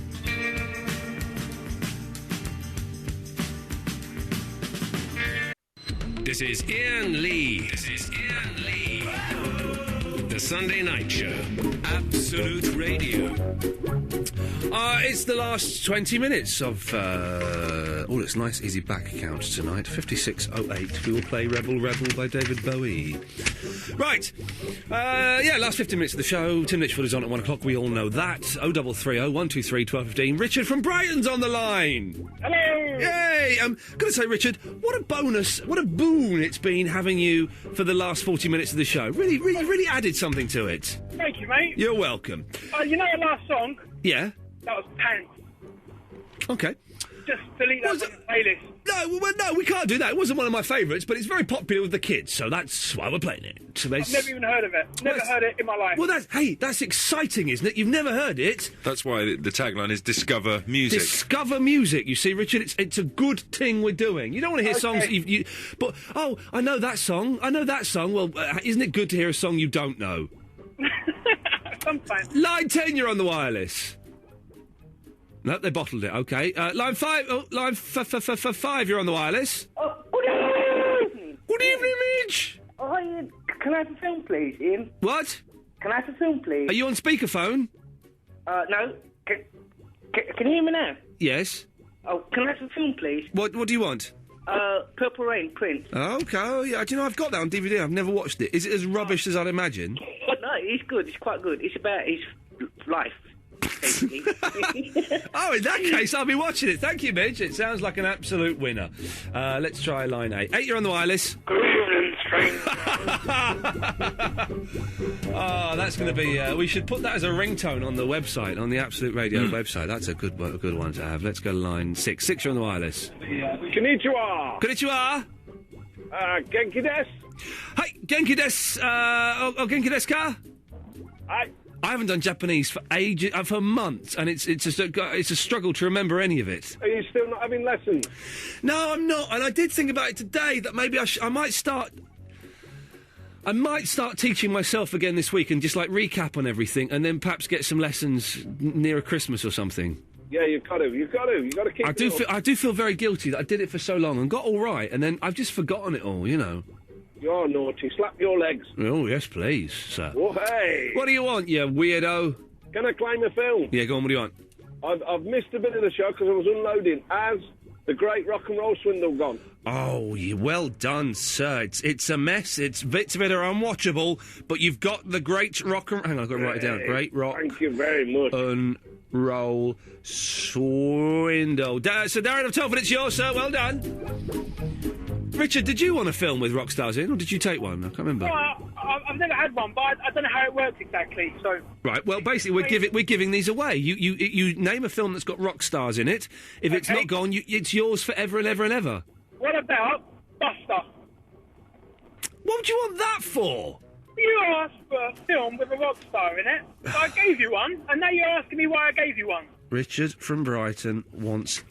This is Iain Lee. The Sunday Night Show. Absolute Radio. It's the last 20 minutes of... it's nice, easy back count tonight. 56:08. We will play Rebel Rebel by David Bowie. Right. Last 15 minutes of the show. Tim Litchfield is on at 1 o'clock. We all know that. 0330 123 1215. Richard from Brighton's on the line. Hello. Yay. Going to say, Richard, what a bonus, what a boon it's been having you for the last 40 minutes of the show. Really added something to it. Thank you, mate. You're welcome. You know the last song? Yeah. That was Pants. Okay. Just delete that from the playlist. No, we can't do that. It wasn't one of my favourites, but it's very popular with the kids, so that's why we're playing it. So I've never even heard of it. Never heard it in my life. Well, that's exciting, isn't it? You've never heard it. That's why the tagline is Discover Music. Discover Music. You see, Richard, it's a good thing we're doing. You don't want to hear songs that but, I know that song. Well, isn't it good to hear a song you don't know? Sometimes. Line 10, you're on the wireless. No, they bottled it, okay. Line 5, line 5, you're on the wireless. Good evening. Good evening, Midge. Can I have a film, please, Ian? What? Can I have a film, please? Are you on speakerphone? No. Can you hear me now? Yes. Oh, can I have a film, please? What do you want? Purple Rain, Prince. Okay, oh, yeah. Do you know, I've got that on DVD. I've never watched it. Is it as rubbish as I'd imagine? No, it's good. It's quite good. It's about his life. Oh, in that case, I'll be watching it. Thank you, Midge. It sounds like an absolute winner. Let's try line 8. 8, you're on the wireless. Good evening, stranger. Oh, that's going to be... we should put that as a ringtone on the website, on the Absolute Radio website. That's a good one to have. Let's go to line 6. 6, you're on the wireless. Konnichiwa. Konnichiwa. Genki desu. Hi, Genki desu. Genki desu ka? Hi. I haven't done Japanese for ages, for months, and it's a struggle to remember any of it. Are you still not having lessons? No, I'm not. And I did think about it today that maybe I might start teaching myself again this week and just recap on everything, and then perhaps get some lessons nearer Christmas or something. Yeah, you've got to keep. I do feel very guilty that I did it for so long and got all right, and then I've just forgotten it all. You know. You're naughty. Slap your legs. Oh, yes, please, sir. Oh, hey. What do you want, you weirdo? Can I claim a film? Yeah, go on, what do you want? I've missed a bit of the show because I was unloading. Has the great rock and roll swindle gone? Oh, well done, sir. It's a mess. Bits of it are unwatchable, but you've got the great rock and... Hang on, I've got to write it down. Great rock... Thank you very much. Roll swindle. So, Darren of Telford, it's yours, sir. Well done. Richard, did you want a film with rock stars in, or did you take one? I can't remember. Well, I've never had one, but I don't know how it works exactly. So Right. Well, basically, we're giving these away. You name a film that's got rock stars in it. If it's not gone, it's yours forever and ever and ever. what about Buster? What would you want that for? You asked for a film with a rock star in it, so I gave you one, and now you're asking me why I gave you one. Richard from Brighton wants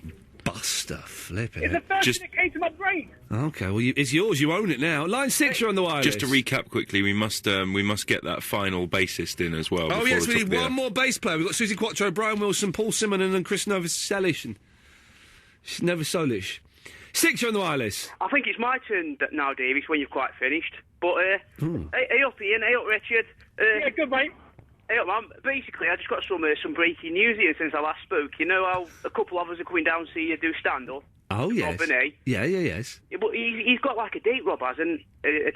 Buster. Flip it. It's the first thing that came to my brain. Okay, well, it's yours. You own it now. Line 6, you're on the wireless. Just to recap quickly, we must get that final bassist in as well. Oh, yes, we need one more bass player. We've got Susie Quattro, Brian Wilson, Paul Simonon and Chris Novoselic. Novoselic. 6, you're on the wireless. I think it's my turn now, Davies, when you've quite finished. But, hey up, Ian. Hey up, Richard. Yeah, good, mate. Hey up, man. Basically, I just got some breaking news here since I last spoke. You know how a couple of us are coming down to see you do stand-up? Oh, yes. Rob and A. Yes. Yeah, but he's got like a date, Rob has, and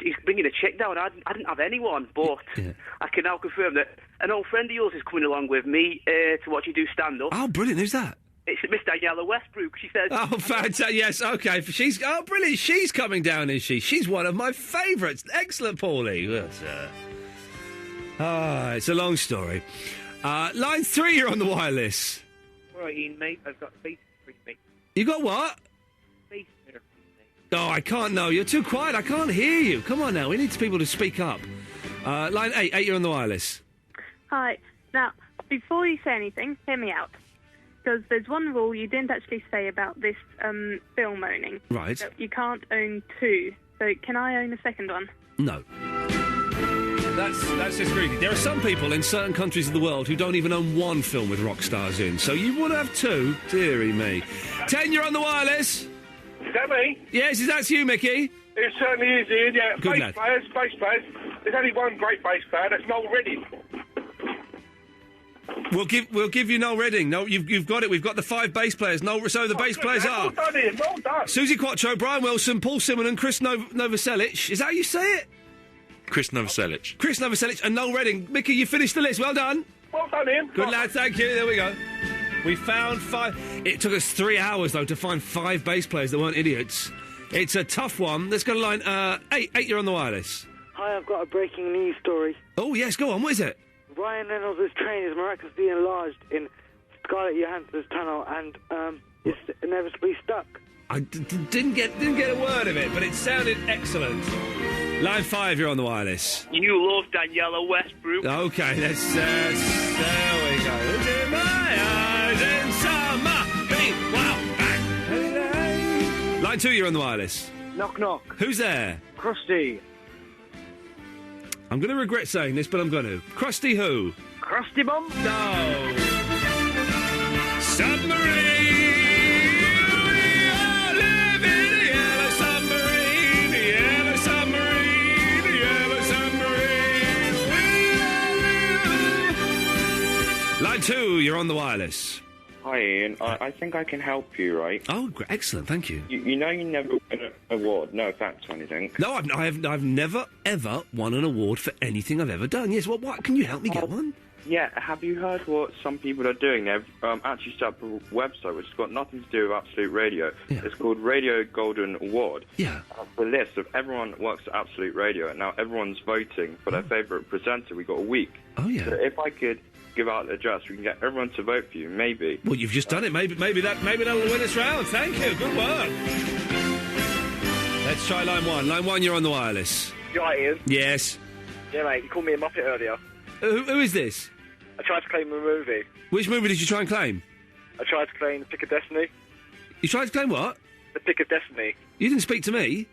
he's bringing a chick down. I didn't have anyone, but I can now confirm that an old friend of yours is coming along with me to watch you do stand-up. Oh, brilliant. Who's that? It's Miss Daniela Westbrook. She says... Oh, fantastic. Yes, OK. Oh, brilliant. She's coming down, is she? She's one of my favourites. Excellent, Paulie. Yes, it's a long story. Line 3, you're on the wireless. All right, Ian, mate. I've got space for you, mate. You got what? Space for you, mate. Oh, I can't know. You're too quiet. I can't hear you. Come on now. We need people to speak up. Line 8, you're on the wireless. Hi. Now, before you say anything, hear me out. Because there's one rule you didn't actually say about this film owning. Right. That you can't own 2. So can I own a second one? No. That's just greedy. There are some people in certain countries of the world who don't even own one film with rock stars in. So you would have 2? Dearie me. 10, you're on the wireless. Is that me? Yes, that's you, Mickey. It certainly is, Ian, yeah. Good bass lad. players. There's only one great bass player, that's Noel Redding. We'll give you Noel Redding. No, you've got it. We've got the 5 bass players. So the bass players are... Well done, Ian, well done. Susie Quattro, Brian Wilson, Paul Simonon and Chris Novoselic. Is that how you say it? Chris Novoselic. Chris Novoselic and Noel Redding. Mickey, you finished the list. Well done. Well done, Ian. Good lad, thank you. There we go. We found 5. It took us 3 hours, though, to find 5 bass players that weren't idiots. It's a tough one. Let's go to line 8. 8, you're on the wireless. Hi, I've got a breaking news story. Oh, yes, go on. What is it? Ryan Reynolds' train is miraculously enlarged in Scarlett Johansson's tunnel and is inevitably stuck. I didn't get a word of it, but it sounded excellent. Line 5, you're on the wireless. You love Daniela Westbrook. Okay, let's... there we go. It's in my eyes in summer. Bing, wow, bang. Line 2, you're on the wireless. Knock, knock. Who's there? Krusty. I'm going to regret saying this, but I'm going to. Krusty who? Krusty Bum? No. Submarine. We all live in a yellow submarine. A yellow submarine. A yellow submarine. We all live. Line 2, you're on the wireless. Hi, Ian. I think I can help you, right? Oh, excellent. Thank you. You know you never win an award. No offense or anything. No, I've never, ever won an award for anything I've ever done. Yes, what? Can you help me get one? Yeah, have you heard what some people are doing? They've actually set up a website which has got nothing to do with Absolute Radio. Yeah. It's called Radio Golden Award. Yeah. The list of everyone that works at Absolute Radio, and now everyone's voting for their favourite presenter. We've got a week. Oh, yeah. So if I could give out the address, we can get everyone to vote for you, maybe. Well, you've just done it. Maybe that'll win us round. Thank you. Good work. Let's try line 1. Line 1, you're on the wireless. You all right, Ian? Yes. Yeah, mate, you called me a muppet earlier. Who is this? I tried to claim a movie. Which movie did you try and claim? I tried to claim The Pick of Destiny. You tried to claim what? The Pick of Destiny. You didn't speak to me?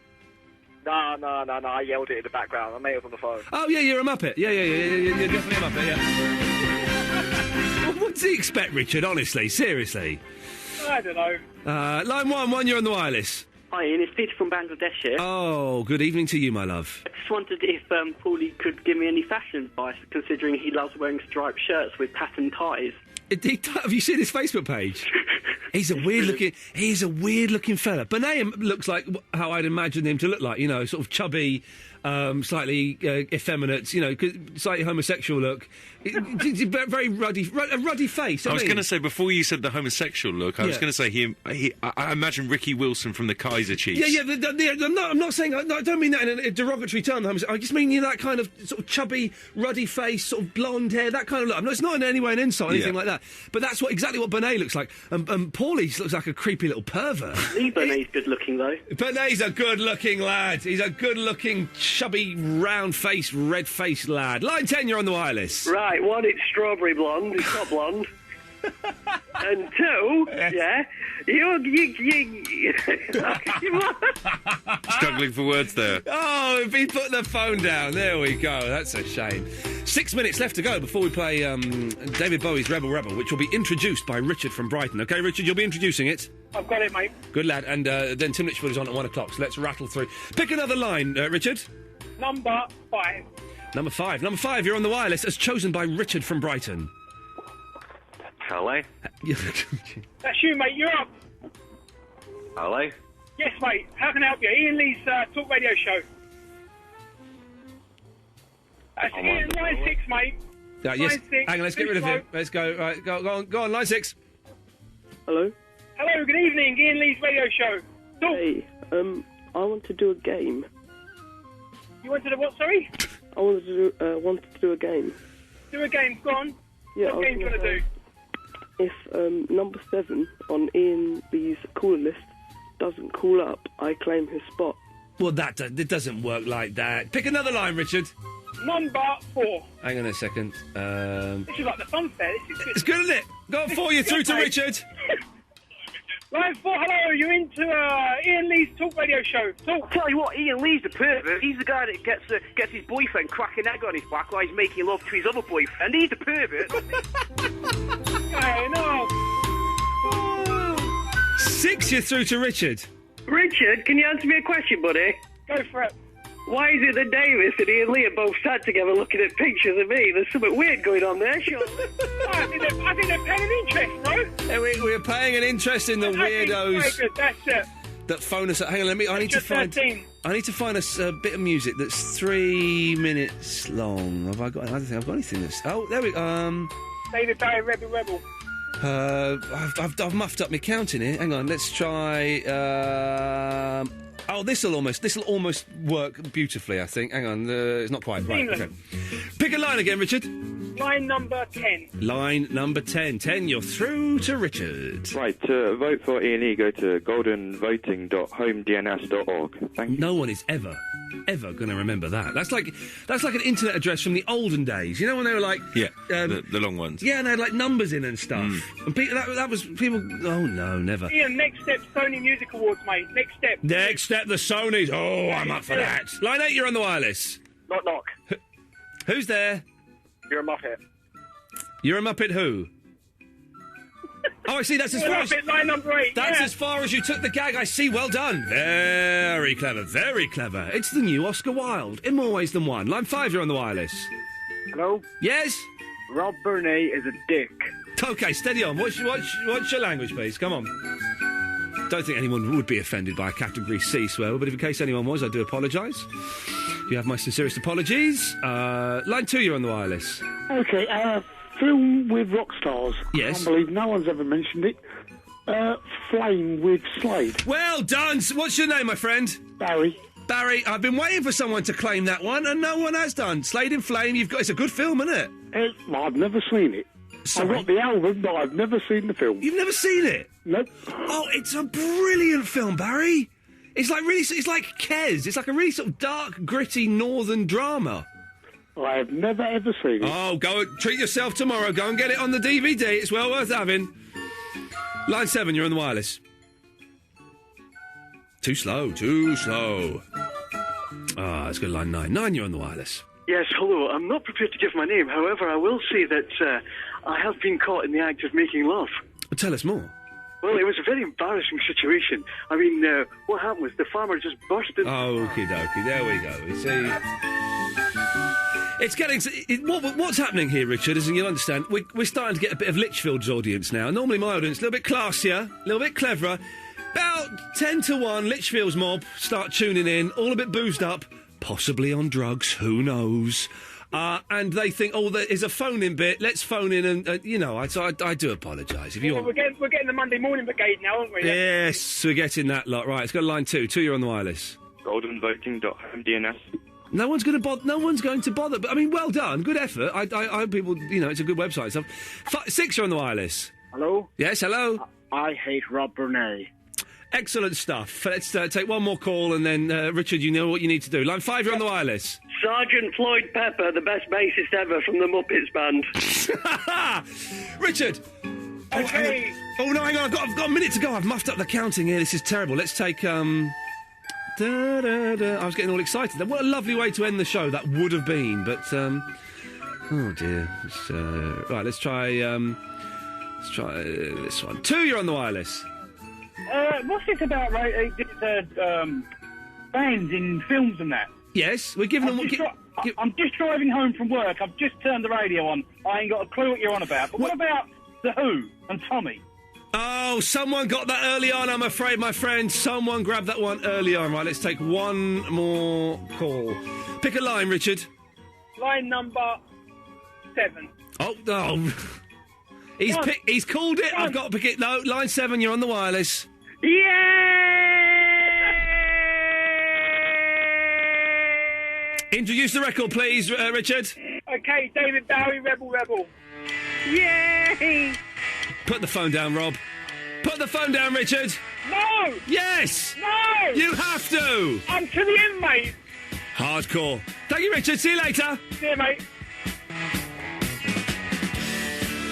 No, I yelled it in the background. I made it on the phone. Oh, yeah, you're a muppet. Yeah, you're definitely a muppet, yeah. What do you expect, Richard, honestly? Seriously? I don't know. Line 1, you're on the wireless. Hi, Ian. It's Peter from Bangladesh here. Oh, good evening to you, my love. I just wondered if Paulie could give me any fashion advice, considering he loves wearing striped shirts with patterned ties. Have you seen his Facebook page? He's a weird looking fella. Benet looks like how I'd imagine him to look like, sort of chubby, slightly effeminate, slightly homosexual look. Very ruddy face. I was going to say, before you said the homosexual look, I was going to say I imagine Ricky Wilson from the Kaiser Chiefs. I'm not saying, I don't mean that in a derogatory term. I just mean that kind of sort of chubby, ruddy face, sort of blonde hair, that kind of look. It's not in any way an insult or anything like that. But that's exactly what Benet looks like. And Paulie looks like a creepy little pervert. Lee Benet's good looking, though. Benet's a good looking lad. He's a good looking, chubby, round-faced, red-faced lad. Line 10, you're on the wireless. Right, one, it's strawberry blonde. It's not blonde. And two, you Struggling for words there. Oh, he put the phone down. There we go. That's a shame. 6 minutes left to go before we play David Bowie's Rebel Rebel, which will be introduced by Richard from Brighton. OK, Richard, you'll be introducing it. I've got it, mate. Good lad. And then Tim Litchfield is on at 1 o'clock, so let's rattle through. Pick another line, Richard. Number 5. Number 5. Number 5, you're on the wireless, as chosen by Richard from Brighton. Hello? That's you, mate. You're up. Hello? Yes, mate. How can I help you? Ian Lee's talk radio show. That's Ian, line 6, mate. Yes. Line 6. Hang on, let's get rid of him. Let's go. Right, go on, line 6. Hello? Hello, good evening. Ian Lee's radio show. Talk. Hey, I want to do a game. You wanted to what, sorry? I wanted to do a game. Do a game, go on. Yeah, what game do you want to do? If number 7 on Ian Lee's caller list doesn't call up, I claim his spot. Well, it doesn't work like that. Pick another line, Richard. Number 4. Hang on a second. This is like the fun fair. This is good. It's good, isn't it? Go on 4, you're through to Richard. Line 4, hello, you're into Ian Lee's talk radio show. Talk. I'll tell you what, Ian Lee's the pervert. He's the guy that gets his boyfriend cracking egg on his back while he's making love to his other boyfriend. He's the pervert. Hey, no. 6, you're through to Richard. Richard, can you answer me a question, buddy? Go for it. Why is it that Davis and Ian Lee are both sat together looking at pictures of me? There's something weird going on there, surely. I think they're paying an interest, no? Yeah, we're paying an interest in the weirdos. Very good, that's it. That phone us. Hang on, I need to find a bit of music that's 3 minutes long. Have I got? I don't think I've got anything that's. Oh, there we go. David Bowie, Rebel. I've muffed up my counting here. Hang on, let's try. This'll almost work beautifully, I think. Hang on, it's not quite right. Okay. Pick a line again, Richard. Line number 10. Line number 10. 10, you're through to Richard. Right, to vote for Ian, go to goldenvoting.homedns.org. Thank you. No one is ever going to remember that. That's like an internet address from the olden days. You know when they were like... Yeah, the long ones. Yeah, and they had like numbers in and stuff. And people, that was people... Oh, no, never. Ian, next step, Sony Music Awards, mate. Next step. Next step, the Sonys. Oh, I'm up for that. Line 8, you're on the wireless. Knock, knock. Who's there? You're a Muppet. You're a Muppet who? Oh, I see, that's as far as... Line number 8, That's as far as you took the gag, I see. Well done. Very clever, very clever. It's the new Oscar Wilde, in more ways than one. Line 5, you're on the wireless. Hello? Yes? Rob Burney is a dick. OK, steady on. What's your language, please? Come on. Don't think anyone would be offended by a Category C swear, but if in case anyone was, I do apologise. You have my sincerest apologies. Line 2, you're on the wireless. OK, film with rock stars. Yes. I can't believe no one's ever mentioned it. Flame with Slade. Well done. What's your name, my friend? Barry. Barry, I've been waiting for someone to claim that one, and no one has done. Slade in Flame, it's a good film, isn't it? I've never seen it. Sorry? I've got the album, but I've never seen the film. You've never seen it? Nope. Oh, it's a brilliant film, Barry. It's like Kes. It's like a really sort of dark, gritty northern drama. I have never ever seen it. Oh, go treat yourself tomorrow. Go and get it on the DVD. It's well worth having. Line 7, you're on the wireless. Too slow. Ah, let's go to line 9. 9, you're on the wireless. Yes, hello. I'm not prepared to give my name. However, I will say that I have been caught in the act of making love. Tell us more. Well, it was a very embarrassing situation. I mean, what happened was the farmer just burst in... Oh, okie dokie. There we go. You see... It's getting... what's happening here, Richard, is, and you'll understand, we're starting to get a bit of Lichfield's audience now. Normally my audience, a little bit classier, a little bit cleverer. About 10 to 1, Lichfield's mob start tuning in, all a bit boozed up, possibly on drugs, who knows. And they think, there's a phone-in bit, let's phone in and, I do apologise. If you want... We're getting the Monday morning brigade now, aren't we? Yes, we're getting that lot. Right, it's got line 2. 2, you're on the wireless. Goldenvoting.home DNS. No one's going to bother. But I mean, well done, good effort. I hope people, it's a good website. So, 6, you're on the wireless. Hello. Yes, hello. I hate Rob Burnett. Excellent stuff. Let's take one more call, and then Richard, you know what you need to do. Line 5, you're on the wireless. Sergeant Floyd Pepper, the best bassist ever from the Muppets band. Richard. Okay. Oh no, hang on. I've got a minute to go. I've muffed up the counting here. This is terrible. Let's take I was getting all excited. What a lovely way to end the show that would have been, but oh dear. Right, let's try this one. 2, you're on the wireless. What's this about, right? Bands in films and that? Yes, we're giving them... I'm just driving home from work. I've just turned the radio on. I ain't got a clue what you're on about. But what about The Who and Tommy? Oh, someone got that early on, I'm afraid, my friend. Someone grabbed that one early on. Right, let's take one more call. Pick a line, Richard. Line number 7. Oh. He's called it. I've got to pick it. No, line 7, you're on the wireless. Introduce the record, please, Richard. Okay, David Bowie, Rebel Rebel. Yay! Put the phone down, Rob. Put the phone down, Richard. No! Yes! No! You have to! I'm to the end, mate. Hardcore. Thank you, Richard. See you later. See you, mate.